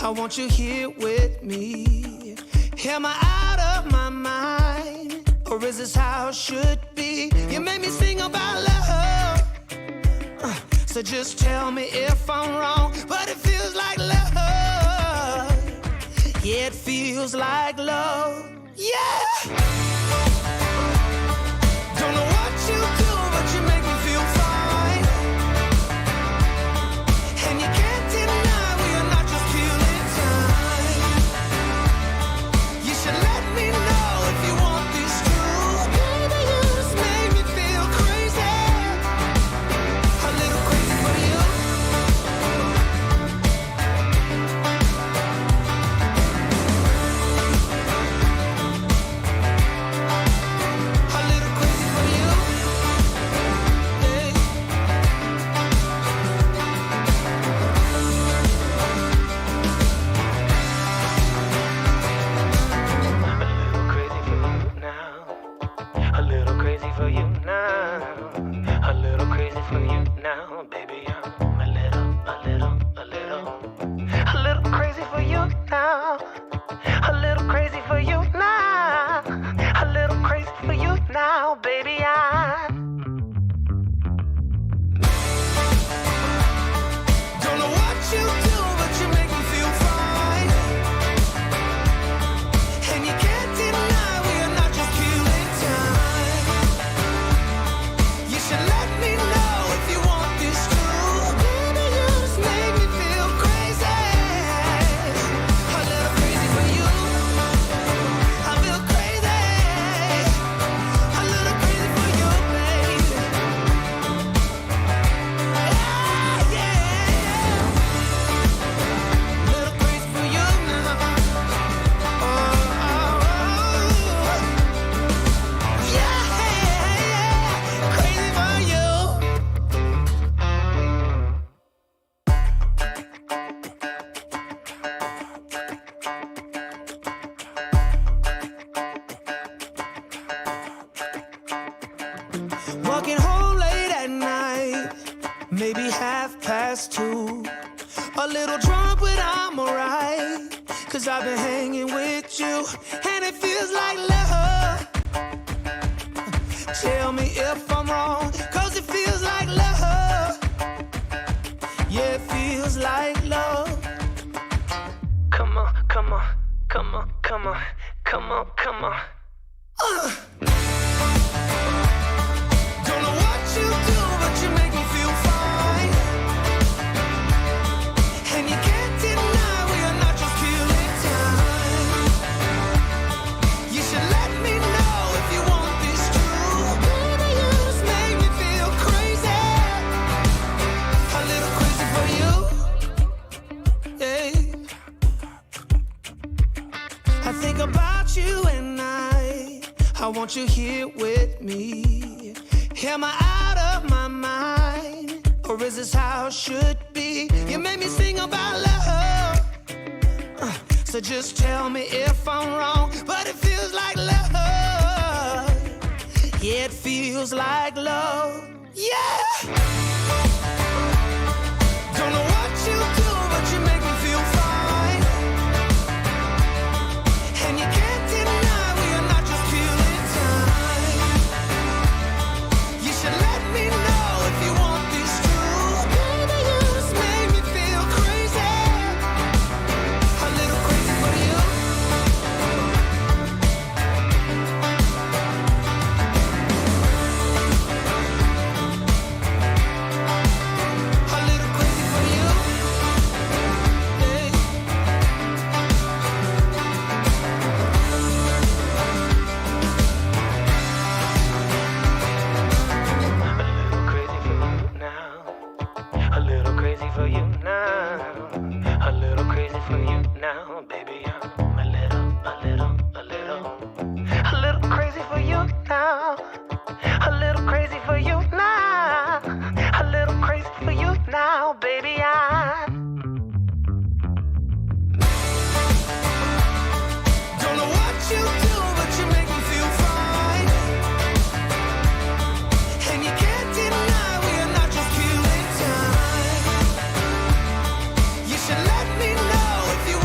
I want you here with me. Am I out of my mind? Or is this how it should be? You made me sing about love. So just tell me if I'm wrong. But it feels like love. Yeah, it feels like love. Yeah! Don't know what you do, but you make me feel fine. And you can't deny we are not just killing time. You should let me know if you want this true. Baby, you just make me feel crazy. A little crazy for you. A little crazy for you. Hey. A little crazy for you now. A little crazy for you now, baby. I'm a little crazy for you now. A little crazy for you now. A little crazy for you now, baby. Don't know what you do, but you make me feel fine. And you can't deny we are not just killing time. You should let me know if you want this true. Baby, you just make me feel crazy. A little crazy for you. I feel crazy. A little crazy for you, baby. Yeah, yeah. Little crazy for you now. Oh, yeah, crazy for you. Walking home late at night, maybe 2:30. A little drunk, but I'm alright. 'Cause I've been hanging with you, and it feels like love. Tell me if I'm wrong, 'cause it feels like love. Yeah, it feels like love. Come on, come on, come on, come on, come on, come on. Don't know what you do, but you make me feel fine. And you can't deny we are not just killing time. You should let me know if you want this true. Baby, you just make me feel crazy. A little crazy for you. Hey. I think about you and I want you here with me. Am I out of my mind? Or is this how it should be? You made me sing about love. So just tell me if I'm wrong. But it feels like love. Yeah, it feels like love. Yeah! Don't know what you do, but you make me feel fine. And you can't deny we are not just killing time. You should let me know if you want this true. Baby, you just make me feel crazy. A little crazy for you. A little crazy for you. Hey. A little crazy for you now. A little crazy for you now, baby. I'm a little crazy for you now. A little crazy for you now. A little crazy for you now, baby. Don't know what you do, but you make me feel fine. And you can't deny we are not just killing time. You should let me know if you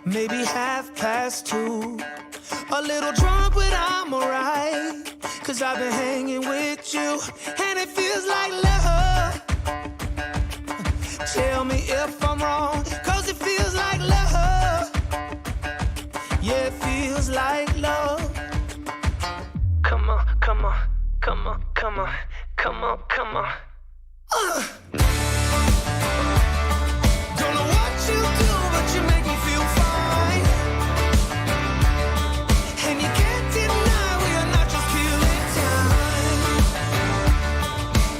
maybe 2:30. A little drunk, but I'm alright. 'Cause I've been hanging with you, and it feels like love. Tell me if I'm wrong, 'cause it feels like love. Yeah, it feels like love. Come on, come on, come on, come on, come on, come on. Don't know what you do, but you make me feel fine. And you can't deny we are not just killing time.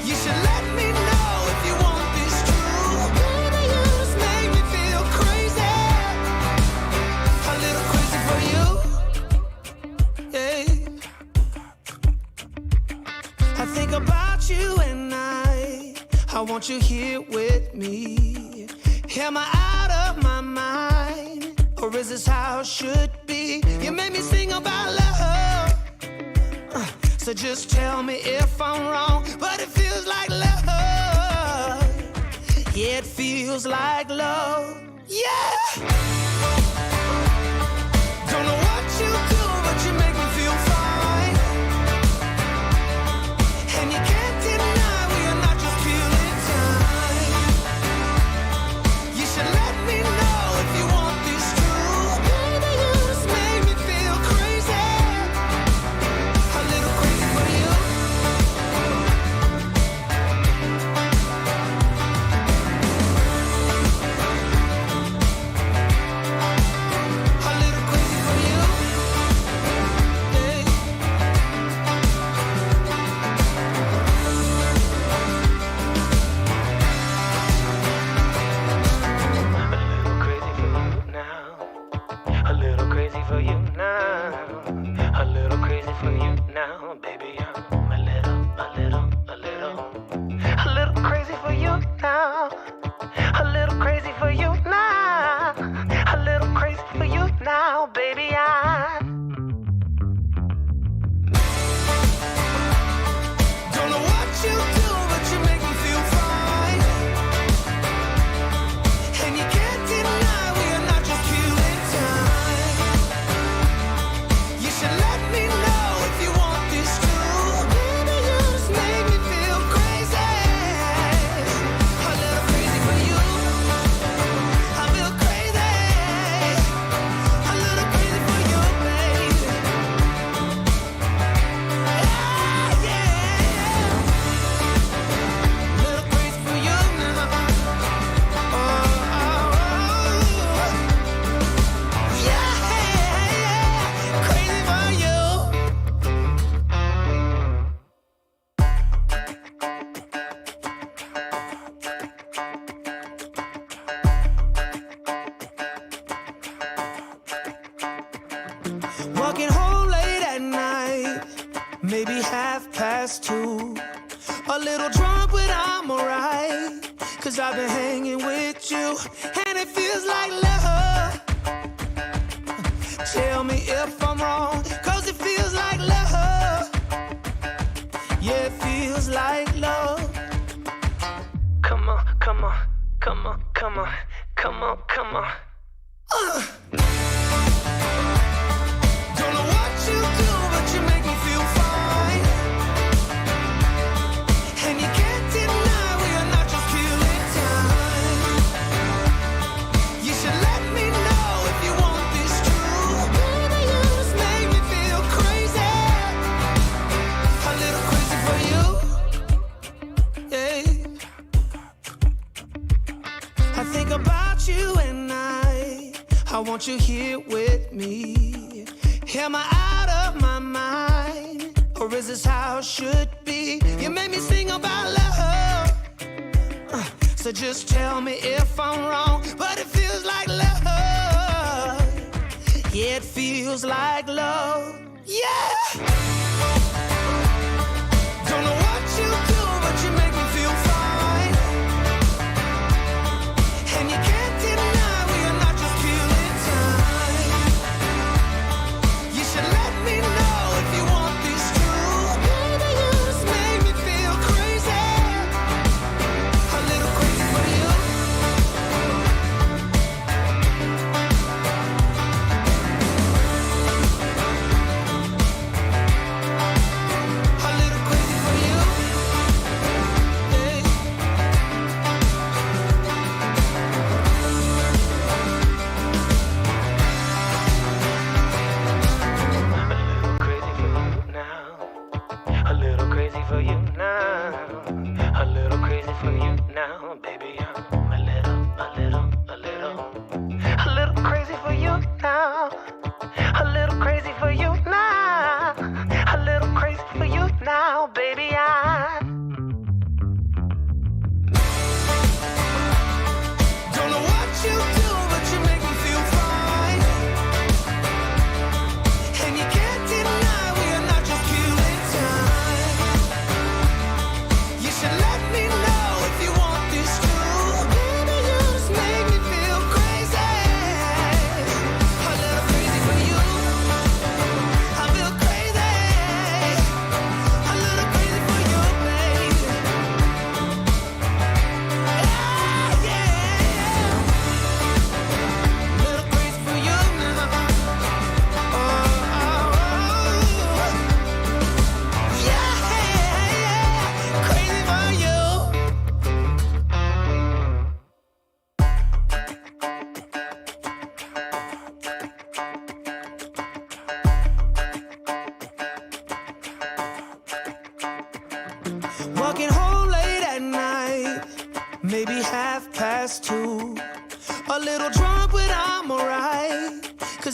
You should let me know if you want this true. Baby, you just make me feel crazy. A little crazy for you. Yeah. I think about you and I want you here with me. Am I out of my mind? Or is this how it should be? You made me sing about love. So just tell me if I'm wrong. But it feels like love. Yeah, it feels like love. Yeah! Don't know what you do, but you make me feel fine. And you can't deny we are not just killing time. You should let me know if you want this true. Baby, you just make me feel crazy. A little crazy for you. A little crazy for you. Hey. A little crazy for you now. A little crazy for you now, baby. I'm a little crazy for you now. A little crazy for you now. A little crazy for you now, baby. Don't know what you do, but you make me feel fine. And you can't deny we are not just killing time. You should let me know if you want this true. Baby, you just make me feel crazy. A little crazy for you. I feel crazy. A little crazy for you, baby. Yeah, yeah. Little crazy for you now. Oh, yeah, crazy for you. Walking home late at night, maybe 2:30. A little drunk, but I'm alright. 'Cause I've been hanging with you, and it feels like love. Tell me if I'm wrong, 'cause it feels like love. Yeah, it feels like love. Come on, come on, come on, come on, come on, come on. Don't know what you do, but you make me feel fine. And you can't deny we are not just killing time. You should let me know if you want this true. Baby, you just make me feel crazy. A little crazy for you. Yeah. I think about you and I want you here with me. Am I out of my mind? Or is this how it should be? You made me sing about love. So just tell me if I'm wrong. But it feels like love. Yeah, it feels like love. Yeah! Don't know what you do, but you make me feel fine. And you can't deny we are not just killing time. You should let me know if you want this true. Baby, you just make me feel crazy. A little crazy for you.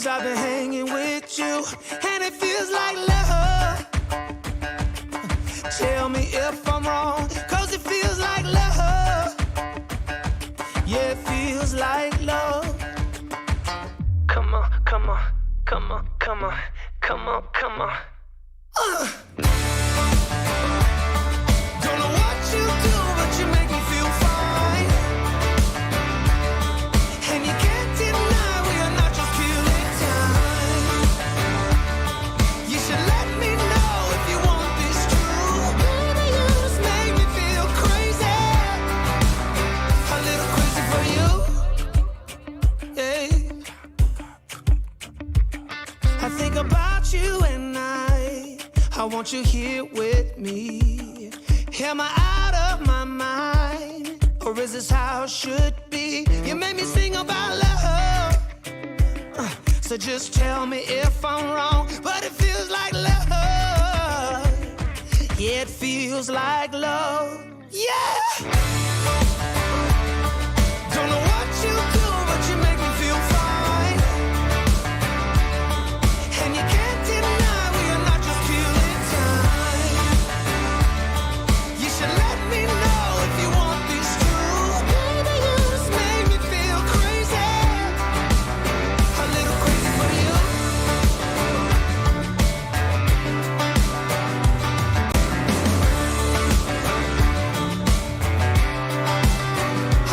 'cause I've been hanging with you, and it feels like love. Tell me if I'm wrong, 'cause it feels like love. Yeah, it feels like love. Come on, come on, come on, come on, come on, come on. Don't know what you do, but you make me feel fine. And you can't deny we are not just killing time. You should let me know if you want this true. Baby, you just make me feel crazy. A little crazy for you. Yeah. I think about you and I want you here with me. Am I out of my mind, or is this how it should be? You made me sing about love, so just tell me if I'm wrong, but it feels like love. Yeah, it feels like love. Yeah. Don't know what you do, but you make me feel fine. And you can't deny we are not just killing time. You should let me know if you want this true. Baby, you just make me feel crazy. A little crazy for you.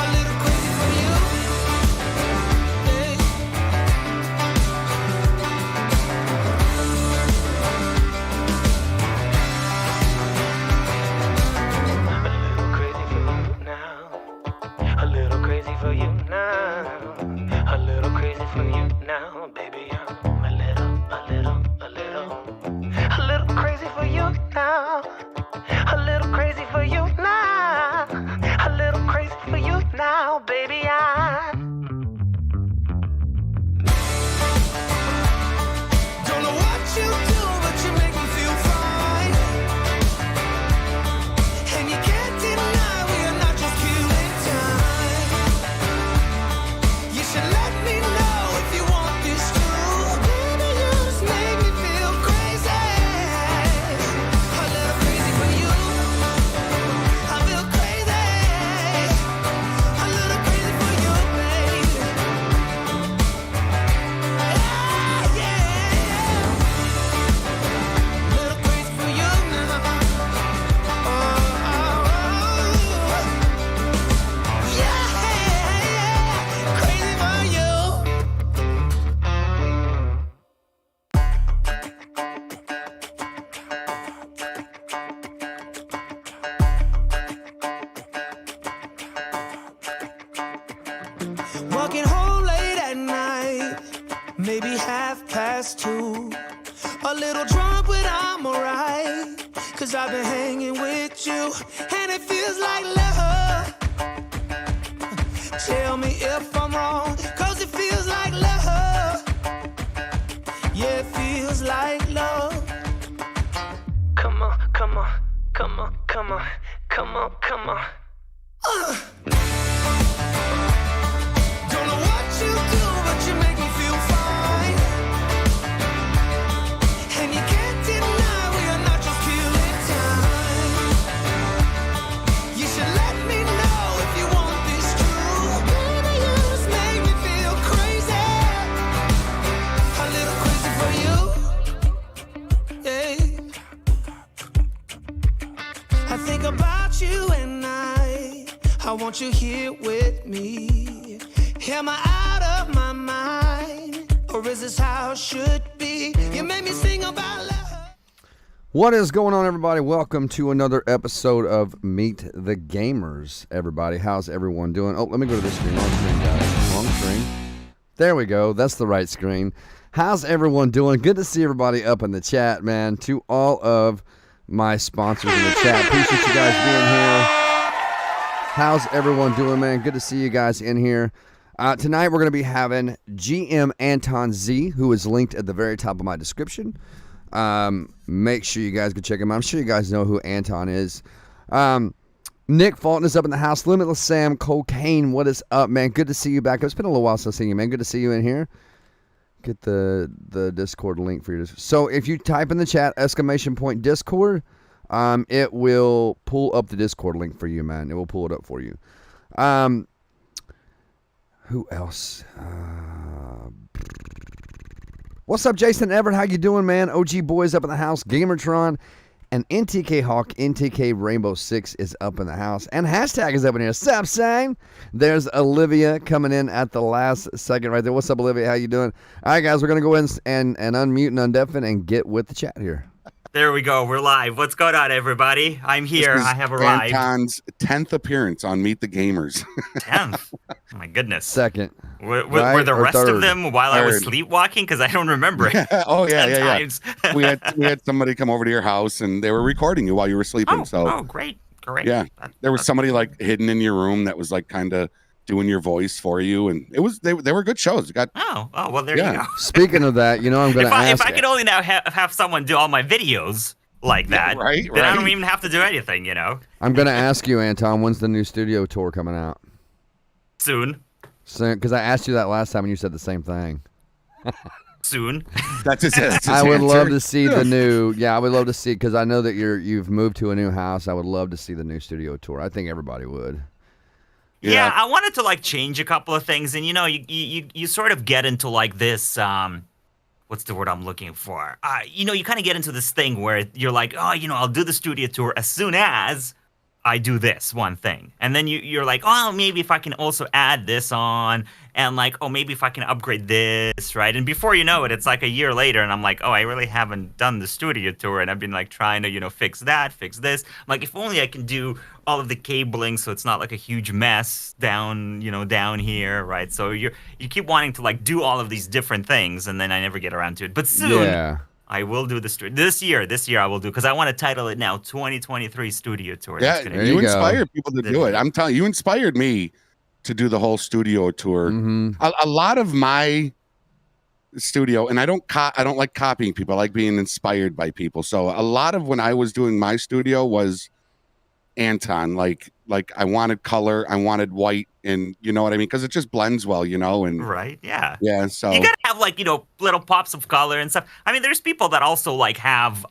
A little crazy for you. Hey. A little crazy for you now. A little crazy for you now, baby. I'm a little crazy for you now. A little crazy for you now. A little crazy for you now, baby. Don't know what you do, but you make me feel fine. And you can't deny we are not just killing time. You should let me know if you want this true. Baby, you just make me feel crazy. A little crazy for you. I feel crazy. A little crazy for you, baby. Yeah, yeah. Little crazy for you now. Oh, yeah, crazy for you. Walking home late at night, maybe 2:30. A little drunk, but I'm alright, 'cause I've been hanging with you, and it feels like love. Tell me if I'm wrong, 'cause it feels like love. Yeah, it feels like love. Come on, come on, come on, come on, come on, come on. Don't know what you do, but you make me feel fine. And you can't deny we are not just killing time. You should let me know if you want this true. Baby, you just make me feel crazy. A little crazy for you. Yeah. I think about you and I want you here with me. Am I out of my mind, or is this how it should be? You made me sing about love. What is going on, everybody? Welcome to another episode of Meet the Gamers. Everybody, how's everyone doing? Oh, let me go to this screen. Wrong screen, guys. Wrong screen. There we go. That's the right screen. How's everyone doing? Good to see everybody up in the chat, man. To all of my sponsors in the chat, appreciate you guys being here. How's everyone doing, man? Good to see you guys in here. Tonight we're going to be having GMAntonZ, who is linked at the very top of my description. Make sure you guys go check him out. I'm sure you guys know who Anton is. Nick Fulton is up in the house. Limitless Sam, Cocaine, what is up, man? Good to see you back. It's been a little while since I've seen you, man. Good to see you in here. get the Discord link for you. So if you type in the chat !Discord, it will pull up the Discord link for you, man. It will pull it up for you. Who else? What's up, Jason Everett? How you doing, man? OG Boys up in the house. Gamertron and NTK Hawk, NTK Rainbow 6 is up in the house. And hashtag is up in here. Sup, sang? There's Olivia coming in at the last second right there. What's up, Olivia? How you doing? All right, guys, we're going to go in and unmute and undeafen and get with the chat here. There we go. We're live. What's going on, everybody? I'm here. I have arrived. Anton's 10th appearance on Meet the Gamers. 10th? Oh, my goodness. Second. Were the rest third? Of them while I was sleepwalking? Because I don't remember it. Oh, yeah. Times. we had somebody come over to your house, and they were recording you while you were sleeping. Great. Yeah. There was somebody, like, hidden in your room that was, like, kind of doing your voice for you, and they were good shows. Well, there you go. Speaking of that, I'm going to ask. If I could only now have someone do all my videos like that, then I don't even have to do anything, I'm going to ask you, Anton, when's the new studio tour coming out? Soon, because I asked you that last time and you said the same thing. Soon. That's his I would answer. love to see the new. Yeah, I would love to see, because I know that you've moved to a new house. I would love to see the new studio tour. I think everybody would. Yeah, I wanted to change a couple of things, and you sort of get into this. What's the word I'm looking for? You kind of get into this thing where you're like, I'll do the studio tour as soon as I do this one thing, and then you're like, maybe if I can also add this on, and maybe if I can upgrade this, right? And before you know it, it's like a year later, and I'm like, I really haven't done the studio tour, and I've been trying to fix that, fix this. I'm like, if only I can do all of the cabling so it's not a huge mess down here, right? So you keep wanting to do all of these different things, and then I never get around to it. But soon, I will do the studio. This year I will do, because I want to title it now 2023 Studio Tour. Yeah, you inspired people to do it. I'm telling you, you inspired me to do the whole studio tour. Mm-hmm. A lot of my studio, and I don't like copying people. I like being inspired by people. So a lot of when I was doing my studio was Anton. Like I wanted color, I wanted white, and you know what I mean, because it just blends well, and right, yeah. So you gotta have little pops of color and stuff. I mean, there's people that also have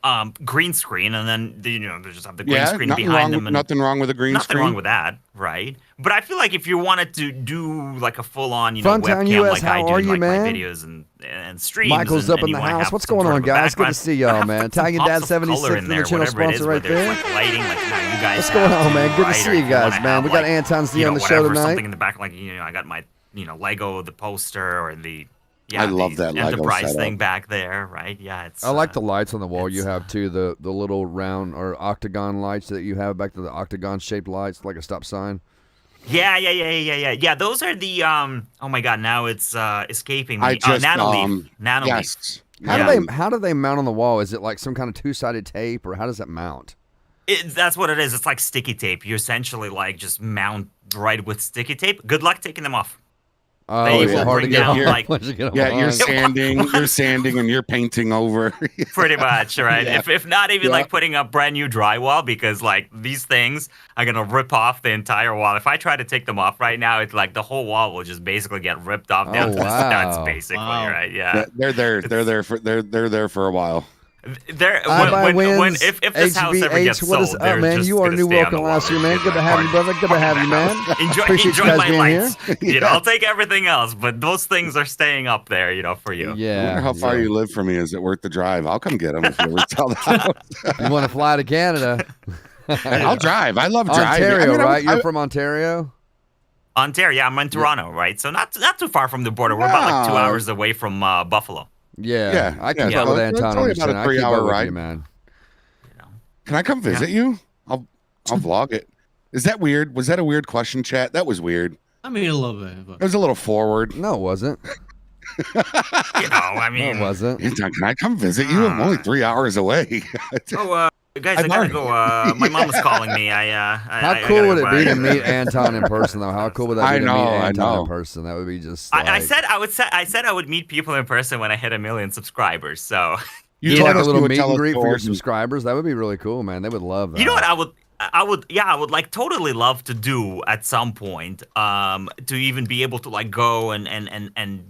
green screen, and then they just have the green screen behind them. Nothing wrong with a green screen. Nothing wrong with that, right? But I feel like if you wanted to do a full on Funtown webcam, US, how are you, man? my videos and streams. Michael's up in the house. What's going on, guys? Good to see y'all, man. Italian Dad 76, the channel sponsor right there. Lighting, you guys. What's going on, man? Good to see you guys, man. We got NewManTonZ on the show tonight. Something in the back, I got my Lego, the poster, or the I love that Lego Enterprise setup. thing back there, right? Yeah, it's. I like the lights on the wall you have too. The little round or octagon lights that you have back to the octagon shaped lights, like a stop sign. Yeah. Those are the Oh my God, now it's escaping me. I just Nanoleaf. Yes. How do they mount on the wall? Is it like some kind of two-sided tape, or how does it mount? That's what it is. It's like sticky tape. You essentially just mount right with sticky tape. Good luck taking them off. Oh, it's hard to get you're sanding and you're painting over. Pretty much, right? Yeah. If not even putting up brand new drywall, because these things are gonna rip off the entire wall. If I try to take them off right now, it's the whole wall will just basically get ripped off down to the studs, basically, right? Yeah. They're there for a while. If this house ever gets sold, what is up, man? You are new. Welcome last year, man. Good to have you, brother. Good to have you, man. Enjoy my lights. I'll take everything else, but those things are staying up there, for you. Yeah. I wonder how far you live from me. Is it worth the drive? I'll come get them if you ever sell the house. You want to fly to Canada? I'll drive. I love driving. Ontario, right? You're from Ontario? Ontario, yeah. I'm in Toronto, right? So not too far from the border. We're about 2 hours away from Buffalo. Yeah, I keep up with Anton. It's only about a 3-hour ride, man. Can I come visit you? I'll vlog it. Is that weird? Was that a weird question, chat? That was weird. I mean, a little bit. But... It was a little forward. No, it wasn't. I mean, no, it wasn't. Can I come visit you? I'm only 3 hours away. Guys, I gotta go. My mom is calling me. How cool would it be to meet Anton in person, though? How cool would that be to meet Anton in person? That would be just. I said I would meet people in person when I hit 1 million subscribers. So you like a little meet and greet for your subscribers? That would be really cool, man. They would love that. You know what? I would like totally love to do at some point, to even be able to like go and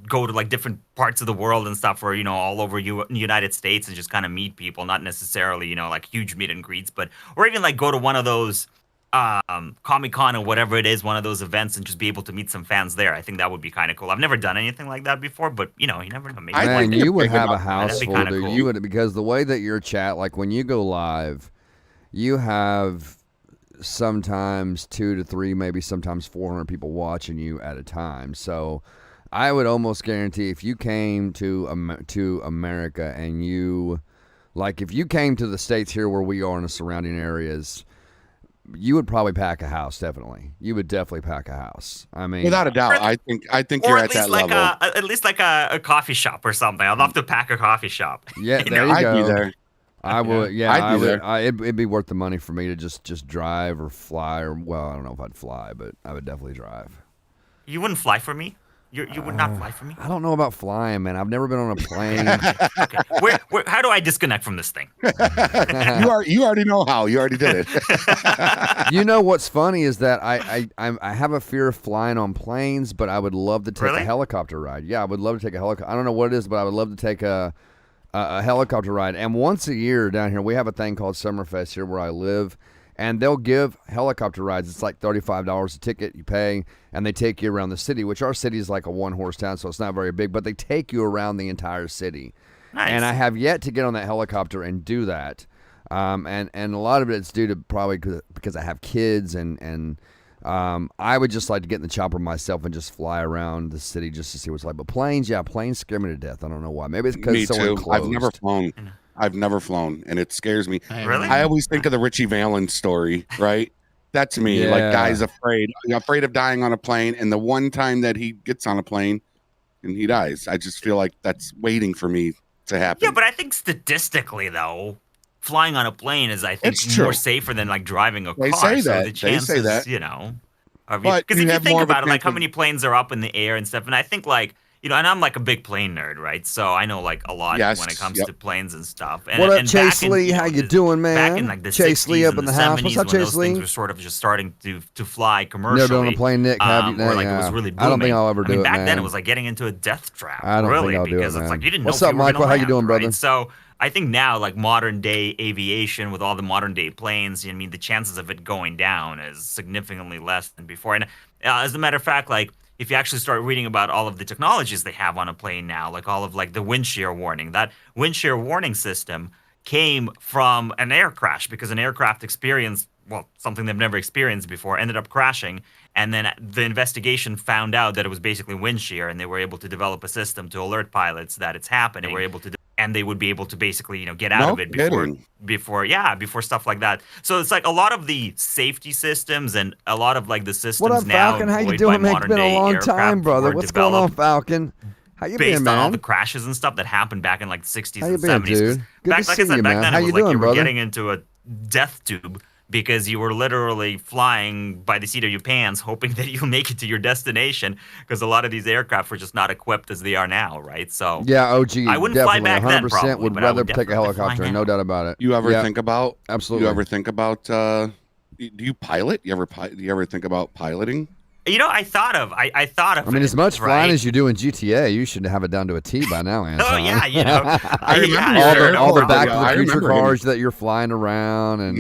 go to like different parts of the world and stuff, or all over United States, and just kind of meet people, not necessarily like huge meet and greets, but or even like go to one of those Comic-Con or whatever it is, one of those events, and just be able to meet some fans there. I think that would be kind of cool. I've never done anything like that before, but you never know. Maybe Man, you would have a house That'd be full, kinda dude. cool. You would, because the way that your chat, like when you go live, you have sometimes 2 to 3, maybe sometimes 400 people watching you at a time. So I would almost guarantee if you came to America and you, like if you came to the States here where we are in the surrounding areas, you would probably pack a house. Definitely, you would definitely pack a house. I mean, Without a doubt, I think you're at that level. At least like a coffee shop or something. I'd love to pack a coffee shop. Yeah, there you I'd go. be there. I would, yeah, I'd be there. It'd be worth the money for me to just drive or fly, or well, I don't know if I'd fly, but I would definitely drive. You wouldn't fly for me? You would not fly for me? I don't know about flying, man. I've never been on a plane. Okay. Where how do I disconnect from this thing? You already know how. You already did it. You know what's funny is that I have a fear of flying on planes, but I would love to take a helicopter ride. Yeah, I would love to take a helicopter. I don't know what it is, but I would love to take a helicopter ride. And once a year down here, we have a thing called Summerfest here where I live, and they'll give helicopter rides. It's like $35 a ticket you pay, and they take you around the city, which our city is like a one-horse town, so it's not very big, but they take you around the entire city. Nice. And I have yet to get on that helicopter and do that. And a lot of it's due to probably because I have kids, and I would just like to get in the chopper myself and just fly around the city just to see what it's like. But planes scare me to death. I don't know why. Maybe it's because Me it's so too. enclosed. I've never flown, and it scares me. Really? I always think of the Richie Valens story, right? That's me. Yeah. Like, guys afraid of dying on a plane, and the one time that he gets on a plane and he dies, I just feel like that's waiting for me to happen. Yeah, but I think statistically, though, flying on a plane is, I think, It's more true. safer than like driving a car. They say so that. the They chances, say that. But because you if you have think more of a about it, like chance how of- many planes are up in the air and stuff, and I think like. And I'm like a big plane nerd, right? So I know like a lot Yes, when it comes yep. to planes and stuff. And, What up, and Chase back in, Lee? How you doing, man? Back in like the Chase 60s Lee up and in the the house. 70s, What's up, when Chase those Lee? things were sort of just starting to fly commercially. Never been on a plane, Nick, have you? Or like Yeah. it was really booming. I don't think I'll ever do it, back then man. it was like getting into a death trap. I don't really, think I'll do it, because it's man. like you didn't What's know up, if you were Michael? gonna How you land, doing, brother? right? So I think now, like modern day aviation with all the modern day planes, I mean, the chances of it going down is significantly less than before. And as a matter of fact, like if you actually start reading about all of the technologies they have on a plane now, like all of like the wind shear warning, that wind shear warning system came from an air crash because an aircraft experienced, well, something they've never experienced before, ended up crashing. And then the investigation found out that it was basically wind shear, and they were able to develop a system to alert pilots that it's happening. They were able to, and they would be able to basically, get out of it before stuff like that. So it's like a lot of the safety systems and a lot of like the systems What up, now Falcon? How you employed doing, by man? It's been a modern-day long time, aircraft brother. were What's going on, developed Falcon? How you based been, on all man? the crashes and stuff that happened back in like the 60s How you and been, 70s. dude? Good Back, to like see I said, you, back man. then How it you was like doing, you were brother? getting into a death tube because you were literally flying by the seat of your pants, hoping that you'll make it to your destination. Because a lot of these aircraft were just not equipped as they are now, right? So Yeah, OG. I wouldn't fly definitely, back then, 100% probably, would but I rather would take a definitely fly helicopter, now. no doubt about it. You ever Yeah, think about? absolutely. You ever think about? Do you pilot? Do you ever think about piloting? I thought of I mean, it, as much right? flying as you do in GTA, you should have it down to a T by now, Anton. Oh yeah, I remember all the no, Back I to the Future remember him. cars that you're flying around, and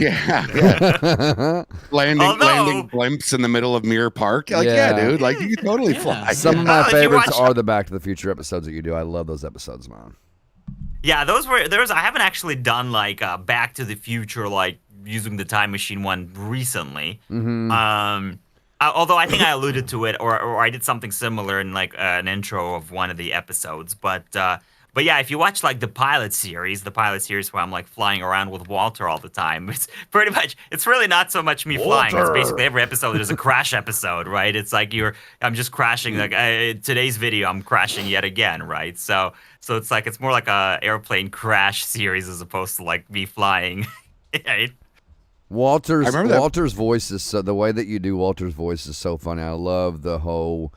landing Although- blimps in the middle of Mirror Park. Like, Yeah. dude, like you can totally fly. some of Oh, my if you favorites watch- are the Back to the Future episodes that you do. I love those episodes, man. Yeah, I haven't actually done like Back to the Future, like using the time machine one recently. Mm-hmm. Although I think I alluded to it, or I did something similar in like an intro of one of the episodes. But yeah, if you watch like the pilot series where I'm like flying around with Walter all the time, it's pretty much, it's really not so much me flying. It's basically every episode is a crash episode, right? It's like I'm just crashing. Like today's video, I'm crashing yet again, right? So it's like it's more like a airplane crash series as opposed to like me flying. Right? Walter's voice is the way that you do Walter's voice is so funny. I love the whole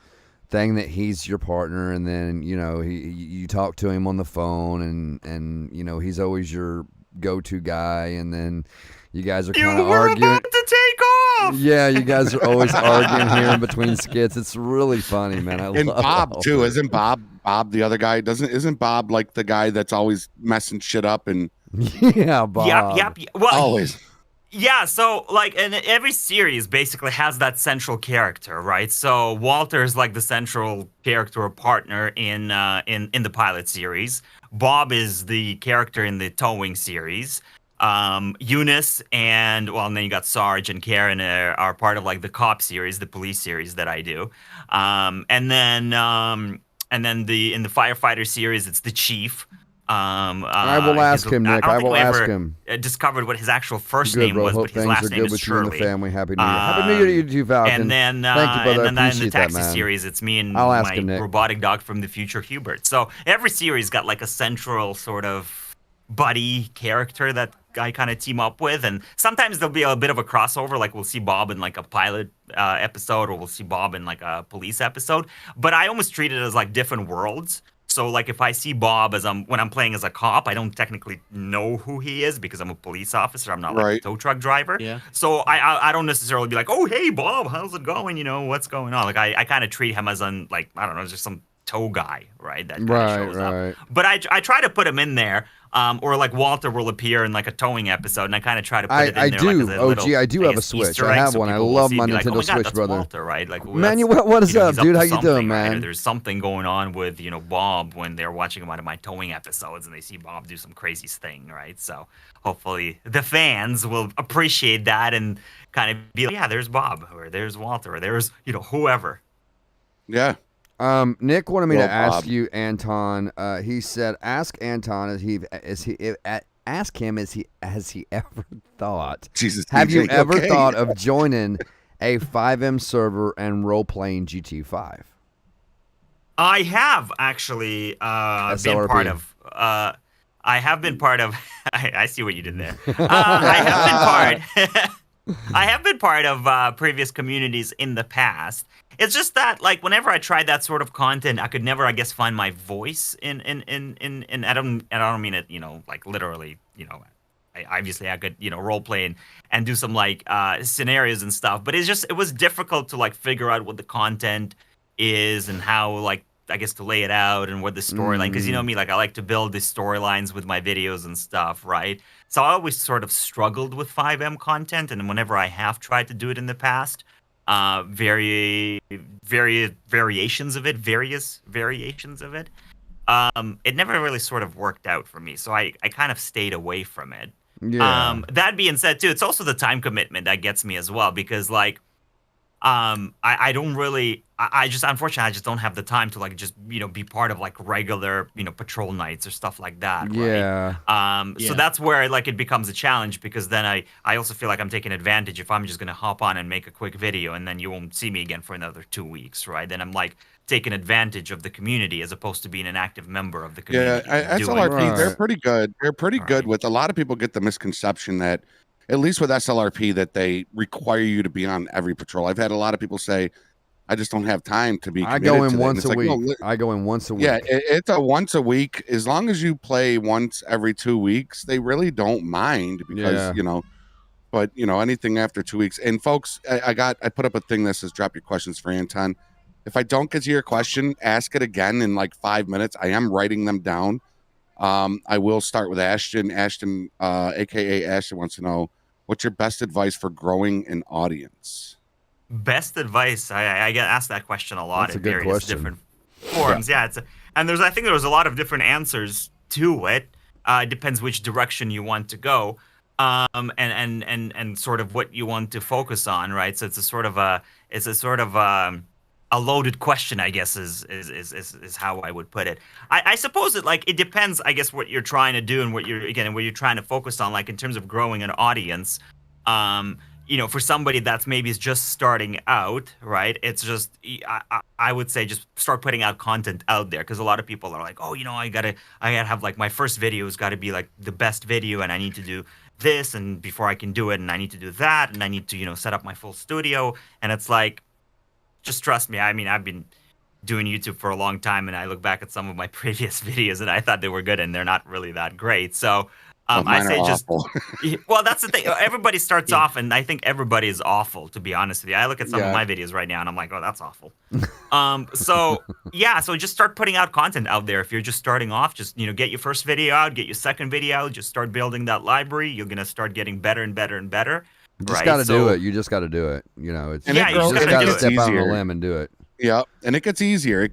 thing that he's your partner, and then you talk to him on the phone, and he's always your go-to guy, and then you guys are kind of arguing. About to off. Yeah, you guys are always arguing here in between skits. It's really funny, man. And Bob too, isn't Bob the other guy? Isn't Bob like the guy that's always messing shit up and yeah, Bob. Yep. Well, always. Yeah, so like, and every series basically has that central character, right? So Walter is like the central character or partner in the pilot series. Bob is the character in the towing series. Eunice and then you got Sarge and Karen are part of like the cop series, the police series that I do. And then in the firefighter series, it's the chief. I will ask him, Nick. I will ask him. Discovered what his actual first good, name bro. was, Hope but his things last are name good is with Shirley. you and the family. Happy New Year. Happy New Year to you too, Falcon. And then, thank you, brother. and I then in the appreciate taxi that, man. series, it's me and I'll ask my him, Nick. robotic dog from the future, Hubert. So every series got like a central sort of buddy character that I kind of team up with, and sometimes there'll be a bit of a crossover. Like we'll see Bob in like a pilot episode, or we'll see Bob in like a police episode. But I almost treat it as like different worlds. So like if I see Bob when I'm playing as a cop, I don't technically know who he is because I'm a police officer. I'm not like a tow truck driver. Yeah. So I don't necessarily be like, oh hey Bob, how's it going? You know, what's going on? Like I kind of treat him as like I don't know, just some tow guy, right? That kind of shows up. But I try to put him in there. Or like Walter will appear in like a towing episode, and I kind of try to put it in there. I do. Like, little, I do have a Switch. Easter I egg, have so one. I people will love see my and be like, Nintendo oh my God, Switch, that's brother. Walter, right? Like, Manuel, what is up, he's dude? to How you doing, something, right? man? Or there's something going on with Bob when they're watching one of my towing episodes, and they see Bob do some crazy thing, right? So hopefully the fans will appreciate that and kind of be like, yeah, there's Bob, or there's Walter, or there's whoever. Yeah. Nick wanted me to ask Bob. you, Anton. He said, "Ask Anton ask him has he ever thought? Jesus, Have you DJ, ever okay. thought of joining a 5M server and role playing GT5?" I have actually been part of. I have been part of. I see what you did there. I have been part of previous communities in the past. It's just that, like, whenever I tried that sort of content, I could never, I guess, find my voice in I don't mean it, like literally, I could, role play and do some like scenarios and stuff, but it was difficult to like figure out what the content is and how, like, I guess to lay it out and what the storyline, because you know me, like I like to build the storylines with my videos and stuff, right? So I always sort of struggled with 5M content, and whenever I have tried to do it in the past, various variations of it, it never really sort of worked out for me. So I kind of stayed away from it. Yeah. That being said, too, it's also the time commitment that gets me as well, because like, I don't really, unfortunately, I just don't have the time to like just, be part of like regular, patrol nights or stuff like that. Yeah. Right? So that's where like it becomes a challenge, because then I also feel like I'm taking advantage if I'm just going to hop on and make a quick video and then you won't see me again for another 2 weeks. Right. Then I'm like taking advantage of the community as opposed to being an active member of the community. Yeah. SLRP, they're pretty good. They're pretty good with, a lot of people get the misconception that, at least with SLRP, that they require you to be on every patrol. I've had a lot of people say, I just don't have time to be committed. I go in to once a like, week. no, I go in once a week. Yeah, it's a once a week. As long as you play once every 2 weeks, they really don't mind, because, but, anything after 2 weeks. And folks, I put up a thing that says, drop your questions for Anton. If I don't get to your question, ask it again in like 5 minutes. I am writing them down. I will start with Ashton. Ashton, aka Ashton, wants to know, what's your best advice for growing an audience? Best advice? I get asked that question a lot in various different forums. Yeah, I think there's a lot of different answers to it. It depends which direction you want to go, and sort of what you want to focus on, right? So it's a sort of a loaded question, I guess, is how I would put it. I suppose it depends, I guess, what you're trying to do and what you're trying to focus on, like in terms of growing an audience. For somebody that's maybe is just starting out, right? It's just, I would say just start putting out content out there, because a lot of people are like, oh, I gotta have like my first video has got to be like the best video, and I need to do this, and before I can do it, and I need to do that, and I need to set up my full studio, and it's like, just trust me. I mean, I've been doing YouTube for a long time, and I look back at some of my previous videos and I thought they were good, and they're not really that great. So I mine say are just awful. well, that's the thing. Everybody starts off, and I think everybody is awful. To be honest with you, I look at some of my videos right now, and I'm like, oh, that's awful. So yeah, so just start putting out content out there. If you're just starting off, just get your first video out, get your second video out, just start building that library. You're gonna start getting better and better and better. You just got to do it. You just got to do it. It's and you just got to step out on easier. a limb and do it. Yeah, and it gets easier. You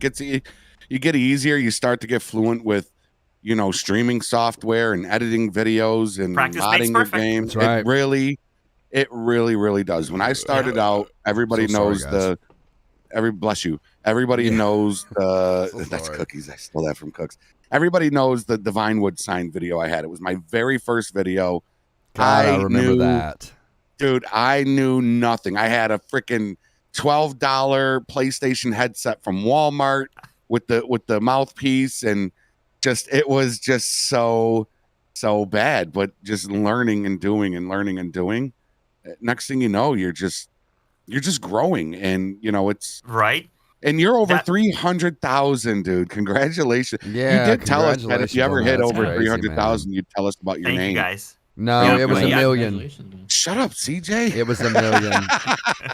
get easier. You start to get fluent with, streaming software and editing videos and modding your games. Right. It really does. When I started out, everybody knows bless you. Everybody knows that's cookies. I stole that from Cooks. Everybody knows the Vinewood sign video I had. It was my very first video. God, I remember that. Dude, I knew nothing. I had a freaking $12 PlayStation headset from Walmart with the mouthpiece, and it was just so bad. But just learning and doing and learning and doing. Next thing you know, you're just growing, and it's right. And you're over 300,000, dude. Congratulations. Yeah, you did tell us that if you ever hit over 300,000, you'd tell us about your name. Thank you, guys. No, it was a million. Shut up, CJ. It was a million.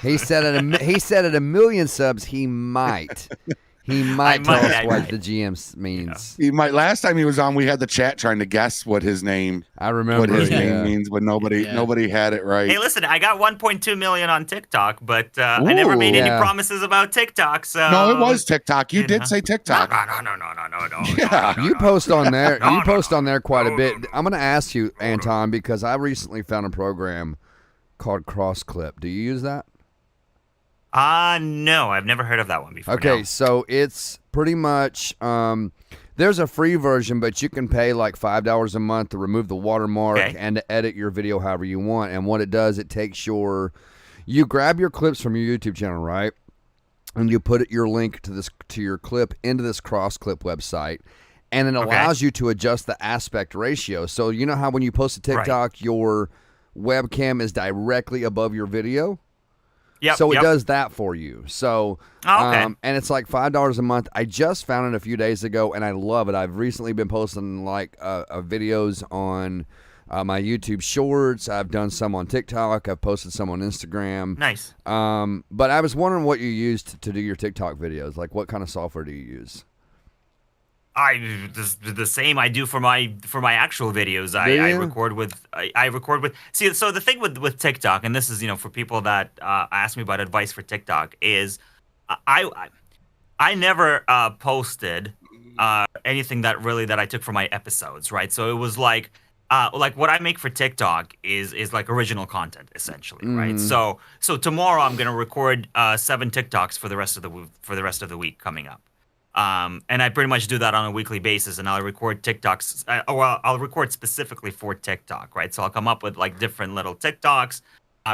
He said at a million subs, he might tell us what the GM means. He might. Last time he was on, we had the chat trying to guess what his name. I remember what his name means, but nobody had it right. Hey, listen, I got 1.2 million on TikTok, but I never made any promises about TikTok. So no, it was TikTok. You did say TikTok. No. Yeah, you post on there. You post on there quite a bit. I'm going to ask you, Anton, because I recently found a program called CrossClip. Do you use that? No, I've never heard of that one before. Okay, so it's pretty much there's a free version, but you can pay like $5 a month to remove the watermark and to edit your video however you want. And what it does, it takes you grab your clips from your YouTube channel, right? And you put your link to your clip into this CrossClip website, and it allows you to adjust the aspect ratio. So you know how when you post a TikTok, your webcam is directly above your video? Yep, so it does that for you. So, and it's like $5 a month. I just found it a few days ago, and I love it. I've recently been posting videos on my YouTube Shorts. I've done some on TikTok. I've posted some on Instagram. Nice. But I was wondering what you use to do your TikTok videos. Like, what kind of software do you use? The same I do for my actual videos. I record with. See, so the thing with TikTok, and this is for people that ask me about advice for TikTok, is I never posted anything that I took from my episodes, right? So it was like what I make for TikTok is like original content essentially, right? So tomorrow I'm gonna record 7 TikToks for the rest of the week coming up. And I pretty much do that on a weekly basis, and I'll record TikToks. I'll record specifically for TikTok, right? So I'll come up with like different little TikToks,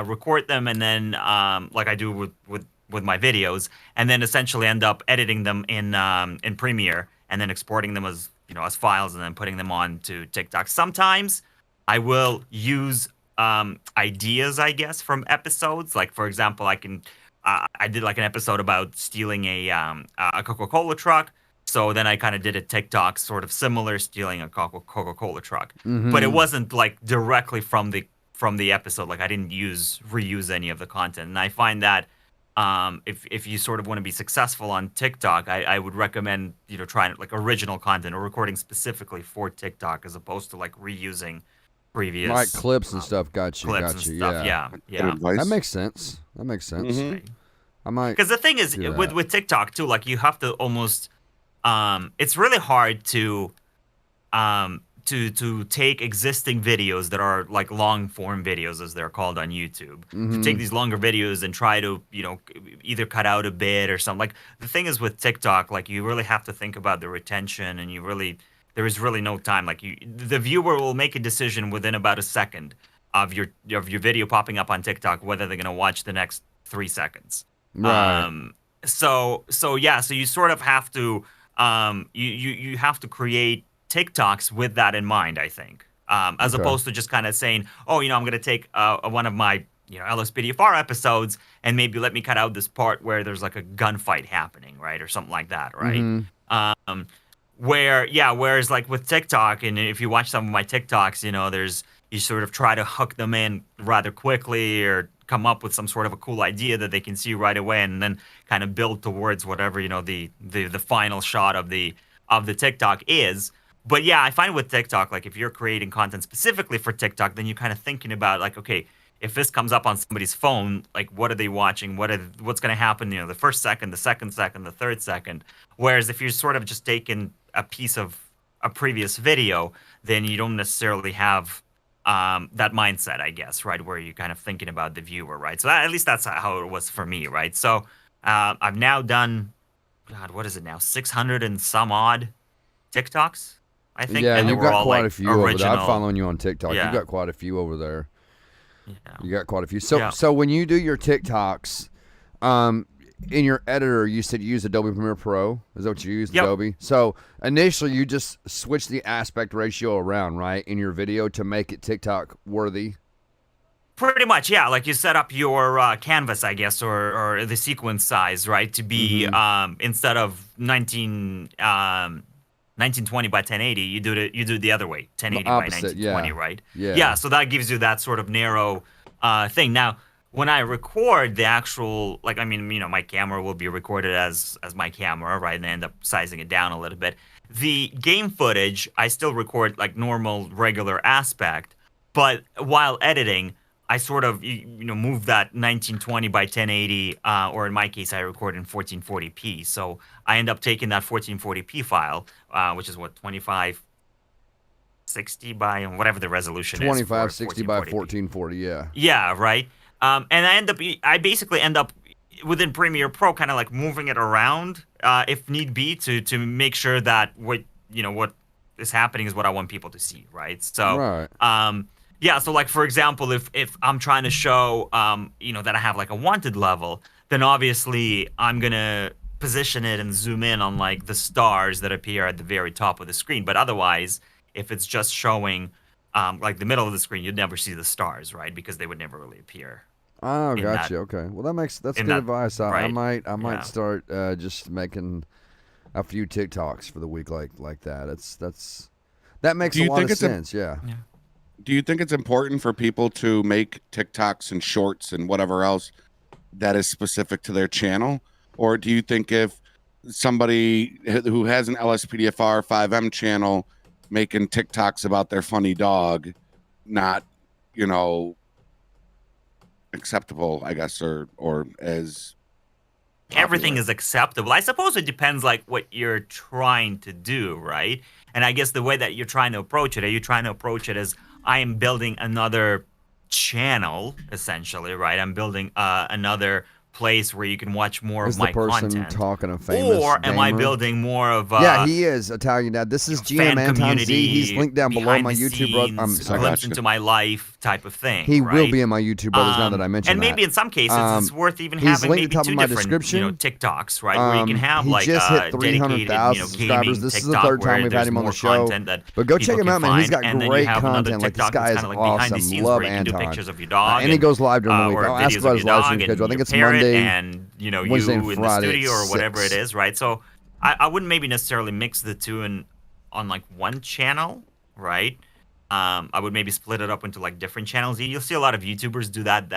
record them, and then like I do with my videos, and then essentially end up editing them in Premiere, and then exporting them as as files, and then putting them on to TikTok. Sometimes I will use ideas, I guess, from episodes. Like for example, I did like an episode about stealing a Coca-Cola truck. So then I kind of did a TikTok sort of similar, stealing a Coca-Cola truck. But it wasn't like directly from the episode. Like I didn't reuse any of the content. And I find that if you sort of want to be successful on TikTok, I would recommend trying like original content or recording specifically for TikTok as opposed to like reusing previous like clips and stuff. Got you. Yeah. That makes sense. I might, because the thing is with TikTok too, like you have to almost it's really hard to take existing videos that are like long form videos as they're called on YouTube, to take these longer videos and try to either cut out a bit or something. Like the thing is with TikTok, like you really have to think about the retention, and there is really no time. Like the viewer will make a decision within about a second of your video popping up on TikTok whether they're gonna watch the next 3 seconds. Right. So you sort of have to you have to create TikToks with that in mind, I think, as opposed to just kind of saying, oh, I'm gonna take one of my LSPDFR episodes and maybe let me cut out this part where there's like a gunfight happening, right, or something like that, right? Whereas like with TikTok, and if you watch some of my TikToks, you sort of try to hook them in rather quickly or come up with some sort of a cool idea that they can see right away, and then kind of build towards whatever the final shot of the TikTok is. But yeah, I find with TikTok, like if you're creating content specifically for TikTok, then you're kind of thinking about like, okay, if this comes up on somebody's phone, like what are they watching? What's going to happen? The first second, the second second, the third second. Whereas if you're sort of just taking a piece of a previous video, then you don't necessarily have that mindset, I guess, right? Where you're kind of thinking about the viewer, right? So at least that's how it was for me, right? So I've now done, God, what is it now? 600 and some odd TikToks, I think. Yeah, and you've got quite like a few over there. I'm original. following you on TikTok. Yeah. You've got quite a few over there. Yeah. You got quite a few. So Yeah. so when you do your TikToks, in your editor, you said you use Adobe Premiere Pro. Is that what you use, Yep. Adobe? So initially, you just switch the aspect ratio around, right, in your video to make it TikTok worthy. Pretty much, yeah. Like you set up your canvas, I guess, or the sequence size, right, to be instead of 1920 by 1080, you do it the other way, 1080 by opposite, 1920, yeah. right? Yeah. Yeah. So that gives you that sort of narrow thing. Now, when I record the actual, like, I mean, my camera will be recorded as my camera, right, and I end up sizing it down a little bit. The game footage, I still record like normal, regular aspect, but while editing, I sort of move that 1920 by 1080, or in my case, I record in 1440p. So I end up taking that 1440p file, which is what 2560 by whatever the resolution is. 2560 by 1440p. 1440, yeah. Yeah, right. And I basically end up within Premiere Pro, kind of like moving it around, if need be, to make sure that what is happening is what I want people to see, right? So, Right. yeah. So, like for example, if I'm trying to show, that I have like a wanted level, then obviously I'm gonna position it and zoom in on like the stars that appear at the very top of the screen. But otherwise, if it's just showing like the middle of the screen, you'd never see the stars, right? Because they would never really appear. Oh, in gotcha. that- Okay. Well, that's good in that- advice. I right. might Yeah. start just making a few TikToks for the week like that. That makes Do a you lot think of it's a- sense. Yeah. Do you think it's important for people to make TikToks and shorts and whatever else that is specific to their channel? Or do you think if somebody who has an LSPDFR 5M channel making TikToks about their funny dog, not, acceptable, I guess, or as Everything popular? is acceptable. I suppose it depends like what you're trying to do, right? And I guess the way that you're trying to approach it, are you trying to approach it as I am building another channel, essentially, right? I'm building another place where you can watch more Is of the my person content. talking a famous Or am I gamer? building more of Yeah, he is Italian Dad. This is fan GMAntonZ. community, He's linked down below behind my the YouTube brother. scenes, glimpse Gotcha. into my life type of thing. He right? will be in my YouTube brothers now that I mentioned and maybe that. in some cases it's worth even he's having linked maybe at the top two of my different description. TikToks, right? Where you can have he like just hit dedicated 300,000 subscribers. gaming This is the TikTok third time where we've had there's him on more the show. content that But go check people him can out, man. He's find, got and then great you have another content. Like, this TikTok guy that's is kinda like behind the awesome. scenes Love where you can do Anton. pictures of your dog, And he goes live during the week. or I'll ask videos about of his your live dog stream schedule. I and think your it's parrot Monday. and Wednesday and you in the Friday at studio or whatever 6. it is, right? So I wouldn't maybe necessarily mix the two on like one channel, right? I would maybe split it up into like different channels. You'll see a lot of YouTubers do that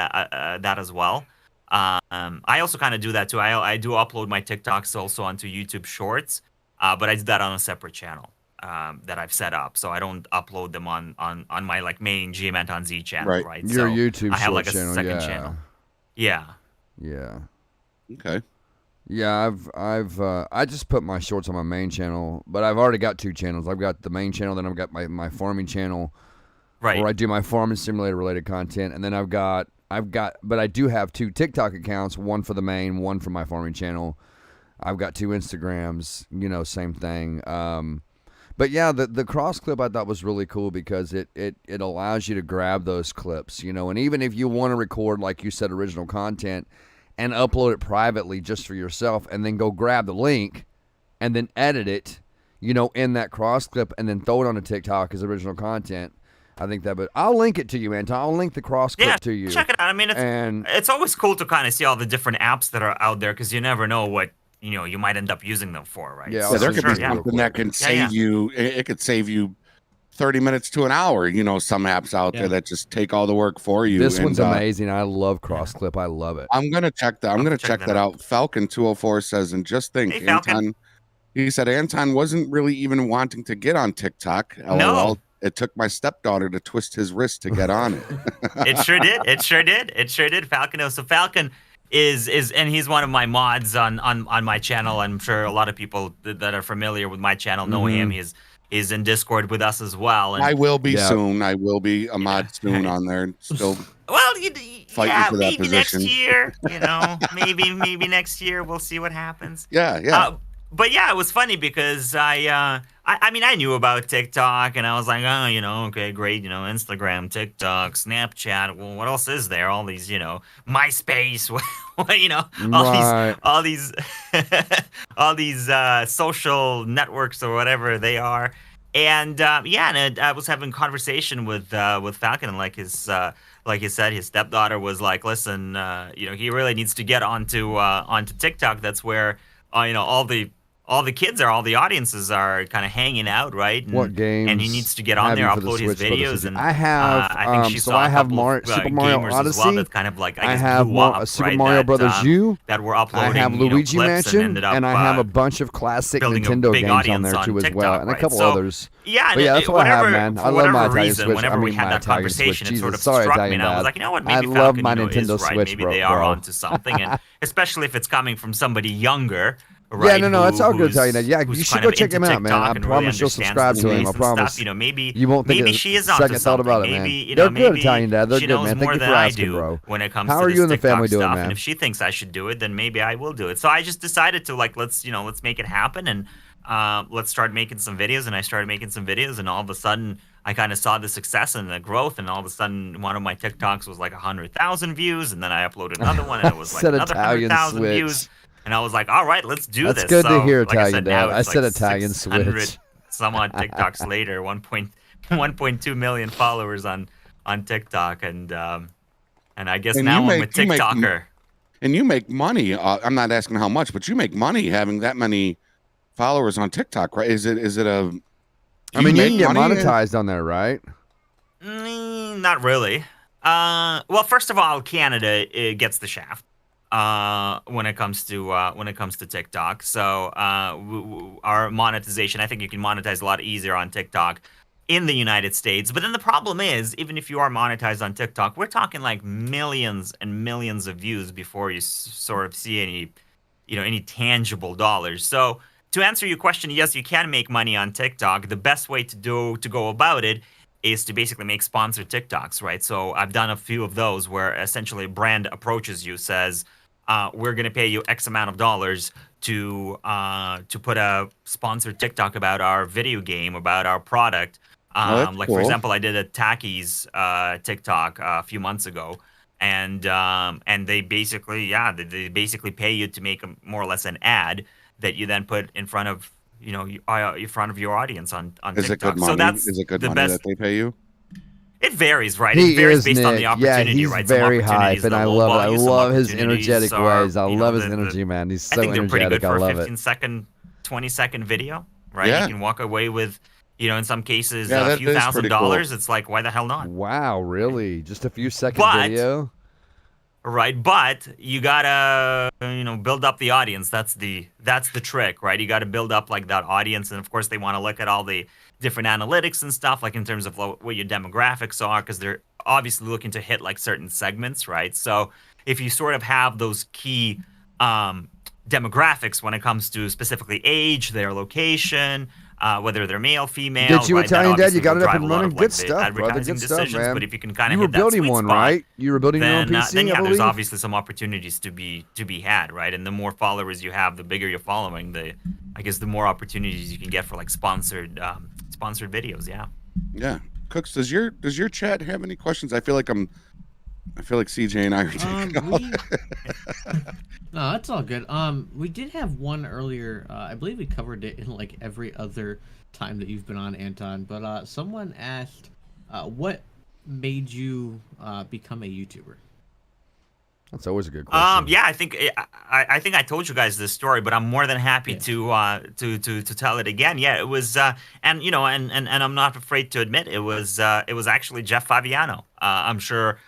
as well. I also kind of do that too. I do upload my TikToks also onto YouTube Shorts, but I do that on a separate channel that I've set up. So I don't upload them on my like main GMAntonZ channel, Right. right? Your So YouTube I have like a short channel, second yeah. channel. Yeah. Yeah. Okay. Yeah, I just put my shorts on my main channel, but I've already got 2 channels. I've got the main channel, then I've got my farming channel, Right. where I do my farming simulator related content, and then but I do have 2 TikTok accounts, one for the main, one for my farming channel. I've got 2 Instagrams, same thing. But yeah, the cross clip I thought was really cool because it allows you to grab those clips, and even if you want to record, like you said, original content and upload it privately just for yourself and then go grab the link and then edit it, in that cross clip and then throw it on a TikTok as original content. I think that, but I'll link it to you, Anton. I'll link the cross clip to you. Check it out. I mean, it's always cool to kind of see all the different apps that are out there because you never know what you might end up using them for, right? Yeah, Yeah, there could be sure, something that can save you. It could save you 30 minutes to an hour. Some apps out there that just take all the work for you. This one's amazing. I love CrossClip. I love it. I'm gonna check that. I'm gonna check that out. Falcon 204 says, and just think, Hey, Falcon. Anton. He said Anton wasn't really even wanting to get on TikTok. LOL. No. It took my stepdaughter to twist his wrist to get on it. It sure did. It sure did. It sure did. Falcon. So Falcon is and he's one of my mods on my channel. I'm sure a lot of people that are familiar with my channel know him. He's in Discord with us as well. And I will be soon. I will be a mod soon on there. Still. Well, fighting for that maybe position. next year. Maybe next year we'll see what happens. Yeah. But yeah, it was funny because I mean, I knew about TikTok and I was like, oh, okay, great, Instagram, TikTok, Snapchat. Well, what else is there? All these, MySpace, all these social networks or whatever they are. And I was having a conversation with Falcon, and like he said, his stepdaughter was like, listen, he really needs to get onto TikTok. That's where all the kids all the audiences are kind of hanging out, right? And, what games? And he needs to get on there, upload his videos. And I have, I think she saw a couple of, Super Mario gamers Odyssey. as well that kind of like I have blew up, Super right? Mario Brothers U. That were uploading. I have Luigi clips Mansion, and ended up, I have a bunch of classic Nintendo games on there too as well, and a couple others. Yeah, but yeah, that's what I have, man. I love my Italian Switch. Whenever we had that conversation, it sort of struck me, and I was like, you know what? Maybe I love Falcon, my Nintendo Switch, maybe they are onto something, and especially if it's coming from somebody younger. Right, yeah, no, it's all good, Italian. Yeah, you should go check him out, man. I promise you'll subscribe to him. I promise. Maybe you won't think maybe she is second thought about it, man. They're good, Italian Dad. They're good, man. Thank you for asking, bro. When it comes How to are you and the family doing, stuff, man? and if she thinks I should do it, then maybe I will do it. So I just decided to let's make it happen, and let's start making some videos. And I started making some videos, and all of a sudden I kind of saw the success and the growth, and all of a sudden one of my TikToks was like 100,000 views, and then I uploaded another one, and it was like another 100,000 views. And I was like, all right, let's do this. That's good to hear, Italian Dad. I said like Italian Switch. Some odd TikToks later, 1.2 million followers on TikTok, and I guess now I'm a TikToker. And you make money. I'm not asking how much, but you make money having that many followers on TikTok, right? Is it a? I mean, you can get monetized on there, right? Not really. Well, first of all, Canada gets the shaft. When it comes to TikTok. So our monetization, I think you can monetize a lot easier on TikTok in the United States. But then the problem is, even if you are monetized on TikTok, we're talking like millions and millions of views before you sort of see any tangible dollars. So to answer your question, yes, you can make money on TikTok. The best way to go about it is to basically make sponsored TikToks, right? So I've done a few of those where essentially a brand approaches you, says, we're going to pay you X amount of dollars to put a sponsored TikTok about our video game, about our product. Like, cool. For example, I did a Takis TikTok a few months ago, and they basically, they basically pay you to make more or less an ad that you then put in front of in front of your audience on TikTok. Is it good money? So that's is it good money that they pay you? It varies, right? It varies based on the opportunity, he's right? Very hype, and I love it. I love his energetic ways. I love his energy, man. He's so energetic. I think they're pretty good for a 15-second, 20-second video, right? Yeah. You can walk away with, in some cases, a few $1,000s. Cool. It's like, why the hell not? Wow, really? Just a few second video? Right, but you gotta, build up the audience. That's the trick, right? You gotta build up like that audience, and of course they want to look at all the different analytics and stuff, like in terms of what your demographics are, because they're obviously looking to hit like certain segments, right? So if you sort of have those key demographics when it comes to specifically age, their location, whether they're male, female. Did you, right? Italian Dad? You got it up and running. Good stuff, brother. Good stuff, man. But if you can kind of hit that sweet spot, right? You were building your own PC, then I there's obviously some opportunities to be had, right? And the more followers you have, the bigger your following, I guess the more opportunities you can get for like sponsored videos. Yeah. Yeah. Cooks, does your chat have any questions? I feel like CJ and I are taking No, that's all good. We did have one earlier. I believe we covered it in like every other time that you've been on, Anton. But someone asked, what made you become a YouTuber? That's always a good question. Yeah, I think I told you guys this story, but I'm more than happy to tell it again. Yeah, it was, and you know, and I'm not afraid to admit it was actually Jeff Fabiano. I'm sure.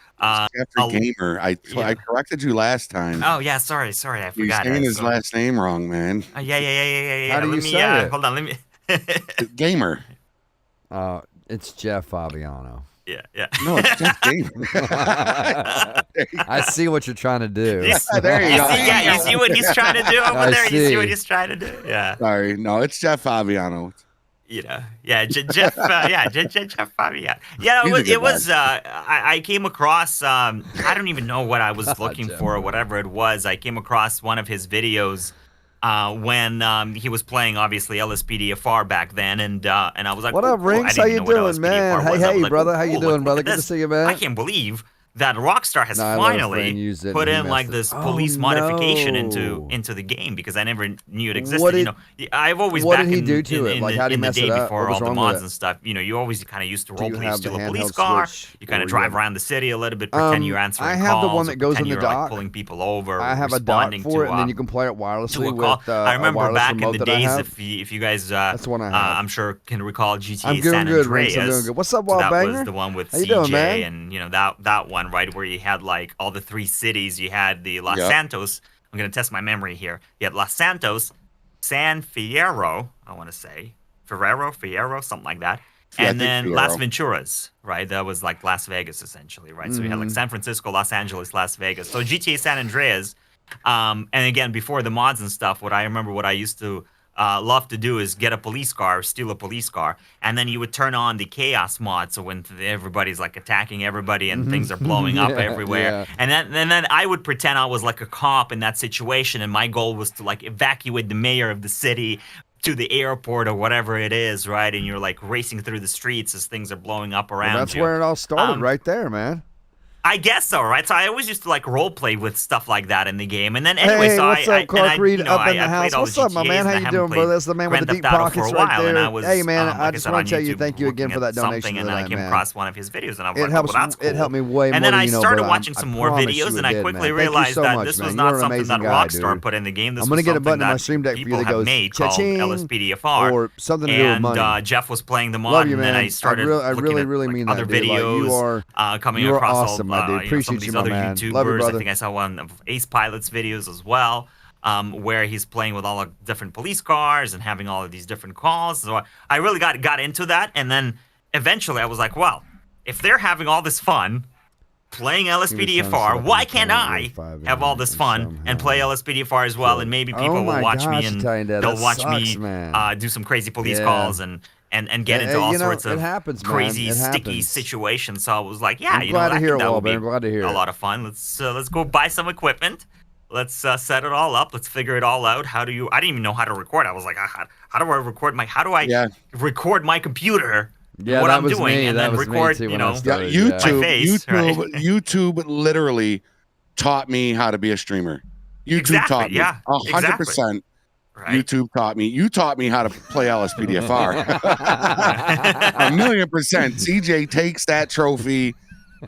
Geoffrey Gamer. I corrected you last time. Oh yeah, sorry, I forgot. You're saying his last name wrong, man. Yeah. How do you say it? Hold on, let me. Gamer. It's Jeff Fabiano. Yeah. No, it's Jeff Gamer. I see what you're trying to do. There you go. You see what he's trying to do over there? You see what he's trying to do? Yeah. Sorry, no, it's Jeff Fabiano. You know, Jeff, Jeff Fabiano. Yeah, it was. I came across. I don't even know what I was looking for or whatever it was. I came across one of his videos when he was playing, obviously, LSPDFR back then, and I was like, "What up, Rinks? How you doing, man? Hey, brother. How you doing, brother? Good to see you, man. I can't believe that Rockstar has finally put in like this police modification into the game, because I never knew it existed. You know, I've always what did he do to it? Like, how did he mess it up? Before all the mods and stuff. You know, you always kind of used to roleplay, you steal a police car, you kind of drive around the city a little bit, pretend you're answering calls. I have the one that goes in the dock, like pulling people over. I have a dock for it, and then you can play it wirelessly with I remember back in the days, if you guys, that's the one I have. I'm sure can recall GTA I'm San good, Andreas. I'm doing good. What's up, Wild Banger? That was the one with CJ, and you know that one, right, where you had like all the 3 cities. You had the Los Santos. I'm gonna test my memory here. You had Los Santos, San Fierro, I want to say Fierro, something like that, and then Fierro. Las Venturas, right? That was like Las Vegas essentially, right? So you had like San Francisco, Los Angeles, Las Vegas. So GTA San Andreas, and again before the mods and stuff, what I used to love to do is get a police car, steal a police car, and then you would turn on the chaos mod. So when everybody's like attacking everybody and things are blowing up everywhere, and then I would pretend I was like a cop in that situation, and my goal was to like evacuate the mayor of the city to the airport or whatever it is, right? And you're like racing through the streets as things are blowing up around That's you. where it all started, right there, man. I guess so, right? So I always used to like role play with stuff like that in the game, and then anyway, hey, so what's up, Clark Reed up in the house? What's up, my man? How you doing, brother? That's the man with the deep pockets right there. Hey, man, I just want to tell you thank you again for that donation. And then I came across one of his videos, and I was like, well, that's cool. It helped me way more. And then I than started watching some more videos, and I quickly realized that this was not something that Rockstar put in the game. This I'm gonna was get a button in my something stream deck that for you that people have goes made called LSPDFR, or something to do with money. And Jeff was playing the mod, and then I started looking at other videos, coming across awesome, my dude. Appreciate you, other man. YouTubers. I think I saw one of Ace Pilot's videos as well, where he's playing with all the different police cars and having all of these different calls. So I really got into that, and then eventually I was like, well, if they're having all this fun playing LSPDFR, why can't I have all this fun and play LSPDFR as well? And maybe people will watch me, and they'll watch me do some crazy police calls and get into all sorts of crazy, sticky situations. So I was like, yeah, you know, I think that would be a lot of fun. Let's go buy some equipment. Let's set it all up. Let's figure it all out. I didn't even know how to record. I was like, how do I record record my computer? Yeah, what that I'm was doing, me. and that then was record, me too, you know, YouTube literally taught me how to be a streamer. YouTube taught me. 100%. Right. YouTube taught me. You taught me how to play LSPDFR. 1,000,000%. CJ takes that trophy.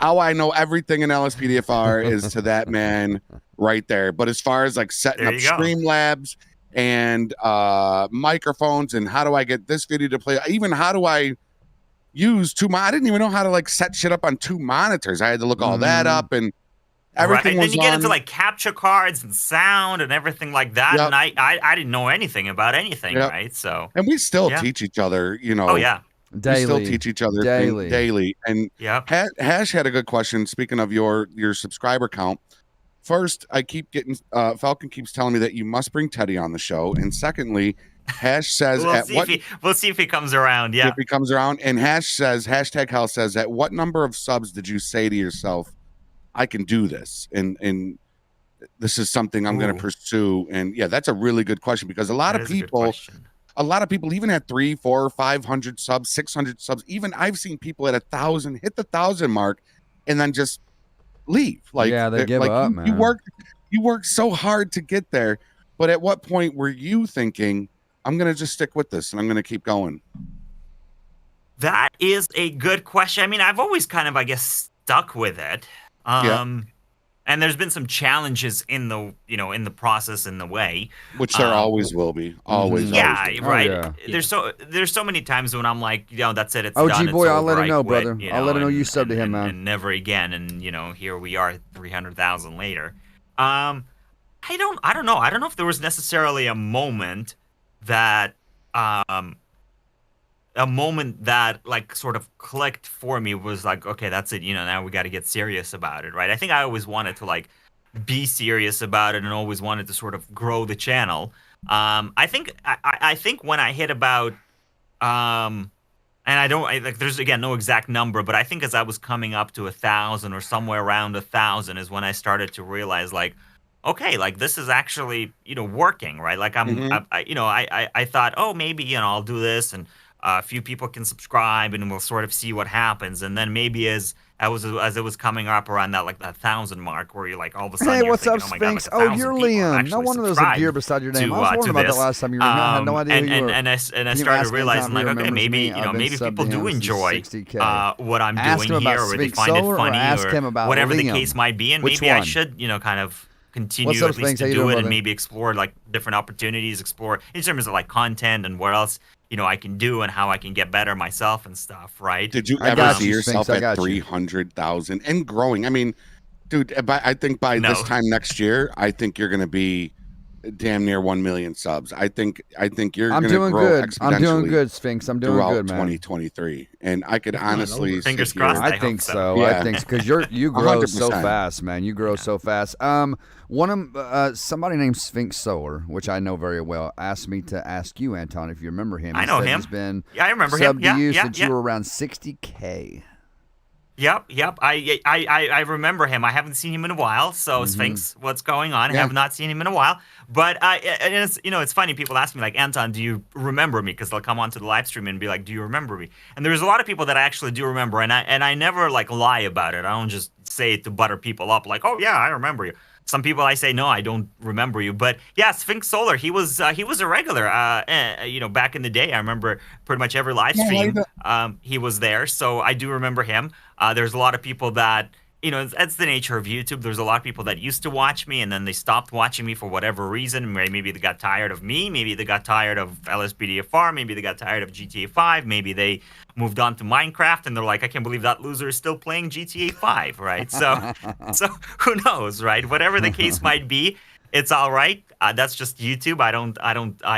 How I know everything in LSPDFR is to that man right there. But as far as like setting up Streamlabs and microphones and how do I get this video to play, even how do I use I didn't even know how to like set shit up on 2 monitors. I had to look all that up, and everything was then you get into like capture cards and sound and everything like that. And I didn't know anything about anything, right? So, and we still teach each other, you know. Oh yeah. Daily. We still teach each other daily. And Hash had a good question. Speaking of your subscriber count, first, I keep getting Falcon keeps telling me that you must bring Teddy on the show, and secondly, Hash says we'll see if he comes around. Yeah, if he comes around, and Hash says #Hell says, at what number of subs did you say to yourself, I can do this, and this is something I'm going to pursue? And yeah, that's a really good question, because a lot of people even at 300, 400, 500 subs, 600 subs, even I've seen people at 1,000 hit the 1,000 mark and then just leave. Like, they give up, man. You work so hard to get there, but at what point were you thinking, I'm going to just stick with this and I'm going to keep going? That is a good question. I mean, I've always kind of, I guess, stuck with it. And there's been some challenges in the in the process, in the way, which there always will be. Always. yeah, Always will be. right. Oh, yeah. There's so many times when I'm like, that's it, it's OG done, boy, it's I'll over, let him I know, quit, brother. I'll let him know you subbed to him, man. and never again. And here we are, 300,000 later. I don't know. I don't know if there was necessarily a moment that like sort of clicked for me, was like, okay, that's it. Now we got to get serious about it, right? I think I always wanted to like be serious about it, and always wanted to sort of grow the channel. I think when I hit about and there's again no exact number, but I think as I was coming up to 1,000 or somewhere around 1,000 is when I started to realize, like, okay, like this is actually working, right? Like I thought, oh, maybe I'll do this, and a few people can subscribe, and we'll sort of see what happens. And then maybe as it was coming up around that 1,000 mark, where you're like, all of a sudden, Hey, you're what's thinking, up, oh my God, Sphinx? like Oh, 1,000 you're people have Liam. No actually wonder there's a gear subscribed beside your name. to, I was wondering to about this. that last time you were here. I had no idea who you and, were. and I Can you started ask him realizing, if like, he okay, remembers maybe me? I've been maybe subbed people to him do since enjoy 60K. what I'm Ask him doing about here, or they Sphinx find it Solar, or funny, ask or him about whatever the Liam? case might be. And Which maybe I one? should kind of continue What's up, at least Sphinx? How to you do doing, it, brother? and maybe explore like different opportunities, explore in terms of like content and what else I can do, and how I can get better myself and stuff, right? Did you I ever got see you, yourself Sphinx, I at got you. 300,000 and growing? I mean, dude, I think by No. this time next year, I think you're going to be damn near 1 million subs. I think you're I'm going to doing grow good. exponentially. I'm doing good, Sphinx. I'm doing throughout good, man. 2023, and I could honestly sit Fingers here- crossed. I I think hope so. so. Yeah. I think because you grow so 100%. fast, man. You grow so fast. One of somebody named Sphinx Solar, which I know very well, asked me to ask you, Anton, if you remember him. I He know said him. He's been Yeah, I remember him. subbed Yeah, to you yeah, since yeah. you were around 60K. Yep. I remember him. I haven't seen him in a while. So Sphinx, what's going on? I Yeah. have not seen him in a while. But and it's it's funny. People ask me like, Anton, do you remember me? Because they'll come onto the live stream and be like, do you remember me? And there's a lot of people that I actually do remember, and I never like lie about it. I don't just say it to butter people up like, oh yeah, I remember you. Some people I say no, I don't remember you, but yeah, Sphinx Solar, he was a regular. Back in the day, I remember pretty much every live stream. He was there, so I do remember him. There's a lot of people that it's the nature of YouTube. There's a lot of people that used to watch me, and then they stopped watching me for whatever reason. Maybe they got tired of me. Maybe they got tired of LSPDFR. Maybe they got tired of GTA 5. Maybe they moved on to Minecraft, and they're like, I can't believe that loser is still playing GTA 5, right? So who knows, right? Whatever the case might be, it's all right. That's just YouTube. I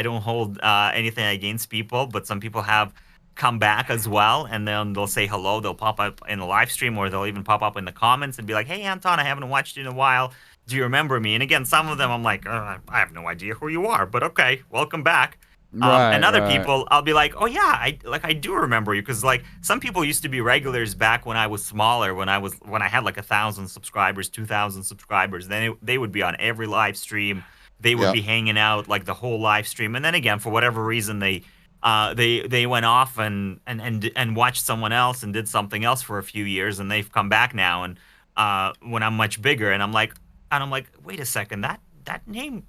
don't hold anything against people, but some people have come back as well, and then they'll say hello. They'll pop up in the live stream, or they'll even pop up in the comments and be like, hey, Anton, I haven't watched you in a while. Do you remember me? And again, some of them I'm like, I have no idea who you are, but okay, welcome back. And other people, I'll be like, oh yeah, I do remember you, because like some people used to be regulars back when I was smaller, when I had like 1,000 subscribers, 2,000 subscribers. Then they would be on every live stream. They would be hanging out like the whole live stream, and then again, for whatever reason, they went off and watched someone else and did something else for a few years, and they've come back now. And when I'm much bigger, and I'm like, wait a second, that name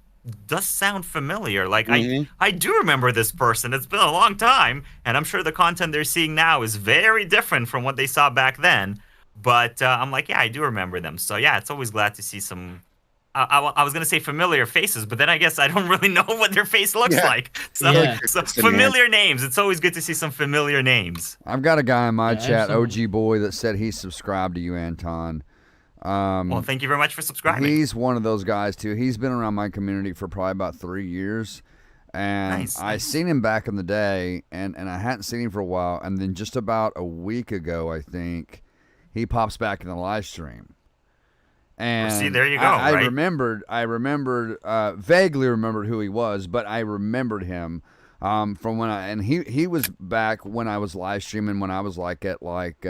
does sound familiar. Like I do remember this person. It's been a long time, and I'm sure the content they're seeing now is very different from what they saw back then. But I'm like, yeah, I do remember them. So yeah, it's always glad to see some. I was going to say familiar faces, but then I guess I don't really know what their face looks like. So familiar names. It's always good to see some familiar names. I've got a guy in my chat, absolutely. OG Boy, that said he subscribed to you, Anton. Well, thank you very much for subscribing. He's one of those guys, too. He's been around my community for probably about 3 years. And Nice. I seen him back in the day, and I hadn't seen him for a while. And then just about a week ago, I think, he pops back in the live stream. And see, there you go. I right? remembered, vaguely remembered who he was, but I remembered him from when and he was back when I was live streaming, when I was like at like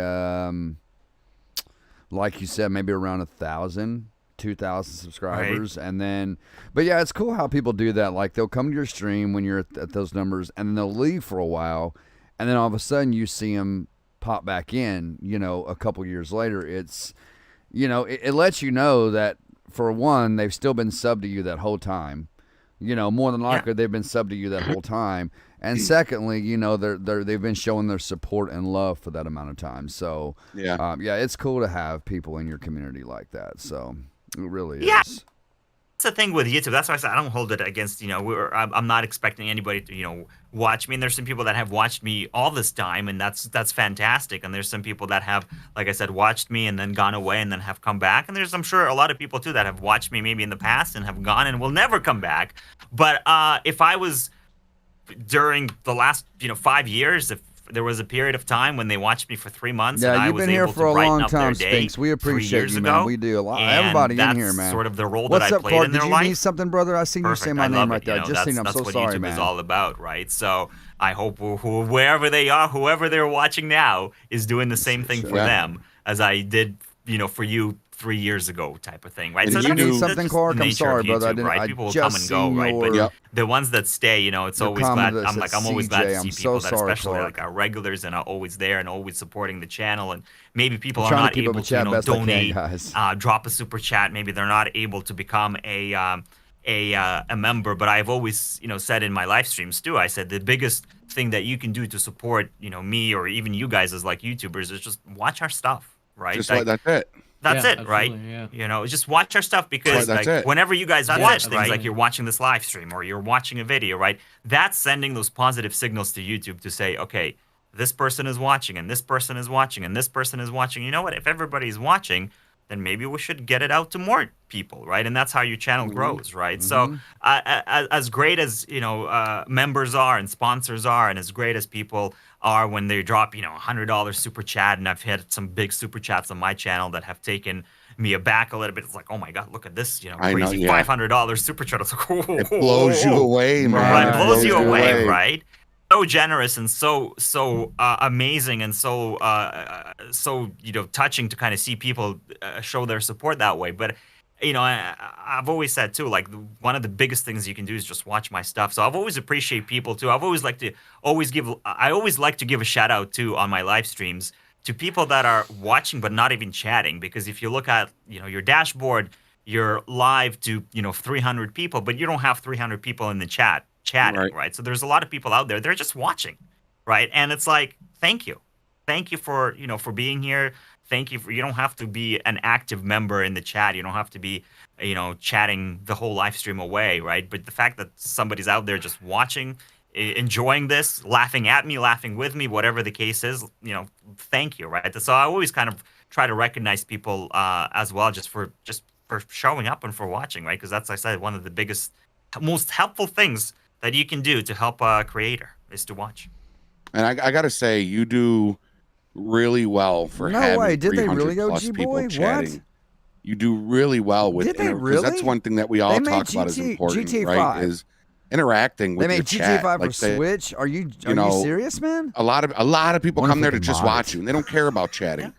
you said, maybe around 1,000, 2,000 subscribers. Right. And then, but yeah, it's cool how people do that. Like they'll come to your stream when you're at those numbers, and then they'll leave for a while, and then all of a sudden you see them pop back in, a couple years later. It's, it lets you know that, for one, they've still been subbed to you that whole time. More than likely, they've been subbed to you that whole time. And secondly, they've been showing their support and love for that amount of time. So, it's cool to have people in your community like that. So, It really Yeah. is. That's the thing with YouTube. That's why I said I don't hold it against, I'm not expecting anybody to, watch me. And there's some people that have watched me all this time, and that's fantastic. And there's some people that have, like I said, watched me and then gone away and then have come back. And there's, I'm sure, a lot of people too that have watched me maybe in the past and have gone and will never come back. But if I was during the last, 5 years, if there was a period of time when they watched me for 3 months, and I you've was been here able for to a brighten long up their time, day Spinks. We 3 appreciate years you, ago, man. We do a lot. and Everybody that's in here, man. Sort of the role What's that I up, played Clark? in Did their you life. need something, brother? I seen Perfect. you say my I name love right it. there. Just seen. I'm That's so what sorry, YouTube man. is all about, right? So I hope wherever they are, whoever they're watching now, is doing the same thing for them as I did, for you 3 years ago, type of thing, right? And So you that's, knew- that's something, just Clark? the I'm nature sorry, of brother. I YouTube, didn't- right? I People will just come and go, seen right? But your- the ones that stay, it's your always comment glad. that I'm said always glad CJ. to see I'm so people that, sorry, especially Clark. like our regulars and are always there and always supporting the channel. And maybe people I'm are trying to not keep up able with chat to, best I can, donate, guys. drop a super chat. Maybe they're not able to become a member. But I've always, said in my live streams too, I said the biggest thing that you can do to support, me or even you guys as like YouTubers is just watch our stuff, right? Just like, that's it. that's Yeah, it, right? yeah. Just watch our stuff because That's like it. whenever you guys That's watch it, things, right? like you're watching this live stream or you're watching a video, right? That's sending those positive signals to YouTube to say, okay, this person is watching and this person is watching and this person is watching. You know what? If everybody's watching, then maybe we should get it out to more people, right? And that's how your channel grows, right? So as great as, members are and sponsors are, and as great as people are when they drop, $100 super chat, and I've had some big super chats on my channel that have taken me aback a little bit. It's like, oh my God, look at this, I know, crazy yeah. $500 super chat. It's like, It blows you away, man. Right, It blows you away, away. right? So generous and so amazing and so touching to kind of see people show their support that way. But I've always said too, like one of the biggest things you can do is just watch my stuff. So I've always appreciate people too. I've always like to give a shout out too on my live streams to people that are watching but not even chatting, because if you look at your dashboard, you're live to 300 people, but you don't have 300 people in the chatting, right? So there's a lot of people out there, they're just watching, right? And it's like, thank you for for being here. Thank you for, you don't have to be an active member in the chat. You don't have to be chatting the whole live stream away, right? But the fact that somebody's out there just watching, enjoying this, laughing at me, laughing with me, whatever the case is, thank you, right? So I always kind of try to recognize people as well, just for showing up and for watching, right? Because that's, like I said, one of the biggest, most helpful things that you can do to help a creator is to watch. And I got to say, you do really well for No having way. Did they 300 really go, plus people G-Boy? chatting. What? You do really well with Did they because really? that's one thing that we all They made talk about is important, GTA right? 5. Is interacting with They your made chat. GTA 5 Like for Switch. Are you know, serious, man? A lot of people Wonder come if there we to can just mod watch it. you, and they don't care about chatting.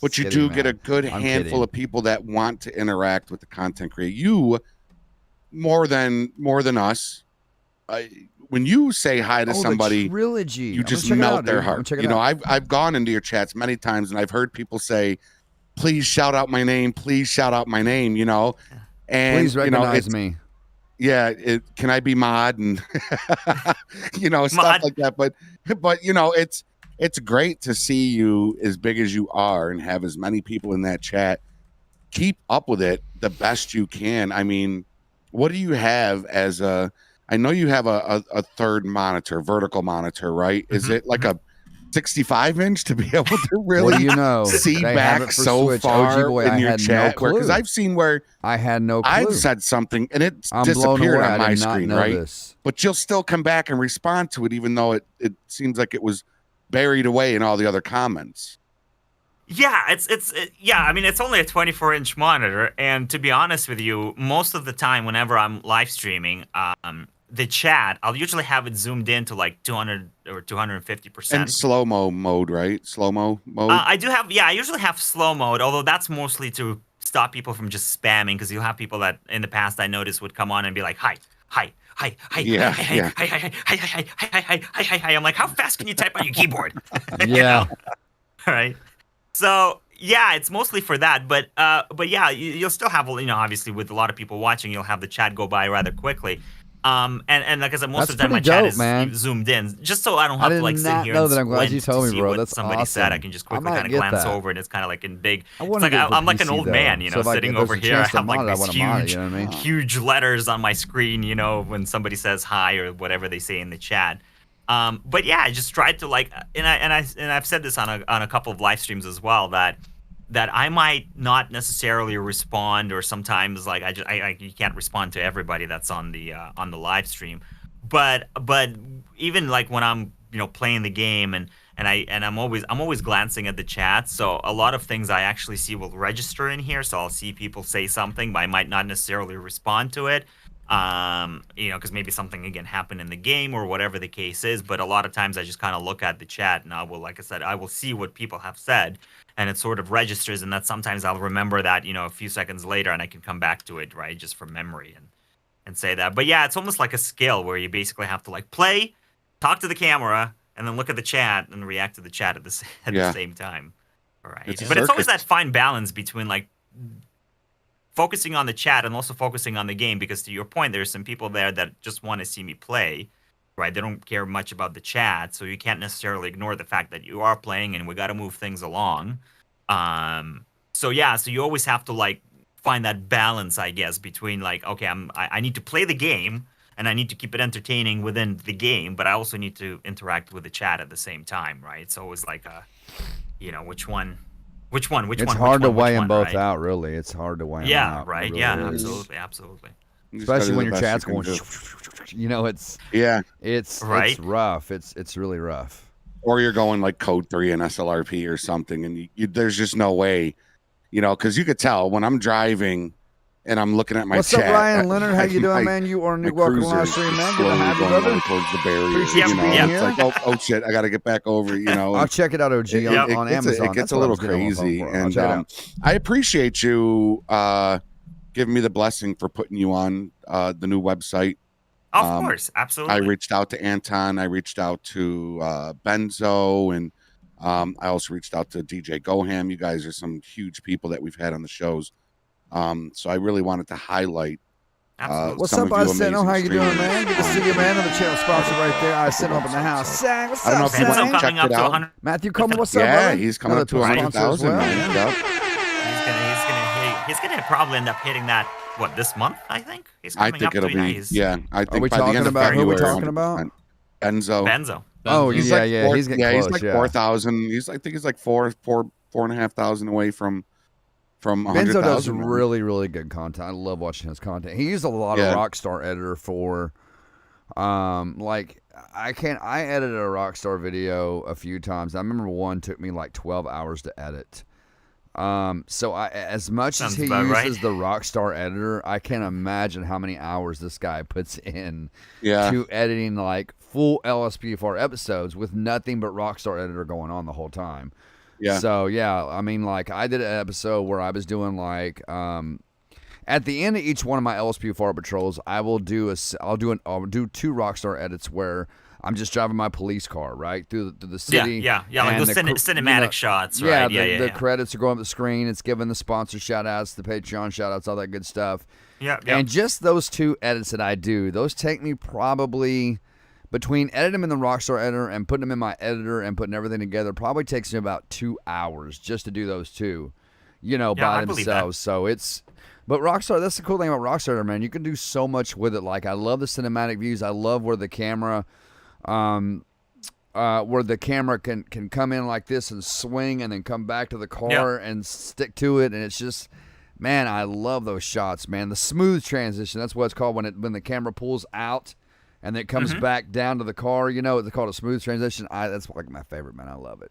But you Kidding, do man. get a good I'm handful kidding. of people that want to interact with the content creator. You more than us. When you say hi to somebody, the trilogy. you I'm just gonna check it melt out, their dude. I'm gonna heart. check it out. I've gone into your chats many times and I've heard people say, "Please shout out my name. Please shout out my name." And Please recognize it's, me. yeah, can I be mod and stuff Mod. like that. But it's great to see you as big as you are and have as many people in that chat. Keep up with it the best you can. I mean, what do you have as a? I know you have a third monitor, vertical monitor, right? Is it like a 65-inch to be able to really see They have back it for so Switch. far OG boy, in I your had no chat? clue. Because I've seen where I had no clue. I've said something and it's I'm blown disappeared away. on I my did not screen, know right? this. But you'll still come back and respond to it, even though it seems like it was buried away in all the other comments. Yeah, I mean, it's only a 24-inch monitor, and to be honest with you, most of the time, whenever I'm live streaming, the chat, I'll usually have it zoomed in to like 200 or 250%. And slow-mo mode, right? Slow-mo mode. I usually have slow mode, although that's mostly to stop people from just spamming, because you'll have people that in the past I noticed would come on and be like, hi. Yeah, yeah. Hi. I'm like, how fast can you type on your keyboard? Yeah. All right. So yeah, it's mostly for that, but yeah, you'll still have, obviously with a lot of people watching, you'll have the chat go by rather quickly. And like I said, most That's of the time my pretty chat dope, is man. zoomed in, just so I don't have I to like did sit not here know and that. I'm glad you squint told to me, see bro. what That's somebody said. I awesome. can just I quickly might kind of get glance that. over, and it's kind of like in big. I It's want to like get it for I'm like an PC, old though. man, you So know, if I sitting get- there's over a here. I chance to have like mod it, I this wanna mod it, huge, you know what I mean? huge letters on my screen, you know, when somebody says hi or whatever they say in the chat. But yeah, I just tried to like, and I've said this on a couple of live streams as well, that I might not necessarily respond, or sometimes like you can't respond to everybody that's on the live stream, but even like when I'm, you know, playing the game, and I'm always glancing at the chat, so a lot of things I actually see will register in here, so I'll see people say something, but I might not necessarily respond to it. You know, because maybe something again happened in the game or whatever the case is, but a lot of times I just kind of look at the chat, and I will, like I said, I will see what people have said, and it sort of registers, and that sometimes I'll remember that, you know, a few seconds later, and I can come back to it, right, just from memory, and say that. But yeah, it's almost like a skill where you basically have to like play, talk to the camera, and then look at the chat and react to the chat at the same time. All right. But it's always that fine balance between like focusing on the chat and also focusing on the game, because to your point, there's some people there that just want to see me play, right? They don't care much about the chat, so you can't necessarily ignore the fact that you are playing and we got to move things along. So yeah, so you always have to like find that balance, I guess, between like, okay, I need to play the game and I need to keep it entertaining within the game, but I also need to interact with the chat at the same time, right? It's always like you know, which one. It's hard to weigh them both out, really. It's hard to weigh them out. Yeah, right. It really Yeah, is. absolutely. Especially when your chat's going, you know, it's right. rough. It's really rough. Or you're going like Code 3 and SLRP or something, and there's just no way, you know, because you could tell when I'm driving and I'm looking at my What's chat. up, Ryan Leonard? How you doing, man? You are welcome to live stream, man. Good to have you, brother. Towards the barrier, Appreciate you being here. It's like, oh shit, I got to get back over, you know. I'll check it out, OG, on Amazon. It gets a little crazy, and I appreciate you giving me the blessing for putting you on the new website. Of course, absolutely. I reached out to Anton. I reached out to Benzo, and I also reached out to DJGoHam. You guys are some huge people that we've had on the shows. So I really wanted to highlight. What's up, Arsenio? How you doing, man? Good to see you, man. On the channel sponsor right there. I sent up in the house. Sang, what's I don't know up, if you want to coming check up it to out. 100. Matthew Coleman, what's up, Yeah, brother? he's coming up to 100,000. Well. He's gonna probably end up hitting that. What, this month? I think he's I coming think up it'll to be. Yeah, I think we by the talking end of about- who February. we talking about? Benzo. Oh, He's yeah, like yeah. He's getting close. He's like yeah. 4,000. I think he's like 4,500 away from Benzo 100,000. does really, really good content. I love watching his content. He used a lot of Rockstar Editor for, like, I edited a Rockstar video a few times. I remember one took me like 12 hours to edit. So as much as he uses the Rockstar Editor, I can't imagine how many hours this guy puts in to editing like full LSPFR episodes with nothing but Rockstar Editor going on the whole time. Yeah. So yeah, I mean, like I did an episode where I was doing like at the end of each one of my LSPFR patrols, I'll do 2 Rockstar edits where I'm just driving my police car right through the city. Yeah, like the cinematic shots. Right? Yeah, the credits are going up the screen. It's giving the sponsor shout outs, the Patreon shout outs, all that good stuff. Yeah. And just those 2 edits that I do, those take me probably between editing them in the Rockstar Editor and putting them in my editor and putting everything together, probably takes me about 2 hours just to do those 2, by themselves. So but Rockstar, that's the cool thing about Rockstar Editor, man. You can do so much with it. Like I love the cinematic views. I love where the camera can come in like this and swing and then come back to the car and stick to it, and it's just, man, I love those shots, man. The smooth transition, that's what it's called when the camera pulls out and then it comes back down to the car, it's called a smooth transition. That's like my favorite, man. I love it.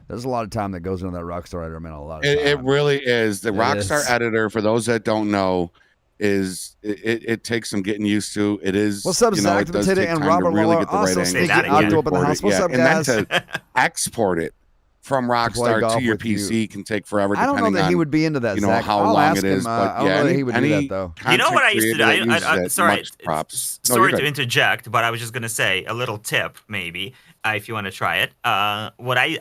There's a lot of time that goes into that Rockstar Editor, man. A lot of time. It really is. The Rockstar Editor, for those that don't know, it takes some getting used to. It is. What's up, Zach Potato and Robert really Waller? Also sneaking out up in the house. What's up, guys? And then to export it from Rockstar to your PC can take forever. I don't know that he would be into that. Zach. How long it is, but I don't know that he would do that though. You know what I used to do? Sorry to interject, but I was just gonna say a little tip, maybe if you want to try it. I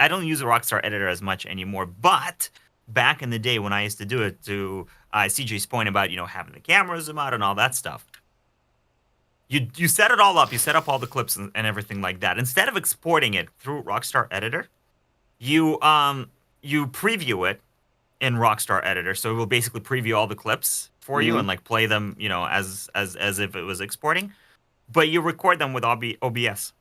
don't use a Rockstar Editor as much anymore, but back in the day when I used to do it, to CJ's point about having the cameras zoom out and all that stuff, you set it all up. You set up all the clips and everything like that. Instead of exporting it through Rockstar Editor, you preview it in Rockstar Editor. So it will basically preview all the clips for you and like play them, as if it was exporting. But you record them with OBS.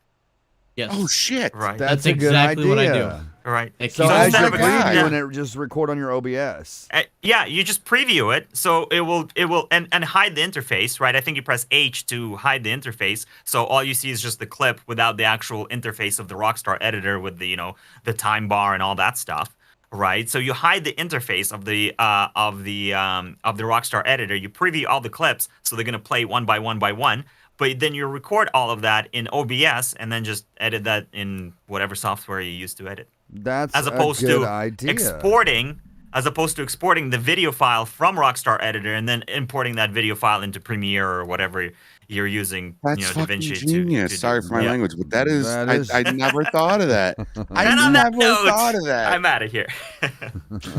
Yes. Oh shit! Right. That's a exactly good what I idea. do. Right. So So as instead you're of a- previewing it, just record on your OBS. Yeah, you just preview it, so it will and hide the interface, right? I think you press H to hide the interface, so all you see is just the clip without the actual interface of the Rockstar editor with the the time bar and all that stuff, right? So you hide the interface of the Rockstar editor. You preview all the clips, so they're gonna play one by one. But then you record all of that in OBS and then just edit that in whatever software you use to edit. That's As opposed a good to idea. exporting the video file from Rockstar Editor and then importing that video file into Premiere or whatever you're using. That's fucking DaVinci genius. to Sorry do. for my language, but that is, That is- I never thought of that. I And on that never note, thought of that. I'm out of here.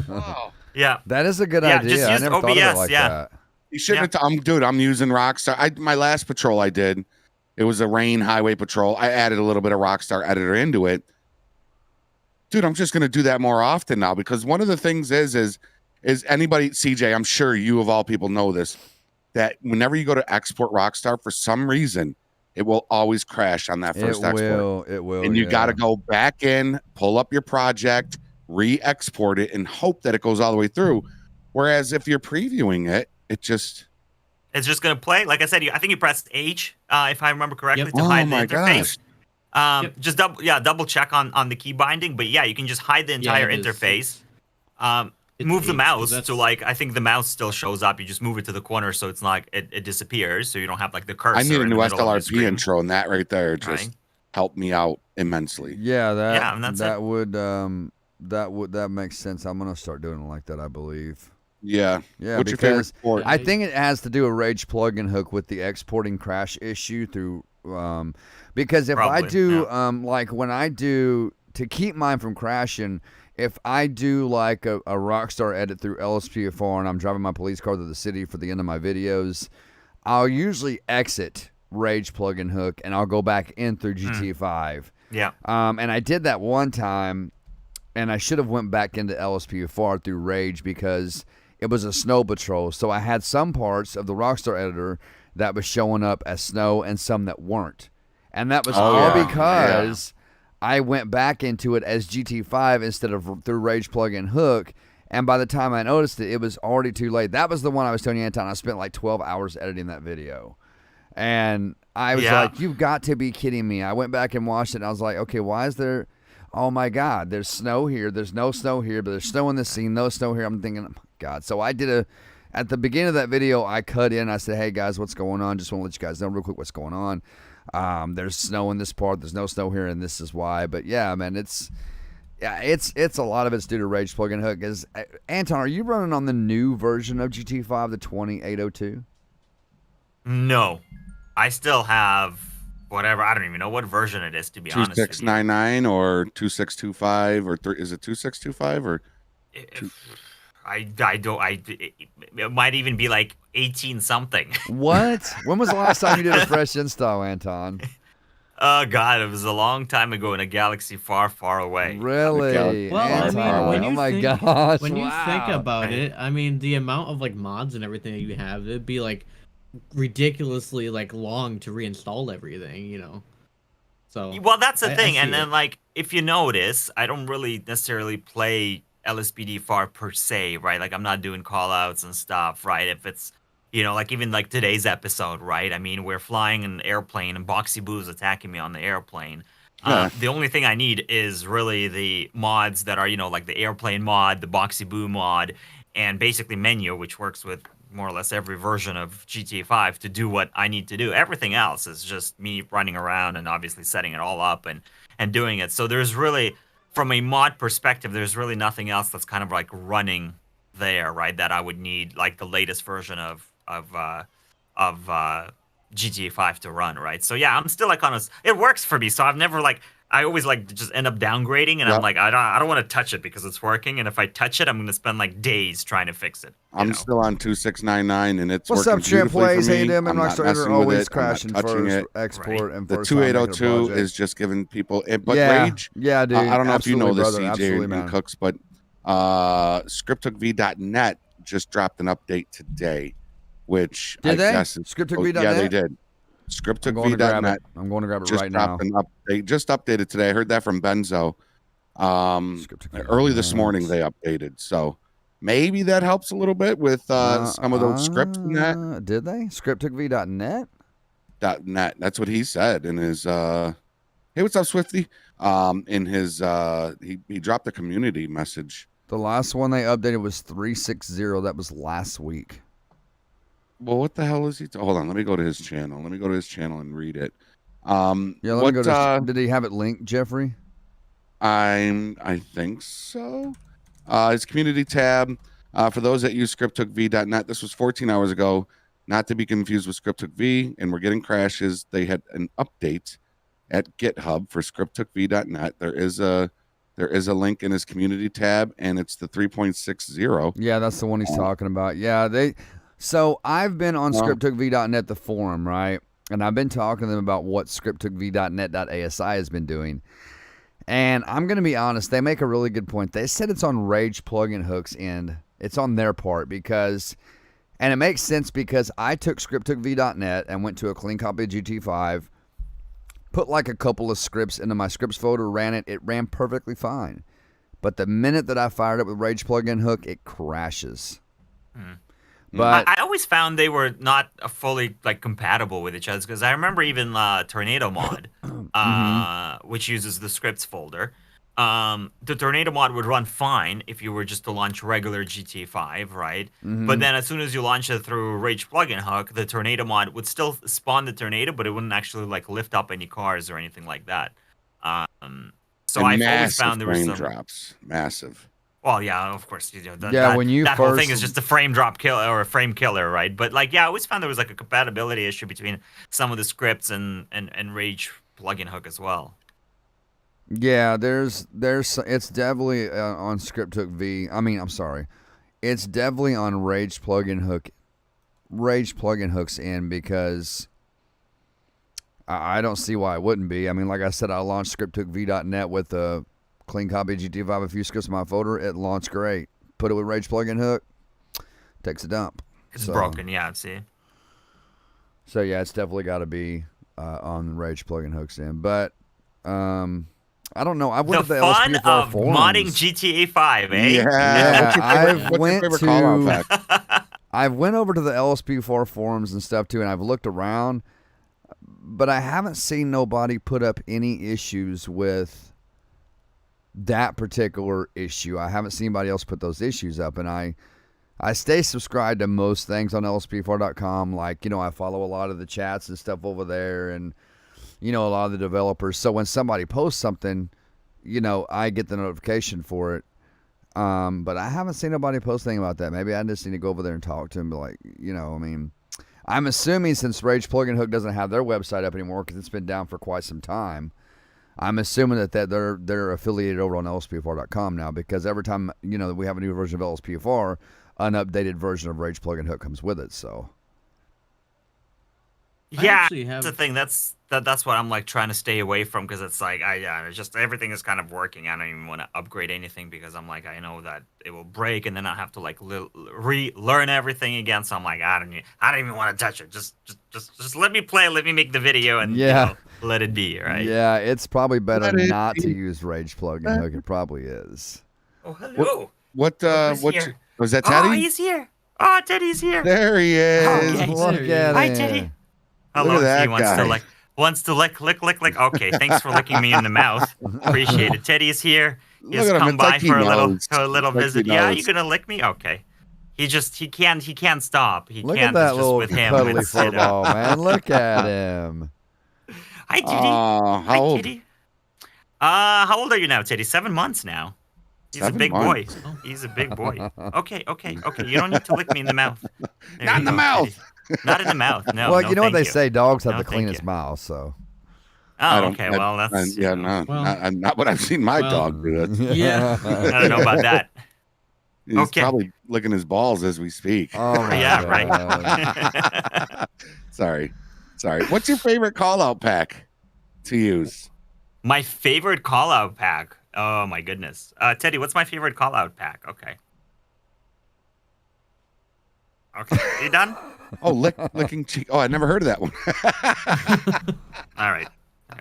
Wow. Yeah. That is a good Yeah, idea. just I use never thought of it OBS, like yeah. that. You shouldn't have. Dude, I'm using Rockstar. My last patrol I did, it was a rain highway patrol. I added a little bit of Rockstar Editor into it. Dude, I'm just gonna do that more often now because one of the things is anybody, CJ, I'm sure you of all people know this, that whenever you go to export Rockstar, for some reason, it will always crash on that first export. It will. And you yeah. got to go back in, pull up your project, re-export it, and hope that it goes all the way through. Whereas if you're previewing it, it just... It's just going to play. Like I said, I think you pressed H, if I remember correctly, Yep. to hide my the interface. gosh. Just double check on the key binding. But yeah, you can just hide the entire it is. interface. It's Move the H, mouse that's- to I think the mouse still shows up. You just move it to the corner so it's not it disappears. So you don't have the cursor. I need a in new the middle of your SLRP screen. intro, and that right there just Right. helped me out immensely. Yeah, and that's that it. would that makes sense. I'm gonna start doing it like that, I believe. Yeah. Yeah, What's your favorite because sport? I think it has to do a Rage plugin hook with the exporting crash issue through because if I Probably, do like when I do to keep mine from crashing, if I do like a Rockstar edit through LSPFR and I'm driving my police car to the city for the end of my videos, I'll usually exit Rage plugin hook and I'll go back in through GTA 5. Yeah. And I did that one time, and I should have went back into LSPFR through Rage because it was a snow patrol. So I had some parts of the Rockstar editor that was showing up as snow and some that weren't. And that was all because I went back into it as GT5 instead of through Rage plugin hook. And by the time I noticed it, it was already too late. That was the one I was telling you, Anton. I spent like 12 hours editing that video. And I was like, you've got to be kidding me. I went back and watched it, and I was like, okay, why is there... Oh, my God, there's snow here. There's no snow here, but there's snow in the scene, no snow here. I'm thinking, oh, my God. So I did at the beginning of that video, I cut in. I said, hey, guys, what's going on? Just want to let you guys know real quick what's going on. There's snow in this part. There's no snow here, and this is why. But, yeah, man, it's a lot of it's due to Rage plugin hook. Anton, are you running on the new version of GT5, the 20802? No, I still have whatever. I don't even know what version it is, to be honest with you. 2699 or 2625 or is it 2625 or... It might even be like 18 something. What? When was the last time you did a fresh install, Anton? Oh God, it was a long time ago in a galaxy far, far away. Really? Well, I mean, Anton, when you oh my think, gosh! when you think wow. about it, I mean, the amount of like mods and everything that you have, it'd be like ridiculously like long to reinstall everything, you know. So Well, that's the I thing, see and then it. like if you notice, I don't really necessarily play LSPD far per se, right? Like I'm not doing call outs and stuff, right? If it's like even like today's episode, right? I mean, we're flying an airplane and Boxy Boo's attacking me on the airplane. Yeah. The only thing I need is really the mods that are, like the airplane mod, the Boxy Boo mod, and basically menu, which works with more or less every version of GTA 5 to do what I need to do. Everything else is just me running around and obviously setting it all up and doing it. So there's really, from a mod perspective, there's really nothing else that's kind of like running there, right? That I would need like the latest version of GTA 5 to run, right? So yeah, I'm still like it works for me. So I've never like I always like just end up downgrading, and I'm like, I don't want to touch it because it's working, and if I touch it, I'm gonna spend like days trying to fix it. I'm still on 2699, and it's What's working up, Champ beautifully Plays? for How you me. doing? I'm not Rockstar messing always with it. crashing I'm not touching first it. export and The first time making a 2802 project. is just giving people. But yeah, Rage, yeah, dude. I don't know if you know this, brother. CJ Absolutely, and Cooks, but ScriptHookV.net just dropped an update today, which I guess is ScriptHookV.net? Yeah, they did. ScriptHookV.net. I'm going to grab it just right now. They just updated today. I heard that from Benzo. Early this morning they updated, so maybe that helps a little bit with some of those scripts in that. Did they? ScriptHookV.net? .net. That's what he said in his hey, what's up, Swifty? In his he dropped a community message. The last one they updated was 360. That was last week. Well, what the hell is he? Hold on, let me go to his channel. Let me go to his channel and read it. Yeah, let me go to. Did he have it linked, Jeffrey? I think so. His community tab. For those that use ScriptHookV.net, this was 14 hours ago. Not to be confused with ScriptHookV, and we're getting crashes. They had an update at GitHub for ScriptHookV.net. There is a link in his community tab, and it's the 3.60. Yeah, that's the one he's talking about. Yeah, So I've been on ScriptHookV.net, the forum, right? And I've been talking to them about what ScriptHookV.net.asi has been doing. And I'm going to be honest, they make a really good point. They said it's on Rage plugin hooks end. It's on their part because, and it makes sense because I took ScriptHookV.net and went to a clean copy of GT5, put like a couple of scripts into my scripts folder, ran it. It ran perfectly fine. But the minute that I fired up with Rage plugin hook, it crashes. But I always found they were not fully like compatible with each other because I remember even Tornado Mod, which uses the scripts folder. The Tornado Mod would run fine if you were just to launch regular GT5, right? But then as soon as you launch it through Rage plugin hook, the Tornado Mod would still spawn the Tornado, but it wouldn't actually like lift up any cars or anything like that. So I've always found there was some drops, massive. Well, yeah, of course. You know, that whole thing is just a frame drop killer or a frame killer, right? But like, yeah, I always found there was like a compatibility issue between some of the scripts and Rage plugin hook as well. Yeah, it's definitely on ScriptHookV. I mean, I'm sorry, it's definitely on Rage plugin hooks in because I don't see why it wouldn't be. I mean, like I said, I launched ScriptHookV.net with a clean copy of GT5, a few scripts in my folder. It launched great. Put it with Rage plugin hook, takes a dump. It's broken, yeah. See. So yeah, it's definitely got to be on Rage plugin hooks in. But I don't know. I went to the fun LSP4 of forums. modding GTA 5, eh? Yeah. I went over to the LSP4 forums and stuff too, and I've looked around, but I haven't seen nobody put up any issues with that particular issue. I haven't seen anybody else put those issues up, and I stay subscribed to most things on lsp4.com. Like, you know, I follow a lot of the chats and stuff over there, and you know, a lot of the developers. So when somebody posts something, you know, I get the notification for it. But I haven't seen nobody post anything about that. Maybe I just need to go over there and talk to them. But like, you know, I mean, I'm assuming since Rage plugin hook doesn't have their website up anymore because it's been down for quite some time, I'm assuming that they're affiliated over on lsp4.com now, because every time, you know, that we have a new version of LSP4, an updated version of Rage plugin hook comes with it. So yeah, that's the thing. That's what I'm like trying to stay away from, because it's like it's just everything is kind of working. I don't even want to upgrade anything because I'm like, I know that it will break and then I have to like relearn everything again. So I'm like, I don't even want to touch it. Just let me play. Let me make the video and you know, let it be, right? Yeah, it's probably better not to use Rage plugin hook. It probably is. Oh, hello. What was that, Teddy? Oh, he's here. Oh, Teddy's here. There he is. Okay. Look at Hi, him. Teddy. Look at that He wants to lick. Okay, thanks for licking me in the mouth. Appreciate it. Teddy's here. He's come by for a little visit. Yeah, you gonna lick me? Okay. He can't stop. Look at that little cuddly football, man. Look at him. Hi, Teddy. How old? Teddy. How old are you now, Teddy? 7 months now. He's a big boy. He's a big boy. Okay. You don't need to lick me in the mouth. Not in the mouth. Not in the mouth. No. Well, you know what they you. say? Dogs have No, the thank cleanest you. mouth. So. Oh, okay. Well, that's yeah, no, Well, not what I've seen my dog do. That's, Yeah. I don't know about that. he's Okay. probably licking his balls as we speak. Oh my Yeah, God. right. Sorry. What's your favorite call out pack to use? My favorite call out pack. Oh my goodness. Teddy, what's my favorite call out pack? Okay. You done? Oh, licking cheek. Oh, I never heard of that one. All right.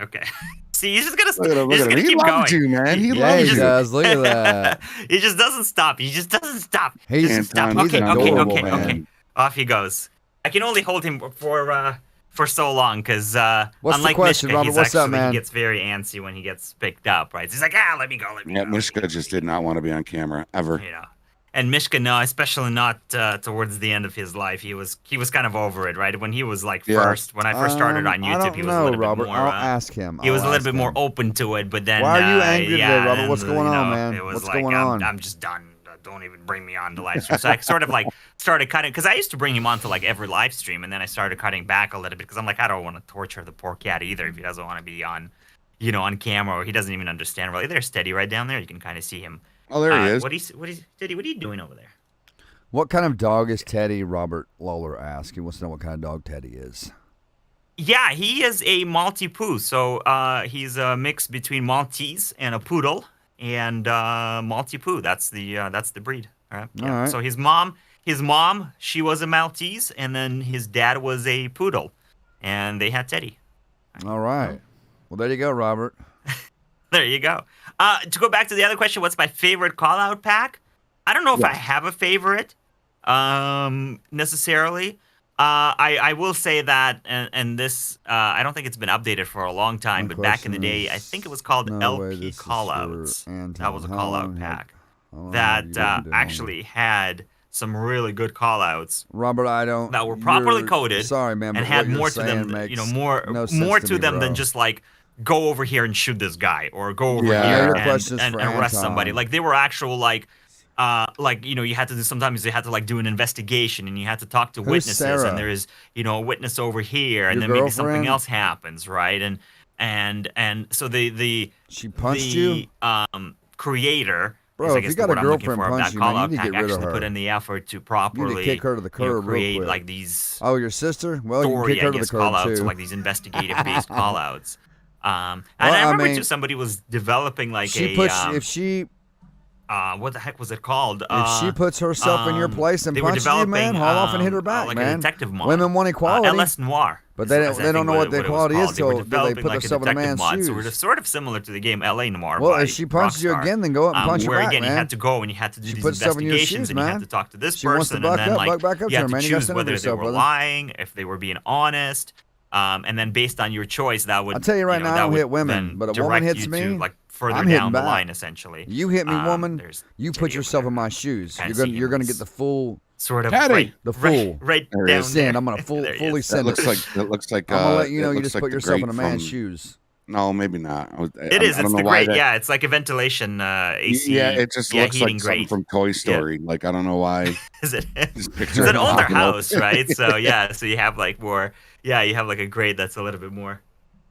Okay. See, he's just gonna, Look at him. He keep loves going. you, man. He Yeah, loves he you. does. Look at that. He just doesn't stop. He just doesn't stop. He's Doesn't stop. Anton, he's Okay, adorable, okay. man. Off he goes. I can only hold him for so long because What's the unlike question, Mishka, Robert? he's What's up, actually, man? he gets very antsy when he gets picked up, right? He's like, let me go. Yeah, Mishka just did not want to be on camera ever. You know. And Mishka, no, especially not towards the end of his life. He was kind of over it, right? When he was like when I first started on YouTube, he was a little Robert. bit more. I'll ask him. He was a little bit more open to it, but then. Why are you angry today, Robert? then, What's going on, man? It was What's like, going on? I'm just done. Don't even bring me on the live stream. So I sort of like started cutting because I used to bring him on to like every live stream, and then I started cutting back a little bit because I'm like, I don't want to torture the poor cat either if he doesn't want to be on, on camera, or he doesn't even understand really. There's Teddy right down there. You can kind of see him. Oh, there he is. Teddy, what are you doing over there? What kind of dog is Teddy? Robert Lawler asked. He wants to know what kind of dog Teddy is. Yeah, he is a Maltipoo. So he's a mix between Maltese and a poodle, and Maltipoo. That's the breed. All right. Yeah. All right. So his mom, she was a Maltese, and then his dad was a poodle, and they had Teddy. All right. Well, there you go, Robert. There you go. To go back to the other question, what's my favorite call out pack? I don't know if I have a favorite necessarily. I will say that, and this, I don't think it's been updated for a long time, but back in the day, I think it was called LP Callouts. That was a call out pack that actually had some really good callouts. Robert, that were properly coded. Sorry, man, and had more to them. More to them than just like go over here and shoot this guy or go over here and arrest somebody. Like they were actual like you had to do, sometimes you had to like do an investigation and you had to talk to witnesses, Sarah? and there is a witness over here, and Your then maybe girlfriend? something else happens, right? And so the She punched you? Creator, Bro, I if guess you got the a word I'm looking girlfriend for, of punch that you, man, call-out you need to pack get rid of actually her. put in the effort to You properly need to kick her to the curb real create quick. like these Oh, your sister? Well, you can story, kick her I to the guess, curb call-outs, too. like these investigative-based call-outs. And Well, I I remember mean, too, somebody was developing like if she what the heck was it called? If she puts herself in your place and they were punches you, man, developing, haul off and hit her back, like man. a detective mod. Women want equality. LS Noir. But they don't know what the it was equality called. is They were till they developing put like a themselves in a detective man's mod. shoes. So we're sort of similar to the game LA Noir. Well, by if she punches you Rockstar, again, then go up and punch her where back, again man. you had to go and you had to do She these puts herself in your investigations, shoes, and you man. had to talk to this She wants to person, buck and then up, like buck back up you to had her, man. to You gotta choose stand up for whether they yourself, were brother. lying, if they were being honest. And then based on your choice, that would I'll tell you right now, I that don't would hit women, then but a woman direct hits you me, to, like further I'm hitting down the back. line, essentially. You hit me, woman. There's You Teddy put over yourself there. in my shoes. Kinda You're see gonna him get the full sort of Teddy! the full right There he down is. send. there. I'm gonna There he fully is. send That it. looks like. I'm gonna let you know it you looks just like put the yourself in grate a man's from- shoes. No, maybe not. It is. I don't It's know the why grate. that. Yeah, it's like a ventilation AC. Yeah, it just looks heating like something grate. from Toy Story. Like I don't know why. Is it? Just It's picture an it older popping up. house, right? So yeah, so you have like more. Yeah, you have like a grate that's a little bit more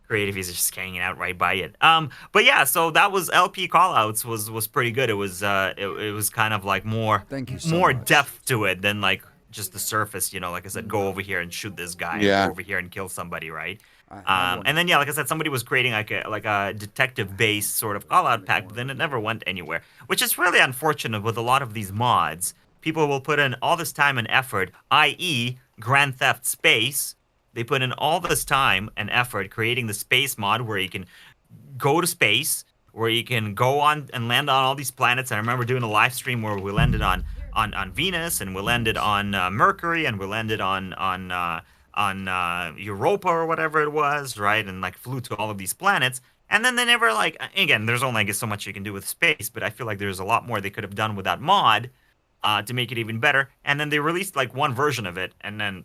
creative. He's just hanging out right by it. But yeah, so that was LP callouts was pretty good. It was it was kind of like more Thank you so more much. depth to it than like just the surface. Like I said, go over here and shoot this guy. Yeah. Go over here and kill somebody, right? I have one. And then yeah, like I said, somebody was creating like a detective-based sort of call-out pack, but then it never went anywhere, which is really unfortunate with a lot of these mods. People will put in all this time and effort, i.e. Grand Theft Space. They put in all this time and effort creating the space mod where you can go to space, where you can go on and land on all these planets. I remember doing a live stream where we landed on Venus, and we landed on Mercury, and we landed on Europa or whatever it was, right? And like flew to all of these planets. And then they never again, there's only I guess so much you can do with space, but I feel like there's a lot more they could have done with that mod to make it even better. And then they released like one version of it and then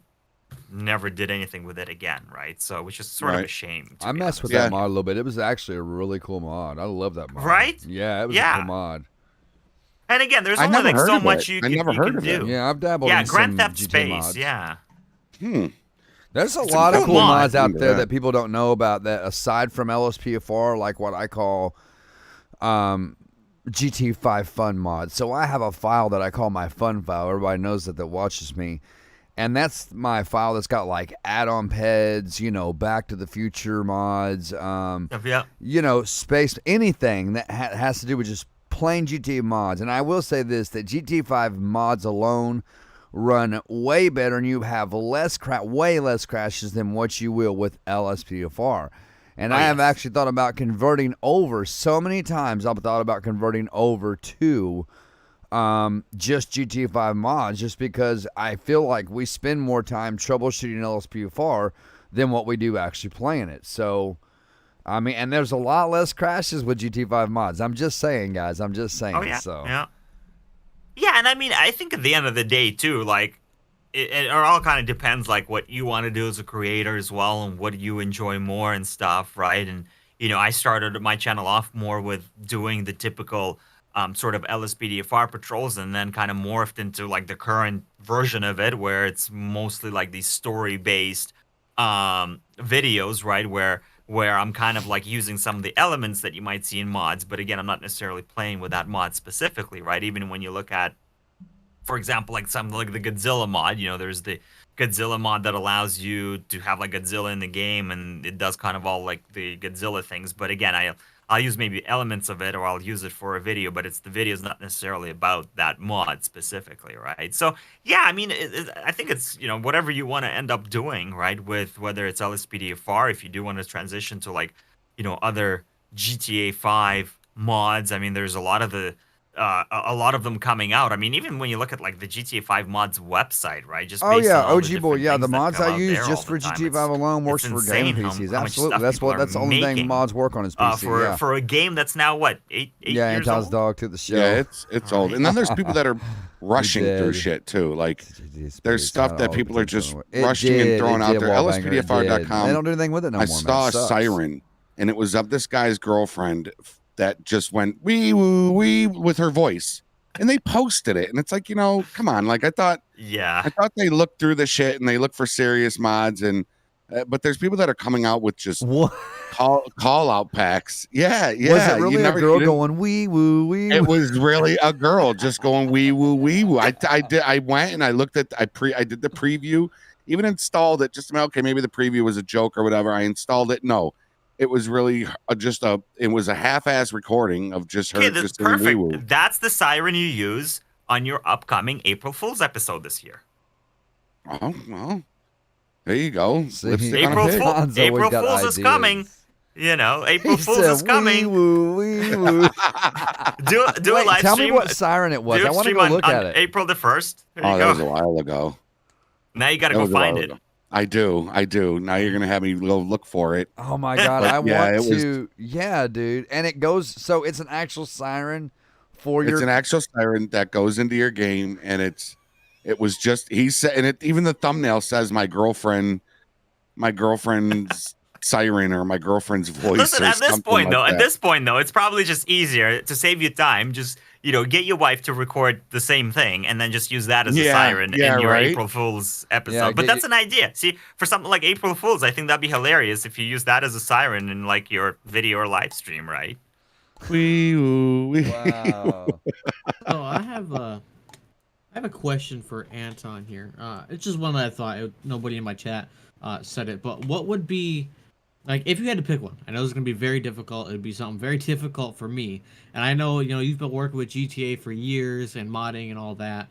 never did anything with it again, right? So which is sort of a shame. I messed with Yeah. that mod a little bit. It was actually a really cool mod. I love that mod. Right? Yeah, it was a Yeah. cool mod. And again, there's I only never like heard so of much it. you I can, never you heard can of do. it. Yeah, I've dabbled Yeah, in Grand some Theft GTA Space, mods. yeah. Hmm. There's a It's lot of cool cool mod. mods out there Yeah. that people don't know about that aside from LSPFR, like what I call GT5 fun mod. So I have a file that I call my fun file. Everybody knows that watches me. And that's my file that's got like add-on peds, you know, Back to the Future mods, Yeah. you know, space, anything that has to do with just plain GTA mods. And I will say this, that GT5 mods alone run way better, and you have way less crashes than what you will with LSPFR. And I have actually thought about converting over so many times. I've thought about converting over to just GTA5 mods, just because I feel like we spend more time troubleshooting LSPFR than what we do actually playing it. So, I mean, and there's a lot less crashes with GT5 mods. I'm just saying, guys. I'm just saying. Oh yeah. So. Yeah. Yeah, and I mean, I think at the end of the day too, like it all kind of depends, like what you want to do as a creator as well, and what you enjoy more and stuff, right? And you know, I started my channel off more with doing the typical sort of LSPDFR patrols, and then kind of morphed into like the current version of it, where it's mostly like these story-based videos, right? Where I'm kind of like using some of the elements that you might see in mods, but again, I'm not necessarily playing with that mod specifically, right? Even when you look at, for example, like something like the Godzilla mod, you know, there's the Godzilla mod that allows you to have like Godzilla in the game, and it does kind of all like the Godzilla things. But again, I'll use maybe elements of it, or I'll use it for a video, but the video is not necessarily about that mod specifically, right? So yeah, I mean, I think it's, you know, whatever you want to end up doing, right? With whether it's LSPDFR, if you do want to transition to like, you know, other GTA 5 mods. I mean, there's a lot of them coming out. I mean, even when you look at like the GTA 5 mods website, right? Just Oh based yeah, on all the OG boy. different Yeah, the things that mods come I out use there just all for the time, GTA 5 alone works for insane game how PCs. much Absolutely, stuff that's people that's the are only thing making, mods work on is PC. for a game that's now what, eight Yeah, years Anton's old? dog to the show. Yeah, it's old. And then there's people that are rushing through shit too. Like there's stuff that people are just rushing and throwing out there. LSPDFR.com. They don't do anything with it no more. I saw a siren, and it was of this guy's girlfriend that just went wee woo wee with her voice, and they posted it. And it's like, you know, come on. Like I thought they looked through the shit and they look for serious mods, and but there's people that are coming out with just call out packs. Yeah. Was it really a girl going wee woo wee woo? It was really a girl just going wee woo wee woo. I went and I looked at I did the preview, even installed it just to okay, maybe the preview was a joke or whatever. I installed it. No, it was really it was a half-ass recording of just her. Okay, just that's perfect. wee-woo. That's the siren you use on your upcoming April Fool's episode this year. Oh well, there you go. April Fool's is coming. You know, April Fool's is coming. Wee-woo, wee-woo. do a live tell stream. me what siren it was. I want to go look at it. April the 1st. There you that go. was a while ago. Now you got to go find it. I do. Now you're gonna have me go look for it. Oh my god, I want to. Yeah, dude. And it goes. So it's an actual siren for your. It's an actual siren that goes into your game, and it was just he said, and even the thumbnail says my girlfriend's siren or my girlfriend's voice. Listen, or at this point like though, it's probably just easier to save you time. Just, you know, get your wife to record the same thing and then just use that as a siren in your April Fool's episode. Yeah, but that's an idea. See, for something like April Fool's, I think that'd be hilarious if you use that as a siren in like your video or live stream, right? Wow. So I have a question for Anton here. It's just one that I thought nobody in my chat said it, but what would be, like, if you had to pick one? I know it's gonna be very difficult. It'd be something very difficult for me, and I know, you know, you've been working with GTA for years and modding and all that.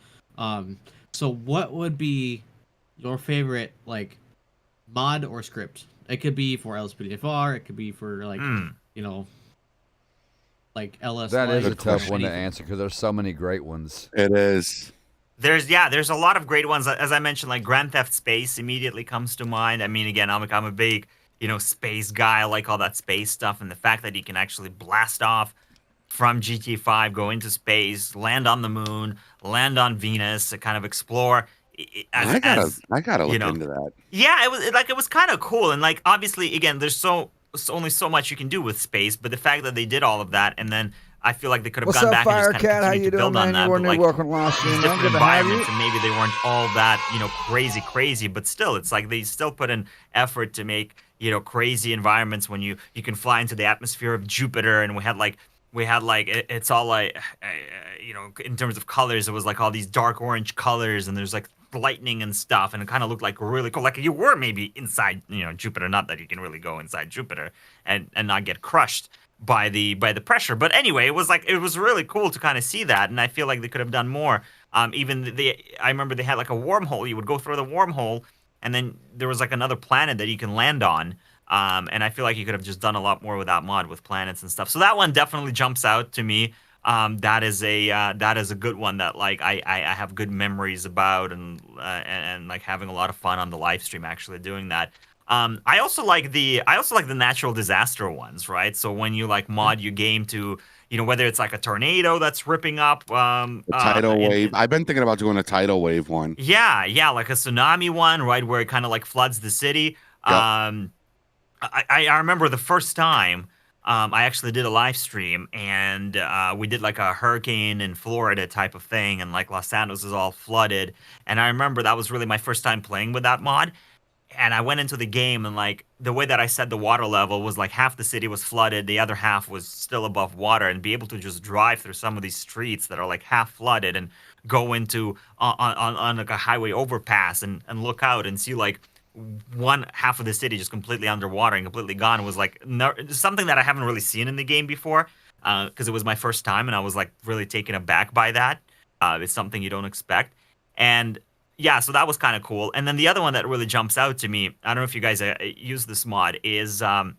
So what would be your favorite, like, mod or script? It could be for LSPDFR. It could be for like, you know, like LS. That is a tough one to answer because there's so many great ones. It is. There's a lot of great ones. As I mentioned, like Grand Theft Space immediately comes to mind. I mean, again, I'm a big, you know, space guy. I like all that space stuff, and the fact that you can actually blast off from GTA 5, go into space, land on the moon, land on Venus, to kind of explore. I gotta look into that. Yeah, it was kind of cool, and like obviously, again, there's only so much you can do with space, but the fact that they did all of that and then I feel like they could have What's gone up, back and just kind Firecat? of How continued you to doing, build on man? that. You But weren't like welcome last these stream, man. different Good to have you. environments, and maybe they weren't all that, crazy, but still, it's like they still put in effort to make, crazy environments when you can fly into the atmosphere of Jupiter, and it's all like, in terms of colors, it was like all these dark orange colors, and there's like lightning and stuff, and it kind of looked like really cool, like you were maybe inside, Jupiter. Not that you can really go inside Jupiter and not get crushed by the pressure, but anyway, it was really cool to kind of see that, and I feel like they could have done more. I remember they had like a wormhole. You would go through the wormhole, and then there was like another planet that you can land on. And I feel like you could have just done a lot more with that mod with planets and stuff. So that one definitely jumps out to me. That is a good one that like I have good memories about, and like having a lot of fun on the live stream actually doing that. I also like the natural disaster ones, right? So when you like mod your game to, whether it's like a tornado that's ripping up, a tidal wave. I've been thinking about doing a tidal wave one. Yeah, like a tsunami one, right, where it kind of like floods the city. Yep. I remember the first time I actually did a live stream, and we did like a hurricane in Florida type of thing, and like Los Santos is all flooded. And I remember that was really my first time playing with that mod. And I went into the game, and like the way that I set the water level was like half the city was flooded, the other half was still above water, and be able to just drive through some of these streets that are like half flooded and go into on like a highway overpass and look out and see like one half of the city just completely underwater and completely gone was like something that I haven't really seen in the game before, because it was my first time, and I was like really taken aback by that. It's something you don't expect. And yeah, so that was kind of cool. And then the other one that really jumps out to me, I don't know if you guys use this mod, is it's on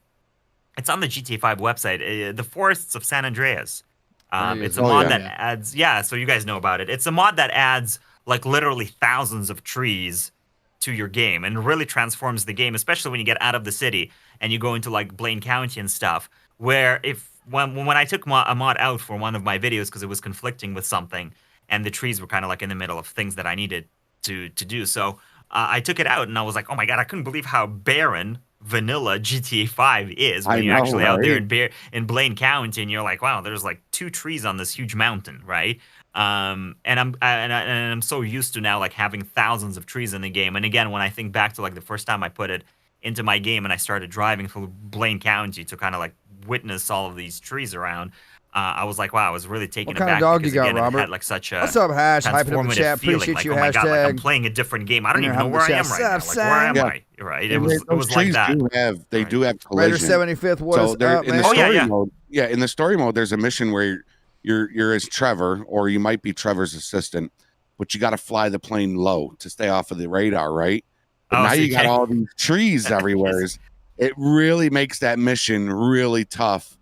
the GTA 5 website, the Forests of San Andreas. It's a mod that adds, so you guys know about it. It's a mod that adds like literally thousands of trees to your game and really transforms the game, especially when you get out of the city and you go into like Blaine County and stuff, where when I took a mod out for one of my videos because it was conflicting with something, and the trees were kind of like in the middle of things that I needed to do. So I took it out, and I was like, oh my God, I couldn't believe how barren vanilla GTA 5 is when you're actually out there in Blaine County, and you're like, wow, there's like 2 trees on this huge mountain, right? And I'm so used to now like having thousands of trees in the game. And again, when I think back to like the first time I put it into my game and I started driving through Blaine County to kind of like witness all of these trees around, I was like, wow, I was really taken aback. What kind of dog because, you got, again, Robert? It had like such a What's up, Hash? Hyping up the chat. feeling, Appreciate like, you, oh my God, like hashtag. I'm playing a different game. I don't even know where I am right now. Like, where am I? Right? It was like that. They do have Raider collision. 75th, what is up, in man? the story mode, in the story mode, there's a mission where you're as Trevor, or you might be Trevor's assistant, but you got to fly the plane low to stay off of the radar, right? But now you got all these trees everywhere. It really makes that mission really tough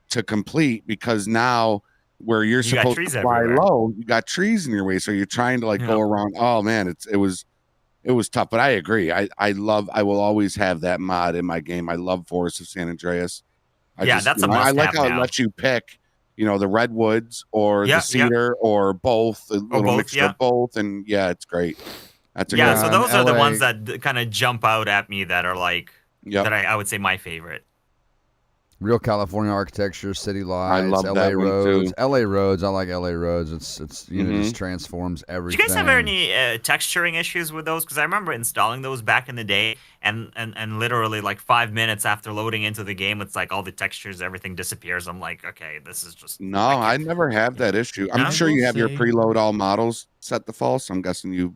to complete, because now where you're supposed to fly low, you got trees in your way, so you're trying to like go around. Oh man, it was tough. But I agree. I will always have that mod in my game. I love Forests of San Andreas. That's a must-have. I like how it lets you pick, the redwoods or the cedar or both, a little mixture of both, and it's great. That's a so those are the ones that kind of jump out at me that are like that I would say my favorite. Real California architecture, city lights, I love LA that roads. one too. LA roads, I like LA roads. It's just transforms everything. Do you guys have any texturing issues with those? Because I remember installing those back in the day, and literally like 5 minutes after loading into the game, it's like all the textures, everything disappears. I'm like, okay, this is just no. I never have that issue. I'm sure you have your preload all models set to false. I'm guessing you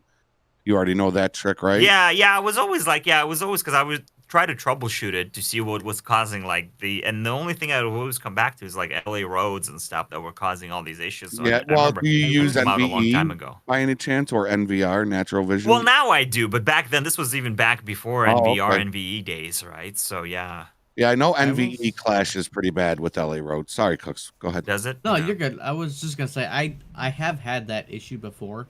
already know that trick, right? Yeah. I was always like, because I would try to troubleshoot it to see what was causing and the only thing I would always come back to is like LA roads and stuff that were causing all these issues. So do you use NVE a long time ago by any chance, or NVR, natural vision? Well, now I do, but back then, this was even back before NVR, NVE days, right? So yeah, I know NVE clashes pretty bad with LA roads. Sorry, Cooks, go ahead. Does it? No, you're good. I was just gonna say I have had that issue before.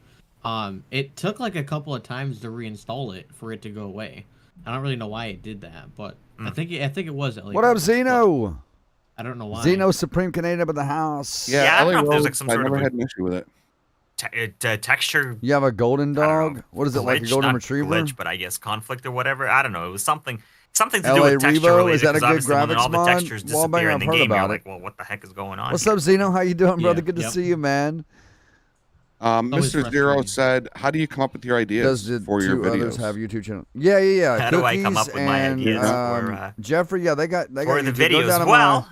It took like a couple of times to reinstall it for it to go away. I don't really know why it did that, but I think it was LA. What up, Zeno? I don't know why. Zeno Supreme Canadian up in the house. Yeah, I don't LA know if there's like roads, some I sort never of had an issue with it. Texture. You have a golden dog? What is it, glitch, like a golden not retriever? Glitch, but I guess conflict or whatever. I don't know. It was something something to do LA with texture Revo, related. is that a Because good obviously when graphics all the mod? textures disappear Wallbanger, in the I've heard game, you're about like, it. well, what the heck is going on? What's here? up, Zeno? How you doing, brother? Yeah, Good to yep. see you, man. always Mr. Zero frustrating. said, "How do you come up with your ideas Does the for your two others videos?" have YouTube channel? Yeah. How do I come Cookies up with my and, ideas for Jeffrey? Yeah, they got for the YouTube. Go videos? down to Well,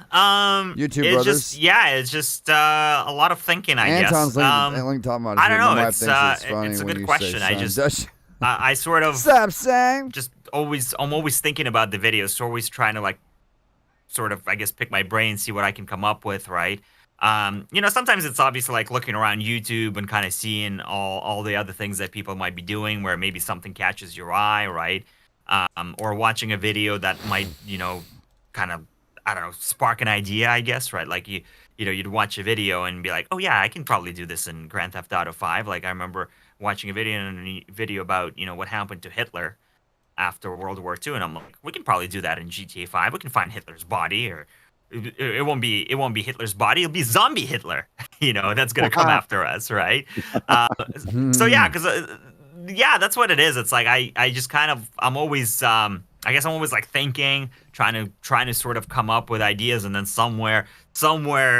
YouTube it's brothers. it's just a lot of thinking, I Anton's guess. link talking about it I here. don't know. My wife It's thinks it's funny it's a when good you question. say I son. just Does she? I sort of Stop saying. just I'm always thinking about the videos, so always trying to like sort of, I guess, pick my brain, see what I can come up with, right? Sometimes it's obviously like looking around YouTube and kind of seeing all the other things that people might be doing where maybe something catches your eye, right? Or watching a video that might, kind of, I don't know, spark an idea, I guess, right? Like you'd watch a video and be like, oh yeah, I can probably do this in Grand Theft Auto 5. Like I remember watching a video about, what happened to Hitler after World War II, and I'm like, we can probably do that in GTA 5. We can find Hitler's body, or it won't be Hitler's body. It'll be zombie Hitler, that's gonna come after us, right? So yeah, because that's what it is. It's like I just kind of I'm always I guess I'm always like thinking, trying to sort of come up with ideas, and then somewhere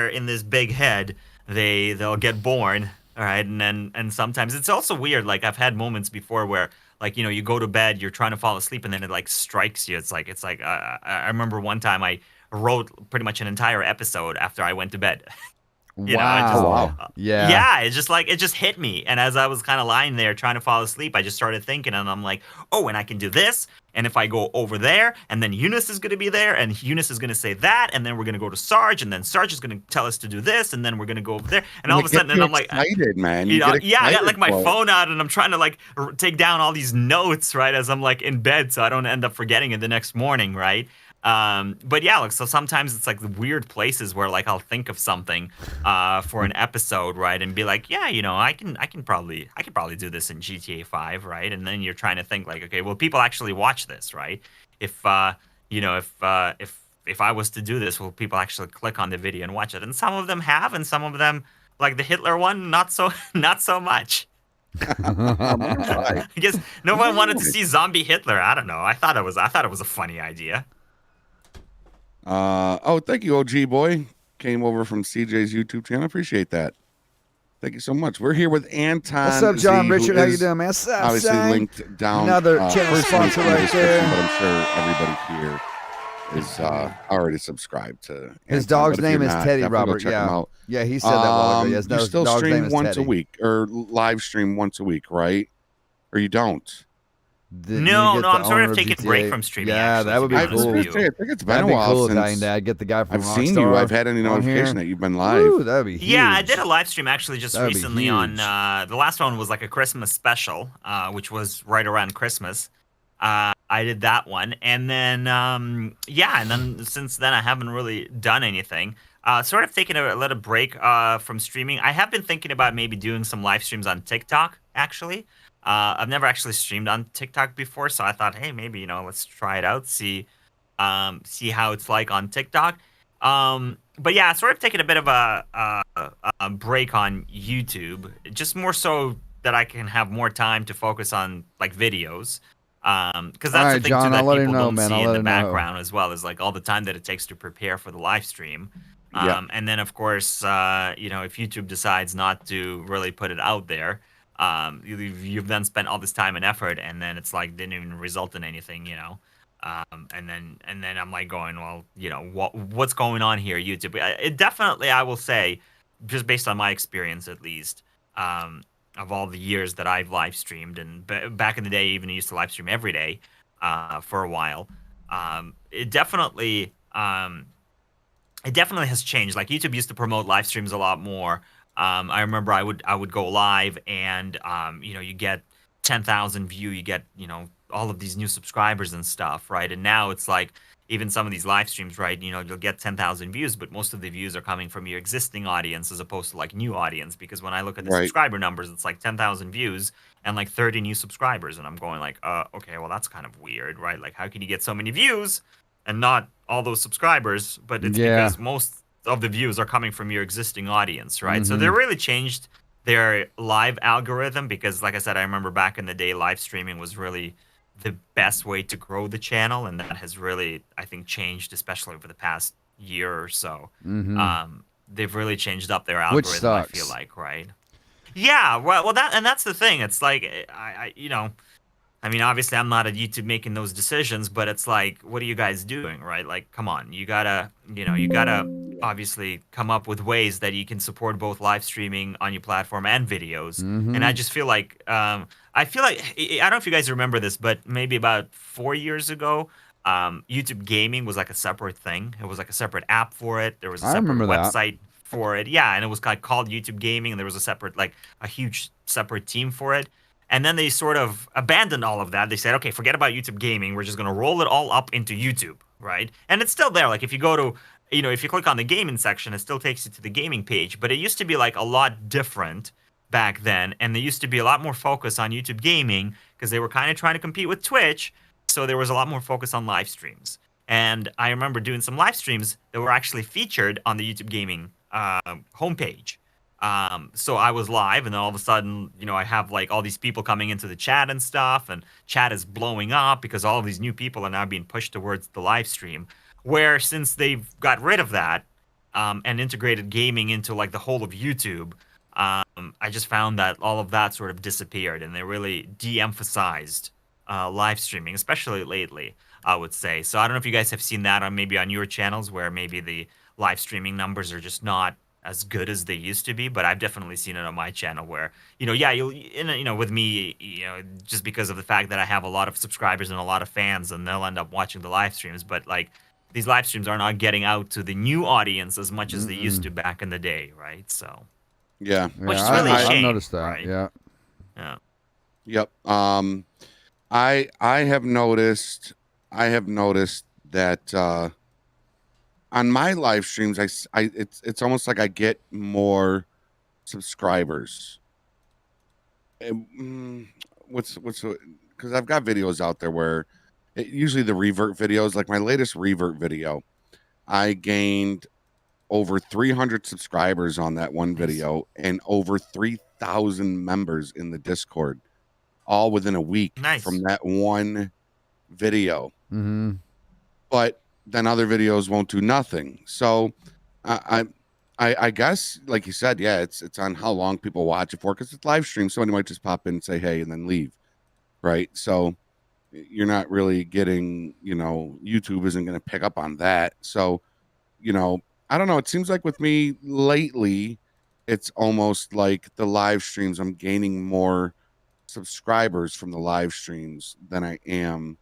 in this big head they'll get born, all right, and sometimes it's also weird. Like I've had moments before where, like, you go to bed, you're trying to fall asleep, and then it like strikes you. It's like I remember one time I wrote pretty much an entire episode after I went to bed. Yeah, it just hit me. And as I was kind of lying there trying to fall asleep, I just started thinking, and I'm like, oh, and I can do this. And if I go over there, and then Eunice is going to be there, and Eunice is going to say that, and then we're going to go to Sarge, and then Sarge is going to tell us to do this, and then we're going to go over there. And all of a sudden, and I'm like, excited, man. I got like my phone out, and I'm trying to like take down all these notes, right, as I'm like in bed, so I don't end up forgetting it the next morning, right? But yeah, like, so sometimes it's like the weird places where like I'll think of something for an episode, right, and be like, yeah, I can probably do this in GTA 5, right? And then you're trying to think like, okay, well, people actually watch this, right? If if I was to do this, will people actually click on the video and watch it? And some of them have, and some of them, like the Hitler one, not so much. I guess no one wanted to see zombie Hitler. I don't know. I thought it was a funny idea. Thank you, OG boy. Came over from CJ's YouTube channel. Appreciate that. Thank you so much. We're here with Anton. What's up, John Z, Richard? How you doing, man? What's up, obviously son? linked down. Another channel first sponsor link in the right there. description, But I'm sure everybody here is already subscribed to His Anton, dog's but if you're name is not, Teddy, definitely go Robert. check him out. Yeah, he said that while ago. Yes, You still dog's name stream is once Teddy. a week, or live stream once a week, right? Or you don't? No, I'm sort of taking a break from streaming. Yeah, actually, that would be to cool. honest with you. I think it's been That'd a be while cool, since Italian Dad. Get the guy from I've Rockstar seen you. I've had any on notification here. that you've been live. Ooh, that'd be huge. Yeah, I did a live stream actually just That'd be recently on huge. the last one was like a Christmas special, which was right around Christmas. I did that one, and then and then since then I haven't really done anything. Sort of taking a little break from streaming. I have been thinking about maybe doing some live streams on TikTok actually. I've never actually streamed on TikTok before, so I thought, hey, maybe let's try it out, see how it's like on TikTok. But yeah, sort of taking a bit of a break on YouTube, just more so that I can have more time to focus on like videos. Because that's All right, the thing John, too I'll that let him people know, don't man. see I'll in let the him know. background as well, is like all the time that it takes to prepare for the live stream. Yeah. And then of course, if YouTube decides not to really put it out there, you've then spent all this time and effort, and then it's like didn't even result in anything, and then I'm like going, well, what's going on here, YouTube? It definitely, I will say, just based on my experience at least, of all the years that I've live streamed, and back in the day, even I used to live stream every day for a while. It definitely has changed. Like YouTube used to promote live streams a lot more. I remember I would go live, and you get 10,000 view, you get all of these new subscribers and stuff, right? And now it's like even some of these live streams, right? You'll get 10,000 views, but most of the views are coming from your existing audience as opposed to like new audience. Because when I look at the subscriber numbers, it's like 10,000 views and like 30 new subscribers, and I'm going like, okay, well that's kind of weird, right? Like how can you get so many views and not all those subscribers? But it's because most of the views are coming from your existing audience, right? So they really changed their live algorithm, because like I said, I remember back in the day live streaming was really the best way to grow the channel, and that has really, I think, changed, especially over the past year or so. They've really changed up their algorithm. Which sucks. I feel like, right? Yeah, well, that's the thing. It's like, I mean, obviously, I'm not at YouTube making those decisions, but it's like, what are you guys doing, right? Like, come on, you gotta obviously come up with ways that you can support both live streaming on your platform and videos. And I just feel like, I don't know if you guys remember this, but maybe about 4 years ago, YouTube Gaming was like a separate thing. It was like a separate app for it. There was a separate website for it. Yeah, and it was called YouTube Gaming, and there was a separate, like, a huge separate team for it. And then they sort of abandoned all of that. They said, okay, forget about YouTube Gaming. We're just going to roll it all up into YouTube, right? And it's still there. Like, if you go to, if you click on the gaming section, it still takes you to the gaming page. But it used to be, like, a lot different back then. And there used to be a lot more focus on YouTube Gaming because they were kind of trying to compete with Twitch. So there was a lot more focus on live streams. And I remember doing some live streams that were actually featured on the YouTube Gaming homepage. So I was live, and then all of a sudden, I have like all these people coming into the chat and stuff, and chat is blowing up because all of these new people are now being pushed towards the live stream. Where since they've got rid of that and integrated gaming into like the whole of YouTube, I just found that all of that sort of disappeared, and they really de-emphasized live streaming, especially lately, I would say. So I don't know if you guys have seen that on your channels, where maybe the live streaming numbers are just not as good as they used to be, but I've definitely seen it on my channel where, with me, just because of the fact that I have a lot of subscribers and a lot of fans, and they'll end up watching the live streams, but like these live streams are not getting out to the new audience as much as they used to back in the day, right? So yeah, which is really a shame. I've noticed that. Right? Yeah. Yep. I have noticed that on my live streams, it's almost like I get more subscribers. Because I've got videos out there where usually the revert videos, like my latest revert video, I gained over 300 subscribers on that one video and over 3,000 members in the Discord, all within a week from that one video. But then other videos won't do nothing. So I guess, like you said, yeah, it's on how long people watch it for, because it's live stream. Somebody might just pop in and say, hey, and then leave, right? So you're not really getting, YouTube isn't going to pick up on that. So, I don't know. It seems like with me lately, it's almost like the live streams, I'm gaining more subscribers from the live streams than I am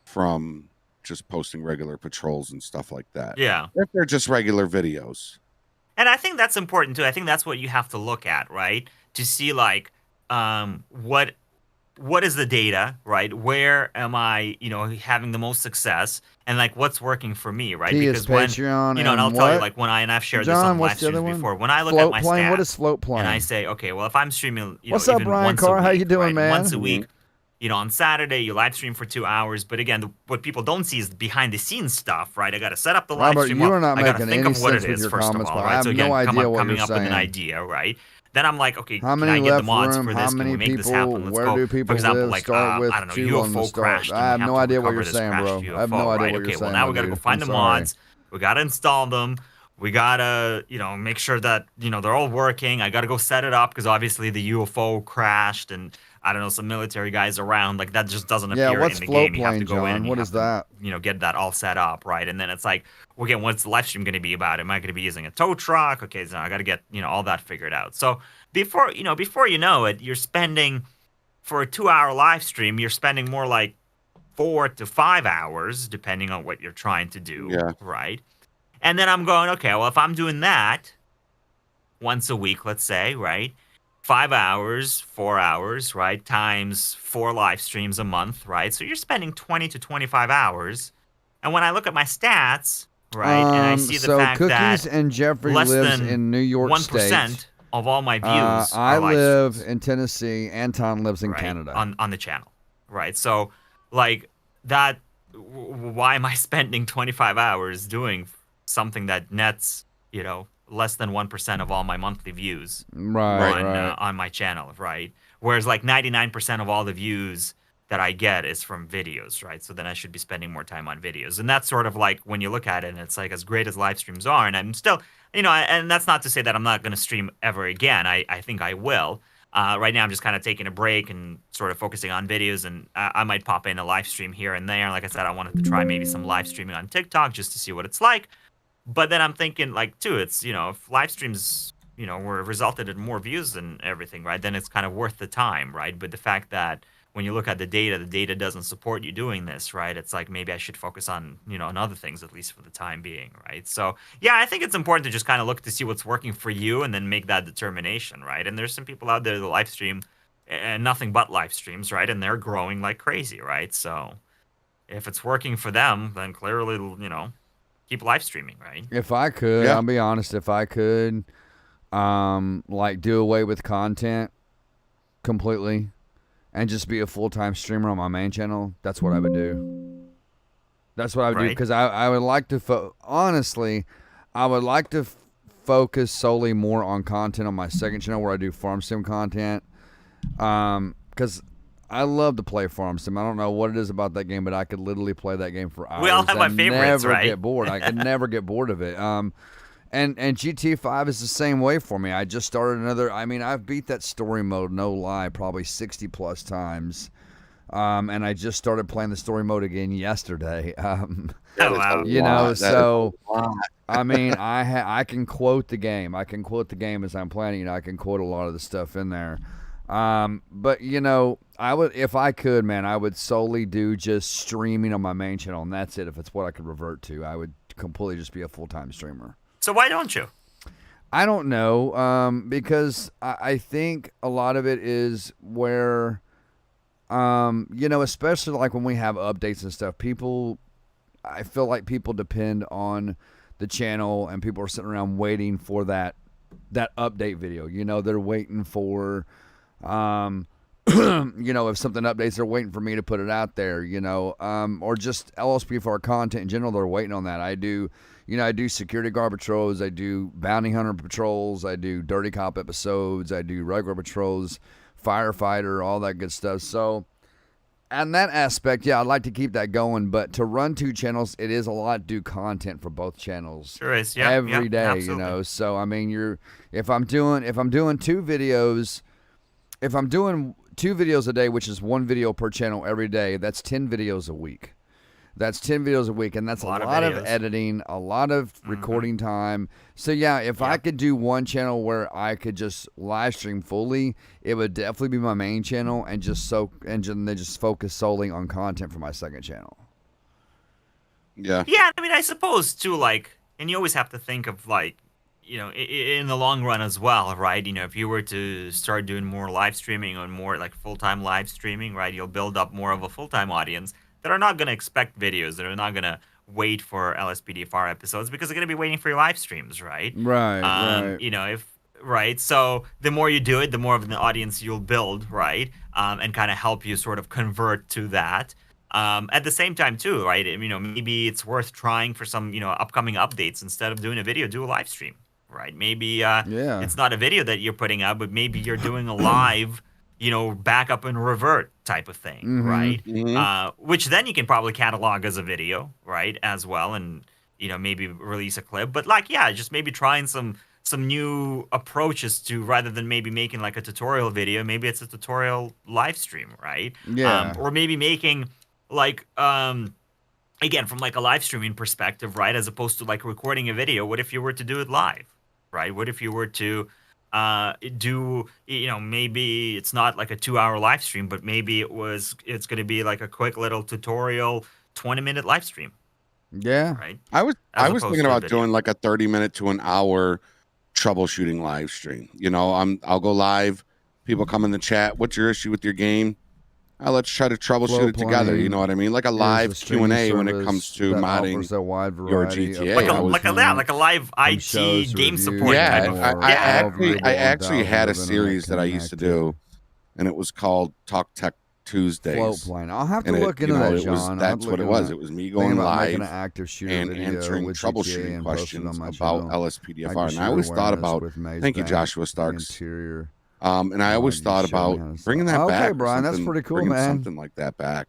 from just posting regular patrols and stuff like that. Yeah. If they're just regular videos. And I think that's important too. I think that's what you have to look at, right? To see like what is the data, right? Where am I, having the most success, and like what's working for me, right? Because when Patreon, and I'll tell you, like when I've shared this on live streams before. When I look at my stats, what is float playing? And I say, okay, well if I'm streaming, what's up, Brian Carr? How you doing, man? Once a week. On Saturday, you live stream for 2 hours. But again, what people don't see is behind the scenes stuff, right? I got to set up the live stream. You are not I got to making think any of what sense it with is, your first of comments, all, but right? I have So again, no idea what coming you're up with an saying. idea, right? Then I'm like, okay, how can many I get left the mods room? for How this? Can many we make people? this happen? Let's Where go. do people For example, live? like, Start with I don't know, 2 on the UFO start. crashed. I have no idea what you're this saying, bro. crashed I have no UFO, idea right? what you're Okay, well saying. now we got to go find the mods. We got to install them. We gotta, make sure that, they're all working. I gotta go set it up because obviously the UFO crashed and I don't know, some military guys around. Like that just doesn't appear in the game. You have to go in and what is that? Get that all set up, right? And then it's like, well, again, what's the live stream going to be about? Am I going to be using a tow truck? Okay, so I got to get, all that figured out. So before you know it, you're spending, for a 2-hour live stream, you're spending more like 4 to 5 hours, depending on what you're trying to do, right? And then I'm going, okay, well, if I'm doing that once a week, let's say, right? 5 hours, 4 hours, right? Times 4 live streams a month, right? So you're spending 20 to 25 hours. And when I look at my stats, right, and I see the fact Cookies that and Geoffrey less lives than in New York 1% State. Of all my views I are live live streams, in Tennessee. Anton lives in Canada. On the channel, right? So, like, that, why am I spending 25 hours doing something that nets, less than 1% of all my monthly views on my channel, right? Whereas like 99% of all the views that I get is from videos, right? So then I should be spending more time on videos. And that's sort of like when you look at it, and it's like as great as live streams are, and I'm still, and that's not to say that I'm not going to stream ever again. I think I will. Right now, I'm just kind of taking a break and sort of focusing on videos, and I might pop in a live stream here and there. Like I said, I wanted to try maybe some live streaming on TikTok just to see what it's like. But then I'm thinking, like, too, it's, if live streams, were resulted in more views and everything, right, then it's kind of worth the time, right? But the fact that when you look at the data doesn't support you doing this, right? It's like maybe I should focus on, on other things, at least for the time being, right? So, yeah, I think it's important to just kind of look to see what's working for you and then make that determination, right? And there's some people out there that live stream and nothing but live streams, right? And they're growing like crazy, right? So if it's working for them, then clearly, keep live streaming, right? If I could, I'll be honest, if I could, like do away with content completely and just be a full-time streamer on my main channel, that's what I would do. That's what I would do, because I would like to, honestly, I would like to focus solely more on content on my second channel where I do farm sim content, because I love to play farm sim. I don't know what it is about that game, but I could literally play that game for hours. We all have my favorites, right? I never get bored. I could never get bored of it. And GTA 5 is the same way for me. I just started another. I mean, I've beat that story mode, no lie, probably 60 plus times. And I just started playing the story mode again yesterday. Wow. So I mean, I can quote the game. I can quote the game as I'm playing. I can quote a lot of the stuff in there. But I would, if I could, man, I would solely do just streaming on my main channel, and that's it. If it's what I could revert to, I would completely just be a full-time streamer. So why don't you? I don't know, because I think a lot of it is where, especially like when we have updates and stuff, I feel like people depend on the channel, and people are sitting around waiting for that update video. They're waiting for, if something updates, they're waiting for me to put it out there, or just LSP4 content in general. They're waiting on that. I do security guard patrols. I do bounty hunter patrols. I do dirty cop episodes. I do regular patrols, firefighter, all that good stuff. So, and that aspect, I'd like to keep that going. But to run two channels, it is a lot to do content for both channels. Sure is. Every day, absolutely. So I mean, if I'm doing two videos a day, which is one video per channel every day, that's 10 videos a week. That's 10 videos a week, and that's a lot of editing, a lot of recording time. So, if I could do one channel where I could just live stream fully, it would definitely be my main channel, and then just focus solely on content for my second channel. Yeah. Yeah, I mean, I suppose, too, and you always have to think of, in the long run as well, right? If you were to start doing more live streaming or more, full-time live streaming, right, you'll build up more of a full-time audience that are not going to expect videos, that are not going to wait for LSPDFR episodes because they're going to be waiting for your live streams, right? Right. So the more you do it, the more of an audience you'll build, right? And kind of help you sort of convert to that. At the same time, too, right? Maybe it's worth trying for some, upcoming updates. Instead of doing a video, do a live stream, right? Maybe it's not a video that you're putting out, but maybe you're doing a live back up and revert type of thing, right? Which then you can probably catalog as a video, right, as well, and maybe release a clip. But just maybe trying some new approaches to, rather than maybe making a tutorial video, maybe it's a tutorial live stream, right? Or maybe making again, from a live streaming perspective, right, as opposed to recording a video. What if you were to do it live, right? What if you were to maybe it's not a 2-hour live stream, but maybe it's going to be a quick little tutorial 20-minute live stream. Right. I was thinking about doing a 30-minute to an hour troubleshooting live stream. I'll go live, people come in the chat, what's your issue with your game? Let's try to troubleshoot it together. You know what I mean? Like a live Q&A when it comes to modding your GTA. Like a live IT game support. I actually had a series that I used to do, and it was called Talk Tech Tuesdays. Floatplane. I'll have to look into that, John. That's what it was. It was me going live and answering troubleshooting questions about LSPDFR. And I always thought about, thank you, Joshua Starks. And I always you thought showed me how about to bringing start. that Okay, back. Brian, that's pretty cool, bringing man. something like that back.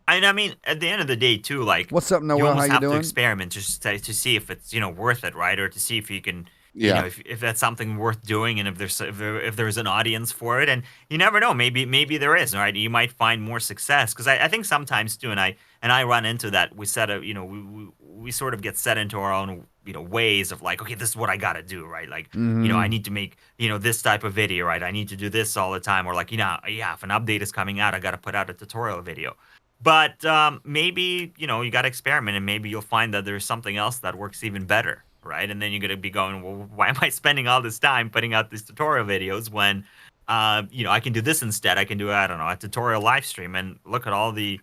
And I mean, at the end of the day, too, like, What's up, you Noel? How almost you have to doing? experiment just to see if it's, worth it, right? Or to see if you can, Yeah. if that's something worth doing, and if there's an audience for it. And you never know, maybe there is, right? You might find more success, because I think sometimes too, and I run into that. We set up, we sort of get set into our own ways of like, okay, this is what I gotta do, right? Like, I need to make this type of video, right? I need to do this all the time, or like, yeah, if an update is coming out, I gotta put out a tutorial video. But maybe, you got to experiment, and maybe you'll find that there's something else that works even better, right? And then you're going to be going, well, why am I spending all this time putting out these tutorial videos when, I can do this instead? I can do, I don't know, a tutorial live stream, and look at all the,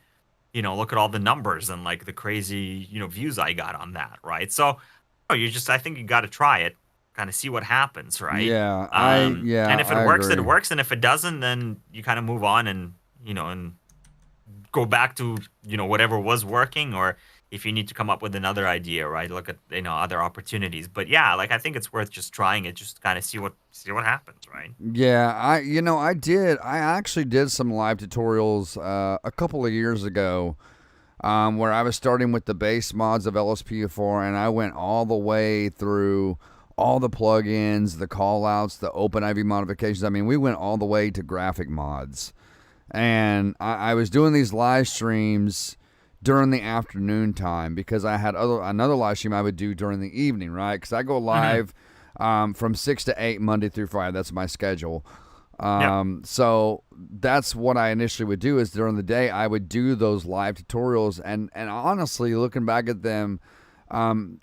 look at all the numbers and like the crazy, views I got on that, right? So, I think you got to try it, kind of see what happens, right? Yeah, and if it I works, agree. it works, and if it doesn't, then you kind of move on and, and go back to whatever was working, or if you need to come up with another idea, right? Look at other opportunities. But yeah, like I think it's worth just trying it, just kind of see what happens, right? Yeah, I actually did some live tutorials a couple of years ago, where I was starting with the base mods of LSPU4, and I went all the way through all the plugins, the callouts, the OpenIV modifications. I mean, we went all the way to graphic mods. And I was doing these live streams during the afternoon time, because I had another live stream I would do during the evening, right? Because I go live from 6 to 8 Monday through Friday. That's my schedule. So that's what I initially would do, is during the day I would do those live tutorials. And honestly, looking back at them,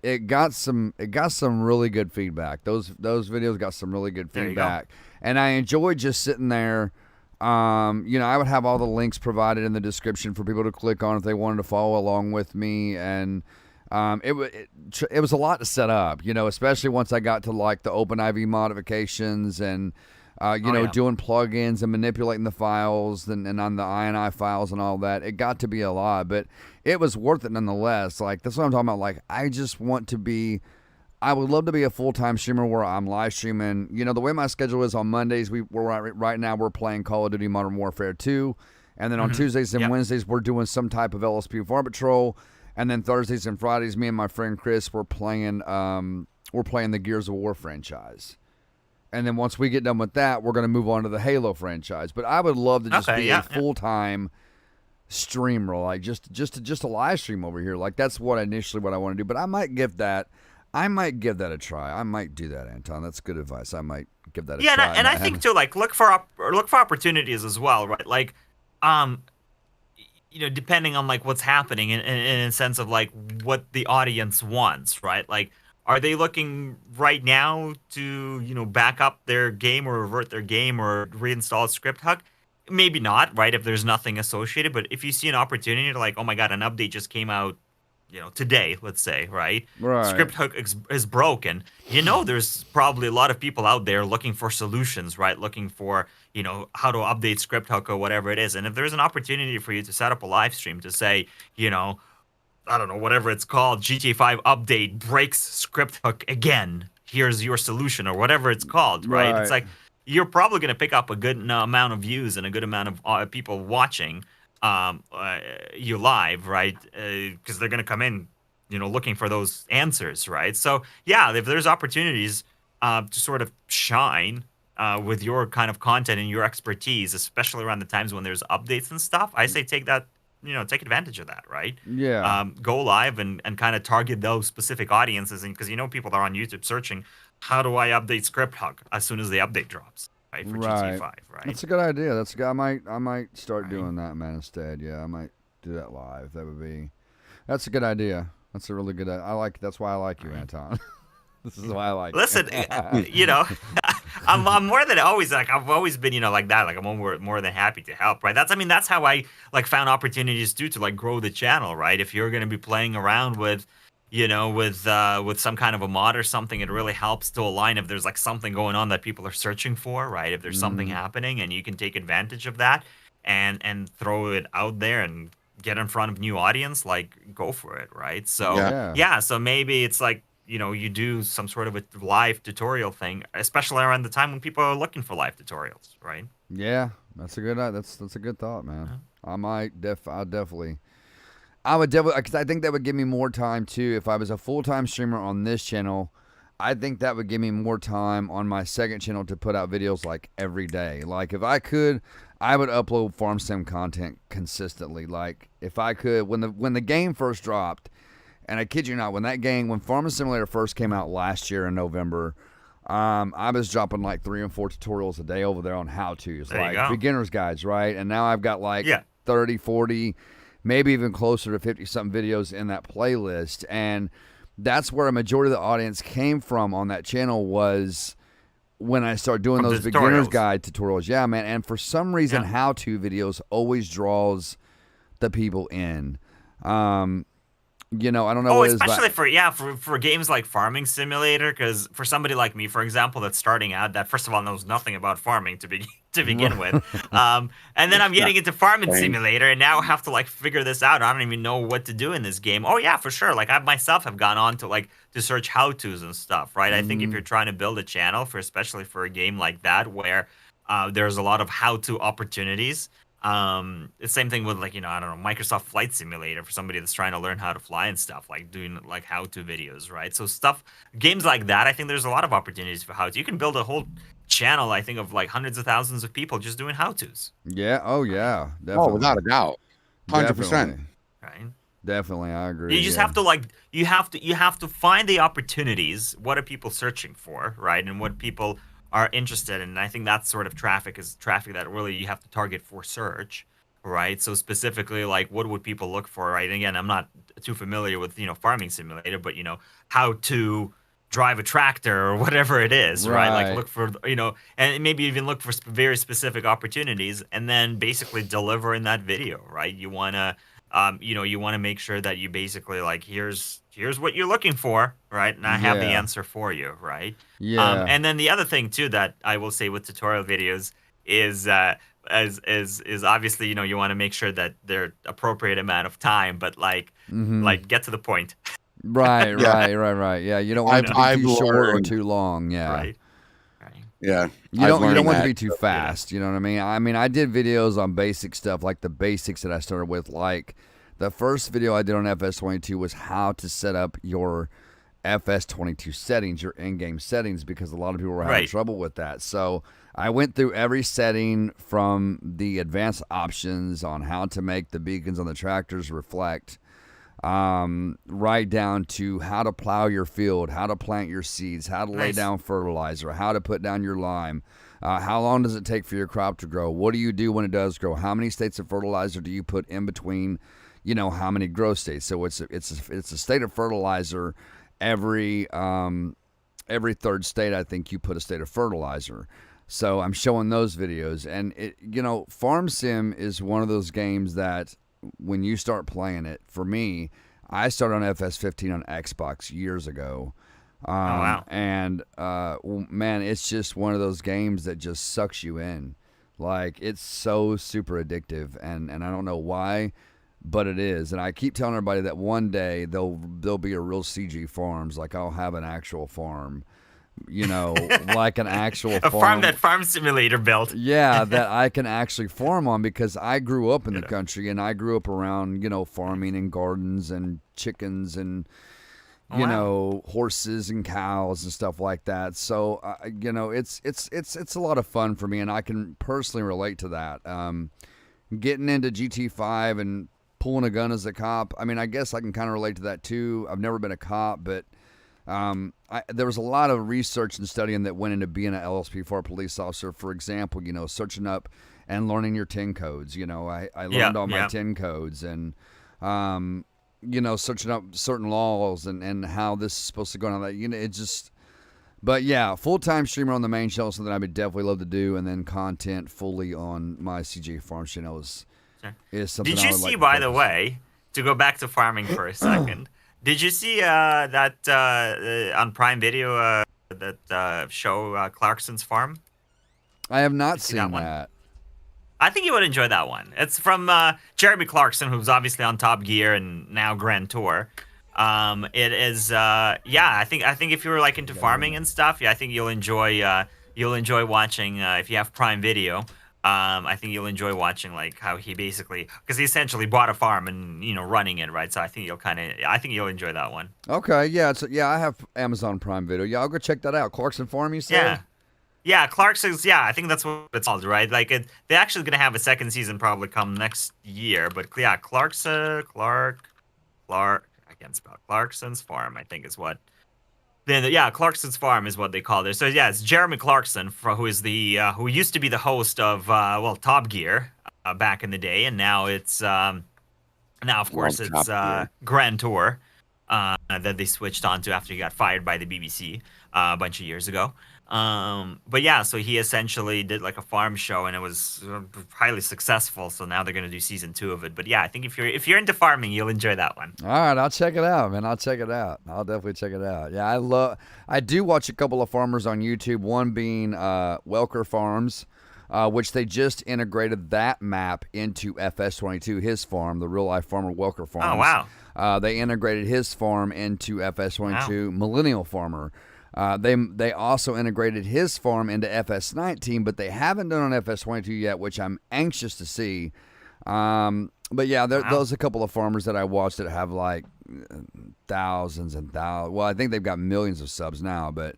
it got some really good feedback. Those videos got some really good feedback. And I enjoyed just sitting there. I would have all the links provided in the description for people to click on if they wanted to follow along with me. And it was a lot to set up, especially once I got to like the OpenIV modifications and doing plugins and manipulating the files and on the INI files and all that. It got to be a lot, but it was worth it nonetheless. Like, that's what I'm talking about. Like, I would love to be a full-time streamer where I'm live streaming. The way my schedule is on Mondays, right now we're playing Call of Duty Modern Warfare 2. And then on Tuesdays and Wednesdays, we're doing some type of LSP Farm Patrol. And then Thursdays and Fridays, me and my friend Chris, we're playing the Gears of War franchise. And then once we get done with that, we're going to move on to the Halo franchise. But I would love to just be a full-time streamer, like just a live stream over here. Like, that's what I want to do. But I might give that a try. I might do that, Anton. That's good advice. I might give that a try. Yeah, and I think too, like, look for opportunities as well, right? Like, depending on like what's happening in a sense of like what the audience wants, right? Like, are they looking right now to back up their game or revert their game or reinstall ScriptHook? Maybe not, right? If there's nothing associated, but if you see an opportunity to like, oh my god, an update just came out, today, let's say, right? ScriptHook is broken. There's probably a lot of people out there looking for solutions, right? Looking for, how to update ScriptHook or whatever it is. And if there's an opportunity for you to set up a live stream to say, I don't know, whatever it's called, GTA 5 update breaks ScriptHook again, here's your solution, or whatever it's called, right? It's like, you're probably going to pick up a good amount of views and a good amount of people watching you live, right? Because they're going to come in, looking for those answers, right? So yeah, if there's opportunities to sort of shine with your kind of content and your expertise, especially around the times when there's updates and stuff, I say take advantage of that, right? Yeah. Go live and kind of target those specific audiences, and because people are on YouTube searching, how do I update ScriptHook as soon as the update drops? Right, for GTA 5, right? That's a good idea. I might start doing that, man, instead. Yeah, I might do that live. That's a good idea. That's a really good idea. That's why I like you, Anton. This is why I like Listen, I'm more than always, like, I've always been, like that. Like, I'm more than happy to help, right? That's how I, like, found opportunities to, like, grow the channel, right? If you're going to be playing around with, with some kind of a mod or something, it really helps to align if there's like something going on that people are searching for, right? If there's something happening and you can take advantage of that and throw it out there and get in front of new audience, like, go for it, right? So yeah, so maybe it's like, you do some sort of a live tutorial thing, especially around the time when people are looking for live tutorials, right? Yeah, that's a good thought, man. Yeah. I would definitely, because I think that would give me more time too. If I was a full-time streamer on this channel, I think that would give me more time on my second channel to put out videos like every day. Like if I could, I would upload farm sim content consistently. Like if I could, when the game first dropped, and I kid you not, when Farming Simulator first came out last year in November, I was dropping like 3 and 4 tutorials a day over there on how-tos, like beginner's guides, right? And now I've got like 30, 40, maybe even closer to 50-something videos in that playlist. And that's where a majority of the audience came from on that channel, was when I started doing those beginner's guide tutorials. Yeah, man. And for some reason, how-to videos always draws the people in. I don't know what it is. Especially for games like Farming Simulator, because for somebody like me, for example, that's starting out, that first of all knows nothing about farming to begin with, and then I'm getting into Farming Simulator, and now I have to like figure this out. I don't even know what to do in this game. Oh yeah, for sure. Like I myself have gone on to search how-tos and stuff, right? I think if you're trying to build a channel especially for a game like that where there's a lot of how-to opportunities. The same thing with I don't know, Microsoft Flight Simulator for somebody that's trying to learn how to fly and stuff, like doing like how-to videos, right? So games like that, I think there's a lot of opportunities for how-to. You can build a whole channel, I think, of like hundreds of thousands of people just doing how-tos. Yeah. Oh yeah. Definitely. Oh, without a doubt. 100%. Right. Definitely, I agree. You just have to you have to find the opportunities. What are people searching for, right? And what people are interested in. And I think that sort of traffic is traffic that really you have to target for search, right? So specifically, like, what would people look for, right? And again, I'm not too familiar with Farming Simulator, but how to drive a tractor or whatever it is, right? Like look for and maybe even look for very specific opportunities, and then basically deliver in that video, right? You wanna you want to make sure that you basically here's what you're looking for, right? And I have the answer for you, right? Yeah. And then the other thing too that I will say with tutorial videos is obviously you want to make sure that they're appropriate amount of time, but like get to the point. Right. Yeah, you don't want it to be too short or too long. Yeah. Right. Yeah. You don't want it to be too fast. You know what I mean? I mean, I did videos on basic stuff, like the basics that I started with. Like the first video I did on FS22 was how to set up your FS22 settings, your in-game settings, because a lot of people were having trouble with that. So I went through every setting from the advanced options on how to make the beacons on the tractors reflect, right down to how to plow your field, how to plant your seeds, how to lay down fertilizer, how to put down your lime, how long does it take for your crop to grow, what do you do when it does grow, how many states of fertilizer do you put in between, how many growth states. So it's a state of fertilizer every third state. I think you put a state of fertilizer. So I'm showing those videos, and Farm Sim is one of those games that when you start playing it, for me, I started on FS15 on Xbox years ago. Wow. And man, it's just one of those games that just sucks you in. Like, it's so super addictive, and I don't know why, but it is. And I keep telling everybody that one day there'll be a real CG farms. Like, I'll have an actual farm, like an actual farm that Farm Simulator built. Yeah, that I can actually farm on, because I grew up in the country, and I grew up around, farming and gardens and chickens and, horses and cows and stuff like that. So, it's a lot of fun for me, and I can personally relate to that. Getting into GT5 and pulling a gun as a cop, I mean, I guess I can kind of relate to that too. I've never been a cop, but there was a lot of research and studying that went into being an LSP4 police officer. For example, searching up and learning your 10 codes. I learned all my 10 codes, and searching up certain laws and how this is supposed to go on. That it just. But yeah, full-time streamer on the main channel is something I would definitely love to do, and then content fully on my CJ Farm channel is something. Did you see, like by the way, to go back to farming for a second? Did you see that on Prime Video that show Clarkson's Farm? I have not seen that. I think you would enjoy that one. It's from Jeremy Clarkson, who's obviously on Top Gear and now Grand Tour. It is I think if you're like into farming and stuff, I think you'll enjoy watching if you have Prime Video. I think you'll enjoy watching like how he basically, because he essentially bought a farm and running it, right? So I think you'll enjoy that one. Okay, yeah, I have Amazon Prime Video. Yeah, I'll go check that out. Clarkson Farm, you said? Yeah, Clarkson's. Yeah, I think that's what it's called, right? Like they're actually gonna have a second season probably come next year. But yeah, Clark. I can't spell Clarkson's Farm. I think is what. Clarkson's Farm is what they call it. So yeah, it's Jeremy Clarkson, who is who used to be the host of Top Gear back in the day, and now it's now of course it's Grand Tour that they switched on to after he got fired by the BBC a bunch of years ago. But yeah, so he essentially did like a farm show, and it was highly successful. So now they're gonna do season 2 of it. But yeah, I think if you're into farming, you'll enjoy that one. All right, I'll check it out, man. I'll check it out. I'll definitely check it out. Yeah, I do watch a couple of farmers on YouTube. One being Welker Farms, which they just integrated that map into FS22. His farm, the real life farmer Welker Farms. Oh wow. They integrated his farm into FS22. Wow. Millennial Farmer. They also integrated his farm into FS19, but they haven't done on FS22 yet, which I'm anxious to see. But yeah, there's a couple of farmers that I watched that have like thousands and thousands. Well, I think they've got millions of subs now, but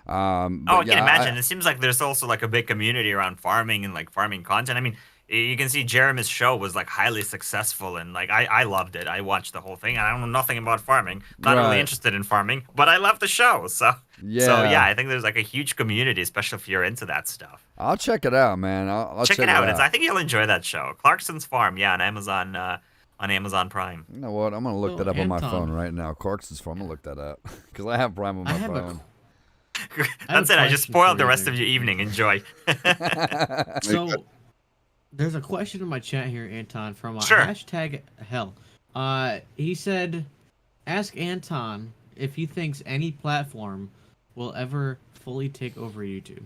I can imagine. It seems like there's also like a big community around farming and like farming content. I mean, you can see Jeremy's show was like highly successful, and like I loved it. I watched the whole thing. I don't know nothing about farming. Not really interested in farming, but I love the show. So yeah, I think there's like a huge community, especially if you're into that stuff. I'll check it out, man. I'll check it out. I think you'll enjoy that show. Clarkson's Farm, on Amazon Prime. You know what? I'm gonna look that up on my phone right now. Clarkson's Farm. I'm gonna look that up because I have Prime on my phone. That's it. I just spoiled the rest of your evening. Enjoy. So. There's a question in my chat here, Anton, from Sure. #HashTagHell. He said, ask Anton if he thinks any platform will ever fully take over YouTube.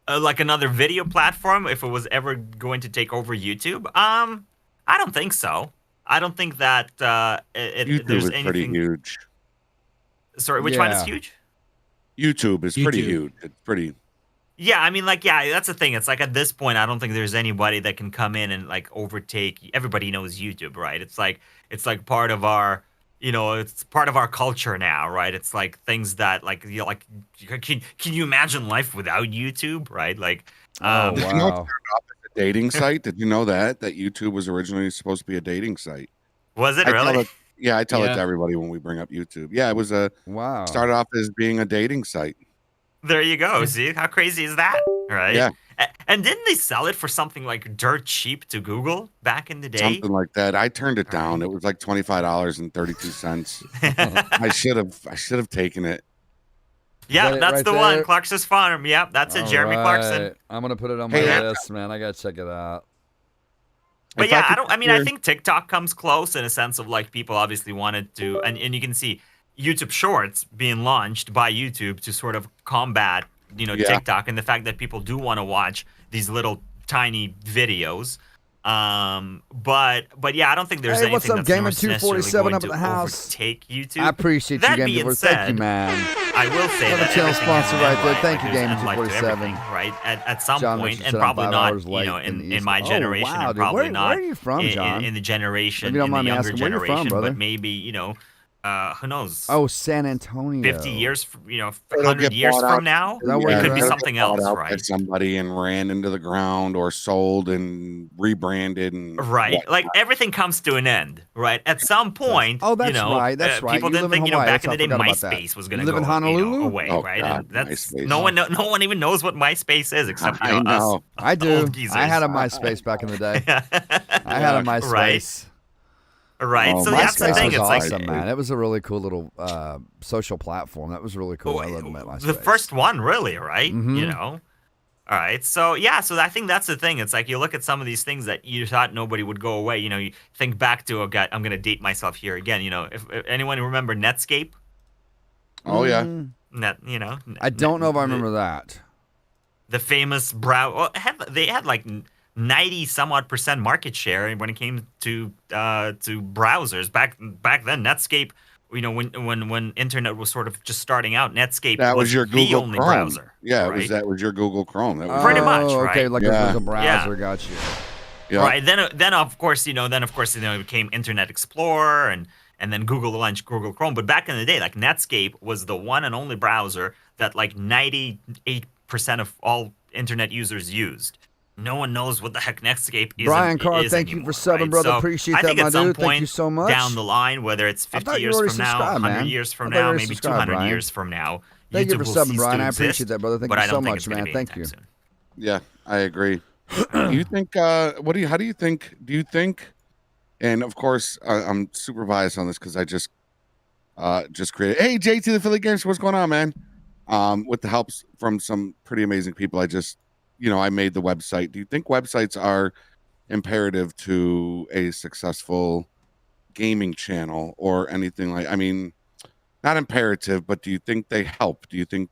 Like another video platform, if it was ever going to take over YouTube? I don't think so. I don't think that YouTube there's is anything... pretty huge. Sorry, which one is huge? YouTube is pretty huge. It's pretty... Yeah, I mean, like, that's the thing. It's like at this point, I don't think there's anybody that can come in and like overtake. Everybody knows YouTube, right? It's like part of our, it's part of our culture now, right? It's like things that like can you imagine life without YouTube, right? Like, wow. Did you know it started off as a dating site? Did you know that YouTube was originally supposed to be a dating site? Was it really? I tell it to everybody when we bring up YouTube. Yeah, it was started off as being a dating site. There you go. See, how crazy is that, right? Yeah. And didn't they sell it for something like dirt cheap to Google back in the day? Something like that. I turned it down. It was like $25.32. I should have taken it. Yeah, that's the one. Clarkson's Farm. Yep, that's it. Jeremy Clarkson. I'm gonna put it on my list, man. I gotta check it out. But I think TikTok comes close in a sense of like people obviously wanted to, and you can see YouTube Shorts being launched by YouTube to sort of combat, TikTok and the fact that people do want to watch these little tiny videos. But yeah, I don't think there's anything what's up, that's necessarily going up to at the house? overtake YouTube. I appreciate that you, being Game said, Thank you, man. I will say that channel sponsor right there. Life, Thank you, Game Life 247. Right? At some John point, Richardson, and probably not, in my generation, wow, and probably dude. not Where are you from, John? in the generation, if you don't in mind the me younger asking, where you generation, from, brother? but maybe, who knows? Oh, San Antonio. 50 years, 100 years from now, it could be something else, right? Somebody and ran into the ground or sold and rebranded and right. Like everything comes to an end, right? At some point, that's right. That's right. People didn't think, back in the day, MySpace was going to go away, right? And that's MySpace. no one even knows what MySpace is except us. I do. Old geezers. I had a MySpace back in the day. I had a MySpace. Right, so that's the thing. Was it's awesome, man. It was a really cool little social platform. That was really cool. I loved MySpace. The first one, really, right? Mm-hmm. All right, so yeah, so I think that's the thing. It's like you look at some of these things that you thought nobody would go away. You think back to I'm going to date myself here again. If anyone remember Netscape? Oh yeah. I don't know if I remember that. The famous brow. Well, they had like 90 some odd percent market share when it came to browsers. Back then, Netscape, when internet was sort of just starting out, Netscape That was your the Google only Chrome. browser. Yeah, right? that was your Google Chrome. That was Pretty much, right? Okay, like Yeah. it was a browser. Got you. Yeah. Right. Then of course it became Internet Explorer and then Google launched Google Chrome. But back in the day, like Netscape was the one and only browser that like 98% of all internet users used. No one knows what the heck Netscape is. Brian Carr, is thank you anymore, for subbing, right? brother. So Appreciate I that, think my at some dude. point Thank you so much. down the line, whether it's I 50 thought you years already from now, subscribed, 100 man. years from I thought you now, already maybe subscribed, 200 Brian. years from now, Thank you YouTube for will subbing, cease Brian. to I appreciate exist, that, brother. Thank but you I so don't think much, it's gonna man. be Thank anytime you. soon. Yeah, I agree. Do you think? How do you think? And of course, I'm super biased on this because I just created. Hey, JT the Philly Games, what's going on, man? With the helps from some pretty amazing people, I made the website. Do you think websites are imperative to a successful gaming channel or anything like? I mean, not imperative, but do you think they help? Do you think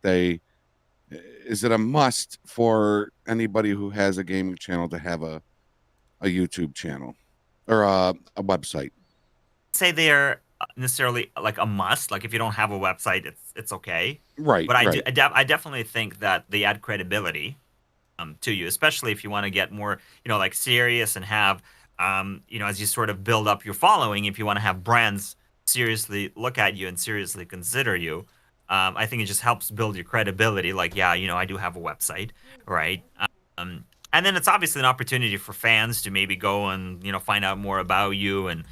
is it a must for anybody who has a gaming channel to have a YouTube channel or a website? Say they're necessarily like a must. Like if you don't have a website, it's okay. Right. But right. I definitely think that they add credibility to you, especially if you want to get more, like serious and have, as you sort of build up your following, if you want to have brands seriously look at you and seriously consider you, I think it just helps build your credibility. Like, yeah, I do have a website, right? And then it's obviously an opportunity for fans to maybe go and, find out more about you and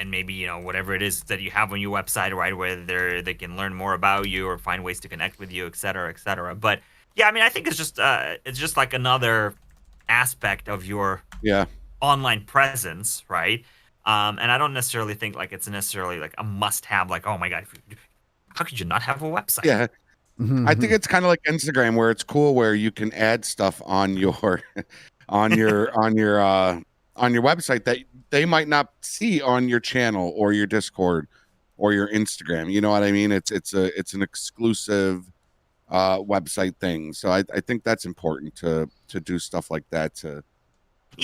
maybe, whatever it is that you have on your website, right, where they can learn more about you or find ways to connect with you, et cetera, et cetera. But yeah, I mean, I think it's just like another aspect of your online presence, right? And I don't necessarily think like it's necessarily like a must-have. Like, oh my god, how could you not have a website? Yeah, I think it's kind of like Instagram, where it's cool where you can add stuff on your on your website that they might not see on your channel or your Discord or your Instagram. You know what I mean? It's an exclusive website thing. So I think that's important to do stuff like that to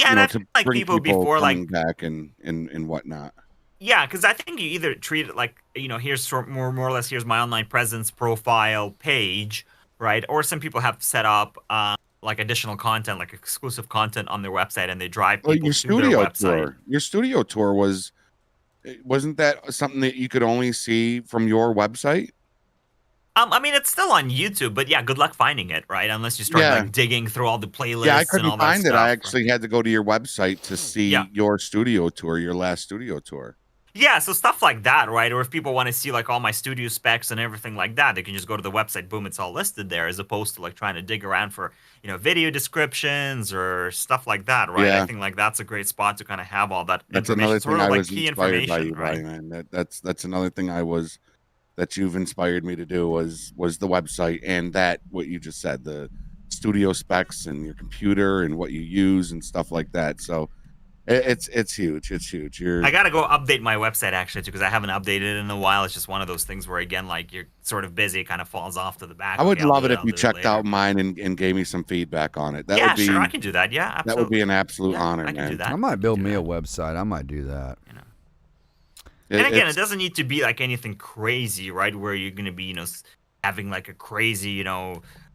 and I feel like bring people before coming like back and whatnot. Yeah, because I think you either treat it like, here's more or less, here's my online presence profile page, right? Or some people have set up like additional content, like exclusive content on their website, and they drive people to their website. Your studio tour wasn't that something that you could only see from your website? I mean, it's still on YouTube, but yeah, good luck finding it, right? Unless you start like digging through all the playlists. Yeah, I and couldn't all that find it. stuff. I actually had to go to your website to see your studio tour, your last studio tour. Yeah, so stuff like that, right? Or if people want to see like all my studio specs and everything like that, they can just go to the website, boom, it's all listed there, as opposed to like trying to dig around for, video descriptions or stuff like that, right? Yeah. I think like that's a great spot to kind of have all that That's information. another thing sort of I like was key inspired by you, right? man. That's another thing that you've inspired me to do was the website, and that what you just said, the studio specs and your computer and what you use and stuff like that. So it's huge. It's huge. I gotta go update my website actually too, because I haven't updated it in a while. It's just one of those things where again, like you're sort of busy, it kind of falls off to the back. I would love it if you checked out mine and gave me some feedback on it. That would be, sure, I can do that. Yeah, absolutely. That would be an absolute honor, I can man. do that. I might build me a website. I might do that. And again, it doesn't need to be like anything crazy, right? Where you're going to be, having like a crazy, this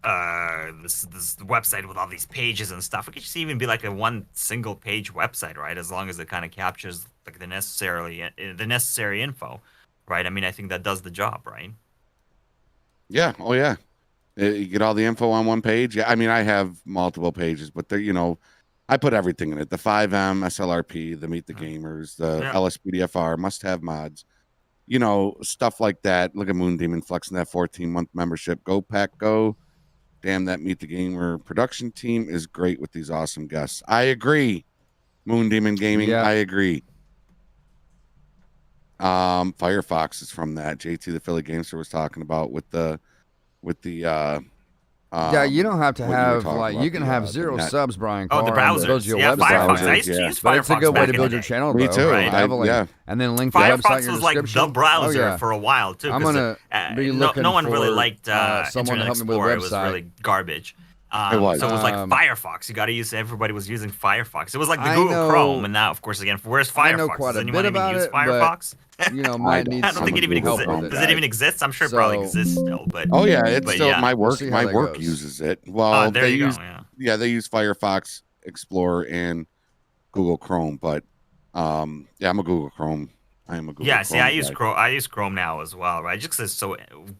website with all these pages and stuff. It could just even be like a one single page website, right? As long as it kind of captures like the necessary info, right? I mean, I think that does the job, right? Yeah. Oh yeah. You get all the info on one page. Yeah. I mean, I have multiple pages, but they're, I put everything in it. The 5M, SLRP, the Meet the Gamers, the LSPDFR, must-have mods, stuff like that. Look at Moon Demon flexing that 14-month membership. Go Pack Go. Damn, that Meet the Gamer production team is great with these awesome guests. I agree. Moon Demon Gaming, Yeah. I agree. Firefox is from that. JT the Philly Gamester was talking about with the yeah, you don't have to what you were have talking like about, you can the, have the 0 net. subs, Brian. Oh, the Carr, and build browsers. your Yeah, website. Firefox. I Browsers, used to yeah. use But it's a Firefox good way back to in build the your day. channel. Me though, too. Right? Heavily. Yeah. And then link your website, Firefox your was like the description. browser Oh, yeah. for a while too. I'm 'cause, gonna be no looking one really for, liked someone to Internet help me with a Explorer. It was website. really garbage. It was. So it was like Firefox. You got to use. Everybody was using Firefox. It was like the I Google know- Chrome, and now, of course, again, where's Firefox? I know quite Does a anyone bit even about use it, but, Firefox? might need I don't think it even help exists. with Does it even exist? I'm sure it probably So- exists still, but Oh yeah, it's but still yeah. my work. see how My that work goes. uses it. Well, there they you use go. Yeah. they use Firefox Explorer and Google Chrome, but I'm a Google Chrome. I am a Google. Yeah, Chrome see, I use guy. Chrome. I use Chrome now as well, right? Just 'cause it's so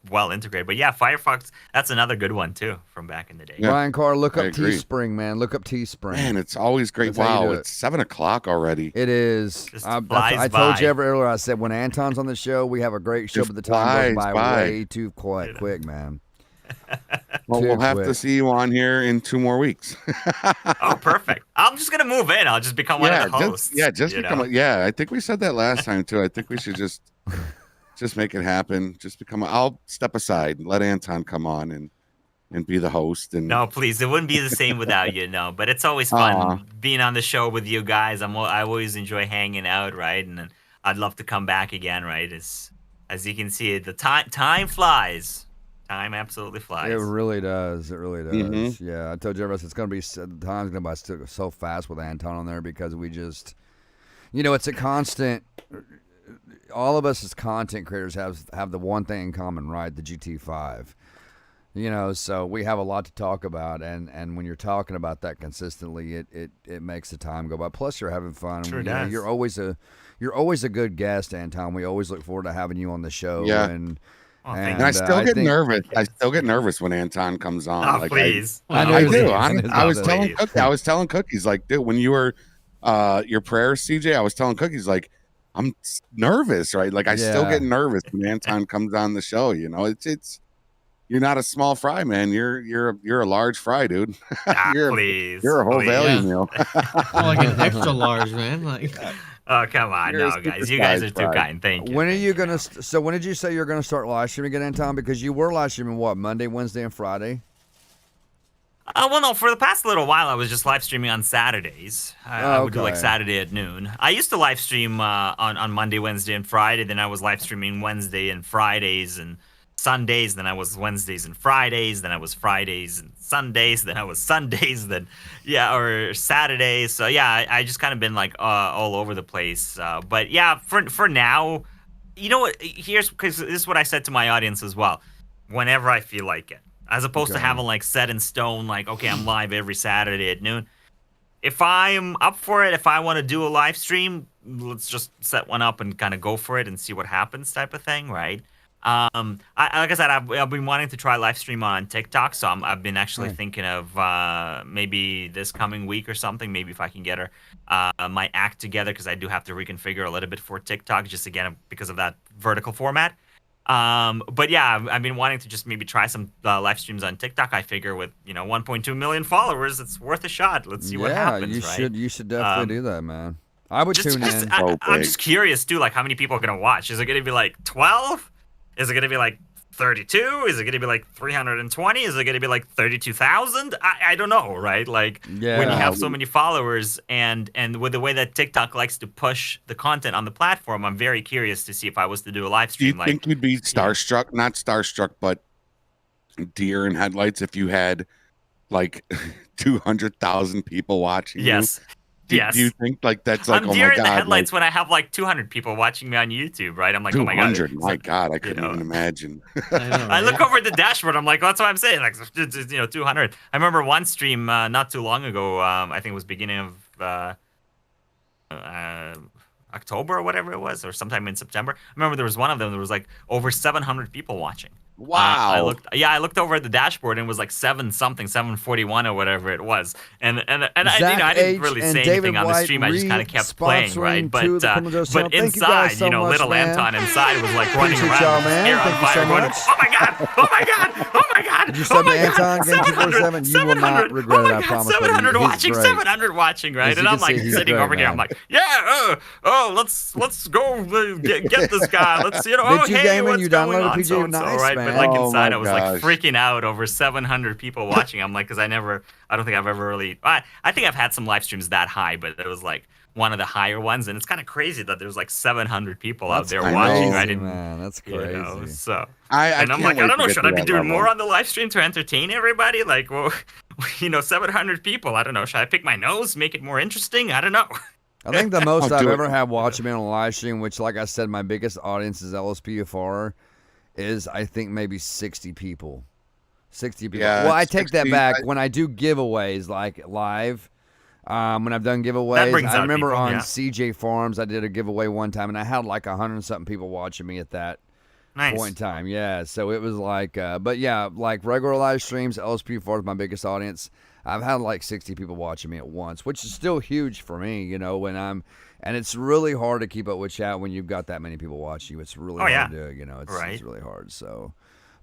well integrated. But yeah, Firefox. That's another good one too from back in the day. Yeah, Ryan Carr, look I up agree. Teespring, man. Look up Teespring. Man, it's always great. That's how you Wow, do it. it's 7:00 already. It is. Just I flies told you by. earlier. I said when Anton's on the show, we have a great show, Just but the time goes flies by by. way too quick, man. Well, Too we'll have to quick. see you on here in 2 more weeks. Oh, perfect. I'm just gonna move in. I'll just become one of the hosts. just you become. know? Yeah, I think we said that last time too. I think we should just make it happen. Just become. I'll step aside and let Anton come on and be the host. And No, please. It wouldn't be the same without you, no. But it's always fun Aw. being on the show with you guys. I always enjoy hanging out, right? And then I'd love to come back again, right? As you can see, the time flies. Time absolutely flies. It really does. It really does. Mhm. Yeah, I told you, it's going to be the time's going to by so fast with Anton on there because we just, it's a constant. All of us as content creators have the one thing in common, right? The GT5. So we have a lot to talk about, and when you're talking about that consistently, it makes the time go by. Plus, you're having fun. Sure does. You're always a good guest, Anton. We always look forward to having you on the show. Yeah. And Oh, thank And I you. still I get think- nervous. I still get nervous when Anton comes on. Oh, Like, please. I know I you do. do. I was Please. telling Cookie. I was telling Cookies like, dude, when you were your prayers, CJ, I was telling Cookies like, I'm nervous, right? Like I still Yeah. get nervous when Anton comes on the show. It's you're not a small fry, man. You're a large fry, dude. you're Please. you're a whole please. value Yeah. meal. More like an extra large, man. Like, Oh, come on. You're a No, guys. You supersized guys are too fry. kind. Thank you. When are thank you gonna? So when did you say you're gonna start live streaming again, Anton? Because you were live streaming what, Monday, Wednesday, and Friday? Well, no, for the past little while, I was just live streaming on Saturdays. I would do like Okay. Saturday at noon. I used to live stream on Monday, Wednesday, and Friday. Then I was live streaming Wednesday and Fridays and Sundays. Then I was Wednesdays and Fridays. Then I was Fridays and Sundays. Then I was Sundays. Then, or Saturdays. So, yeah, I just kind of been like all over the place. But, yeah, for now, you know what? Because this is what I said to my audience as well. Whenever I feel like it. As opposed to Okay. having like set in stone, like, okay, I'm live every Saturday at noon. If I'm up for it, if I want to do a live stream, let's just set one up and kind of go for it and see what happens, type of thing, right? Like I said, I've been wanting to try live stream on TikTok, so I've been actually thinking of maybe this coming week or something. Maybe if I can get my act together, because I do have to reconfigure a little bit for TikTok, just again because of that vertical format. But yeah, I've been wanting to just maybe try some live streams on TikTok. I figure with 1.2 million followers, it's worth a shot. Let's see what happens. You should definitely do that, man. I would tune in. So I'm big. just curious too, like how many people are gonna watch? Is it gonna be like 12? Is it gonna be like 32? Is it gonna be like 320? Is it gonna be like 32,000? I don't know, right? Like when you Yeah. have so many followers and with the way that TikTok likes to push the content on the platform, I'm very curious to see if I was to do a live Do you stream. think you'd be starstruck? Not starstruck, but deer in headlights if you had like 200,000 people watching you? Yes. Yes. Do you think like that's like, I'm oh deer my in the god, headlights when I have like 200 people watching me on YouTube, right? I'm like, 200? oh my god. My god, I couldn't know. even imagine. I know, I look right? over at the dashboard. I'm like, that's what I'm saying. Like, 200. I remember one stream not too long ago. I think it was beginning of October or whatever it was, or sometime in September. I remember there was one of them. There was like over 700 people watching. Wow. I looked over at the dashboard and it was like 741 or whatever it was. And I Zach didn't H. really and say David anything on the White stream. I just kind of kept playing, re-sponsoring right? But to the Criminal Justice channel. Thank you inside, guys so much, little man. Anton inside was like running Appreciate around, y'all, with his man. hair on Thank you fire, so going, much. oh my god, oh my god, oh my god. Did you sub oh my to Anton God, Game 247? You will not 700, regret oh it, my I God, promise, buddy. 700 He's watching, great. 700 watching, right? As And you I'm can see, like he's sitting great, over here. man. I'm like, yeah, let's go get this guy. Let's oh Did you hey, game in? what's You going downloaded on? PJ? So-and-so, Nice, right? man. But like Oh inside, my I was like gosh. freaking out over 700 people watching. I'm like, because I don't think I've ever really. I think I've had some live streams that high, but it was like one of the higher ones, and it's kind of crazy that there's like 700 people out there crazy, watching, right? Crazy, And, man. That's crazy. So I and I'm can't like, wait I don't to know, get should to I be that doing level. more on the live stream to entertain everybody? Like, well, 700 people. I don't know. Should I pick my nose, make it more interesting? I don't know. I think the most I'll I've do it. ever had watching me on a live stream, which, like I said, my biggest audience is LSPFR, is I think maybe 60 people. 60 people. Yeah, Well, I take 60, that back. When I do giveaways, like live, when I've done giveaways, brings I out remember people, on yeah. CJ Farms, I did a giveaway one time, and I had like 100-something people watching me at that Nice. point in time. Yeah, so it was like, but yeah, like regular live streams, LSP4 is my biggest audience. I've had like 60 people watching me at once, which is still huge for me, and it's really hard to keep up with chat when you've got that many people watching you. It's really hard to do, it's really hard. So,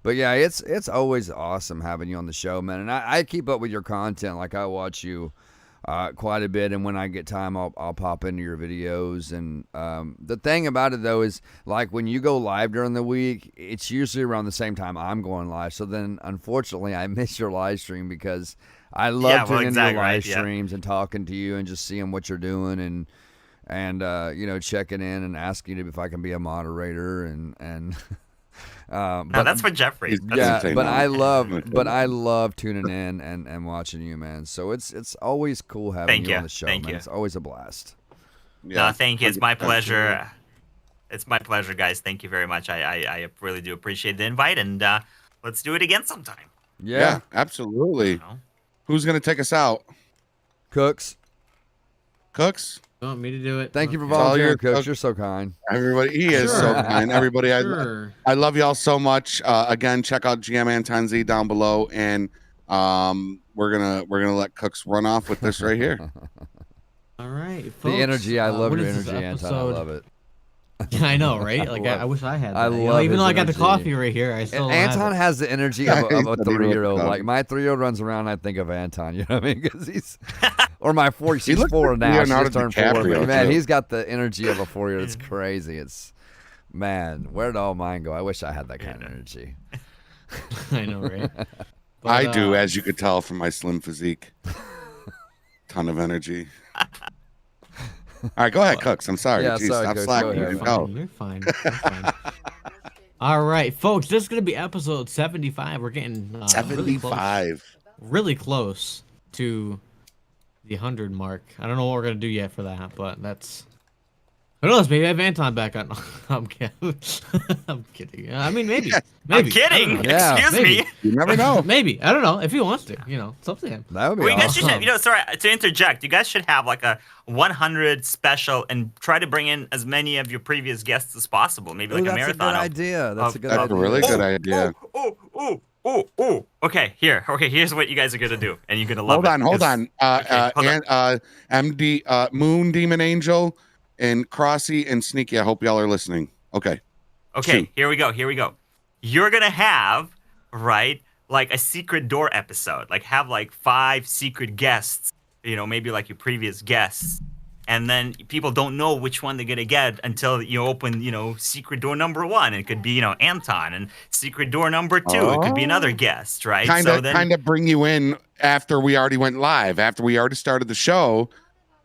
but yeah, it's always awesome having you on the show, man. And I keep up with your content. Like I watch you quite a bit, and when I get time, I'll pop into your videos. And the thing about it though is, like when you go live during the week, it's usually around the same time I'm going live. So then, unfortunately, I miss your live stream because I love tuning into your live streams and talking to you and just seeing what you're doing and checking in and asking if I can be a moderator and. But that's for Geoffrey. But I love tuning in and watching you, man. So it's always cool having you on the show, man. It's always a blast. Yeah, no, thank you. It's my pleasure. It's my pleasure, guys. Thank you very much. I really do appreciate the invite, and let's do it again sometime. Yeah, absolutely. Who's gonna take us out? Cooks. Cooks? You want me to do it? Thank you for all volunteering, your Cooks. Cook. You're so kind. Everybody, he is so kind. Everybody, Sure. I love y'all so much. Again, check out GMAntonZ down below, and we're gonna let Cooks run off with this right here. All right, The folks, energy, I love what your is this energy, Anton. I episode? love it. I know, right? Like I wish I had that. I love even his though I got the energy. coffee right here, I still don't have Anton it. has the energy of a He's the 3-year-old. hero. Like my 3-year-old runs around, I think of Anton. You know what I mean? Because he's, or my 4. She's looks 4 like now. She Leonardo just turned 4. DiCaprio, But man, too. he's got the energy of a 4-year-old. It's crazy. It's man, where did all mine go? I wish I had that kind of energy. I know, right? But, I do, as you could tell from my slim physique. Ton of energy. All right, go ahead, Cooks. I'm sorry. Yeah, Jeez, sorry, stop Cooks, slacking. go ahead. Go. You're fine. You're fine. All right, folks, this is gonna be episode 75. We're getting really close, 75. really close to the 100 mark. I don't know what we're gonna do yet for that, but that's. Who knows? Maybe I have Anton back on. I'm kidding. I'm kidding. I mean, maybe. I'm kidding. Yeah, Excuse maybe. me. You never know. Maybe. I don't know if he wants to. It's up to him. That would be Well, you guys awesome. should, sorry to interject. You guys should have like a 100 special and try to bring in as many of your previous guests as possible. Maybe like Ooh, a that's marathon. a good idea. That's a good That's idea. a really good idea. Okay, here's what you guys are gonna do, and you're gonna love Hold it. on. hold on. MD Moon Demon Angel and Crossy and Sneaky. I hope y'all are listening. Okay. Okay, Shoot. here we go. You're gonna have, right, like a secret door episode. Like have like 5 secret guests, maybe like your previous guests. And then people don't know which one they're gonna get until you open, secret door number 1. It could be, Anton, and secret door number 2. It could be another guest, right? Kind of bring you in after we already went live, after we already started the show.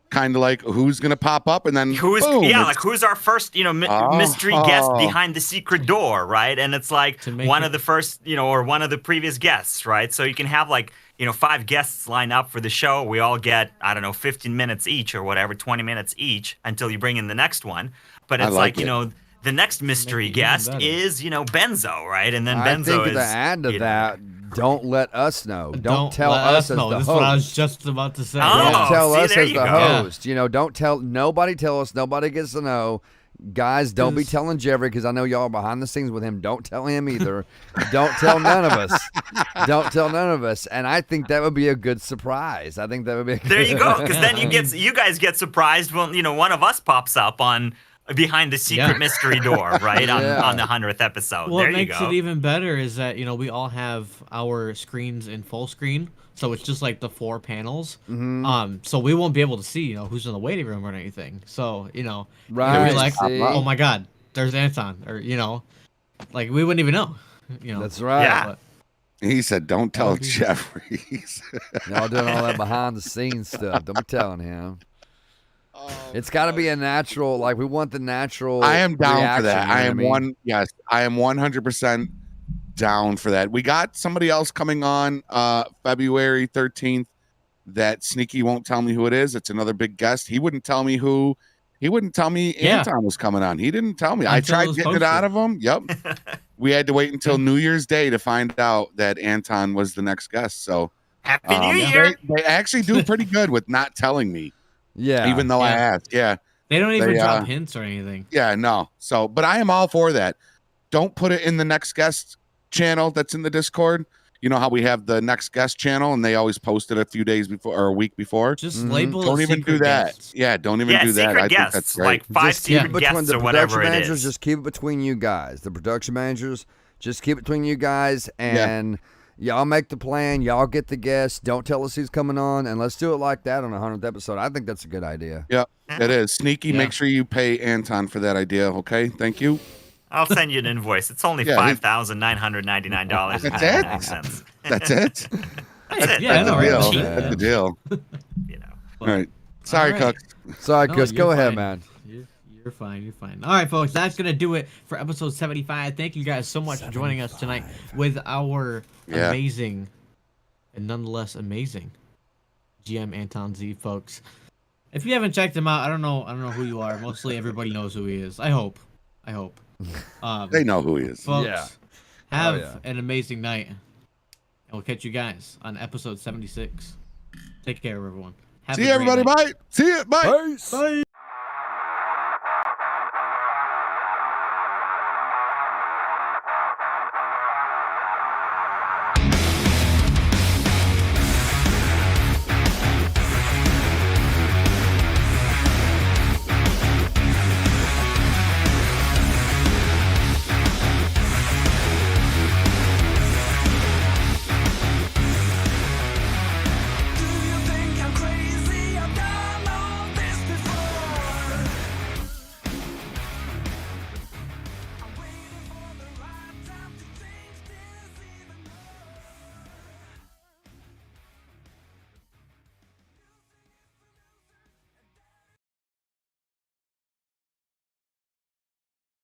Kind of like who's gonna pop up, and then who's boom, who's our first mystery guest behind the secret door, right? And it's like one of the first or one of the previous guests, right? So you can have like 5 guests line up for the show. We all get 15 minutes each or whatever, 20 minutes each until you bring in the next one. But it's like the next mystery guest is Benzo, right? And then Benzo I think to add to that, don't let us know. Don't tell let us as know. the That's host. what I was just about to say. Oh, Don't tell see, us there as you the go. host. Don't tell nobody. Tell us. Nobody gets to know. Guys, don't be telling Geoffrey because I know y'all are behind the scenes with him. Don't tell him either. Don't tell none of us. Don't tell none of us. And I think that would be a good surprise. I think that would be. There you go. Because then you guys get surprised when one of us pops up on behind the secret mystery door, right? On the 100th episode. What there you makes go. it even better is that we all have our screens in full screen, so it's just like the 4 panels. So we won't be able to see who's in the waiting room or anything. So Right. you'll be like, See? oh my god, there's Anton, or like we wouldn't even know. That's right. Yeah. But, He said, "Don't tell would be- Jeffrey." Y'all doing all that behind the scenes stuff. Don't be telling him. It's got to be a natural. Like we want the natural. I am down for reaction, that. you know what I mean? I am 100% down for that. We got somebody else coming on February 13th that Sneaky won't tell me who it is. It's another big guest. He wouldn't tell me who. He wouldn't tell me Anton was coming on. He didn't tell me. I tried getting it out of him. Yep. We had to wait until New Year's Day to find out that Anton was the next guest. So Happy New Year. They actually do pretty good with not telling me. Yeah. Even though I asked. Yeah. They don't even drop hints or anything. Yeah, no. So, but I am all for that. Don't put it in the next guest channel that's in the Discord. You know how we have the next guest channel and they always post it a few days before or a week before? Just label it. Don't even do that. Guests. Yeah, don't even do that. I think that's great. Like 5 just keep secret it between guests the or whatever production it managers. is. Just keep it between you guys. The production managers, just keep it between you guys, and y'all make the plan. Y'all get the guests. Don't tell us who's coming on, and let's do it like that on the 100th episode. I think that's a good idea. Yeah, it is. Sneaky, make sure you pay Anton for that idea, okay? Thank you. I'll send you an invoice. It's only $5,999.99. That's it? Yeah, I know, right? That's the deal. You know. All right. Sorry, Cooks. Sorry, No, Chris. you're Go ahead, fine. man. You're fine. You're fine. All right, folks. That's going to do it for episode 75. Thank you guys so much for joining us tonight with our amazing and nonetheless amazing GMAntonZ, folks. If you haven't checked him out, I don't know who you are. Mostly everybody knows who he is. I hope. They know who he is. Folks, have an amazing night. And we'll catch you guys on episode 76. Take care, everyone. See you, everybody. Bye. See you. Bye. Peace. Bye.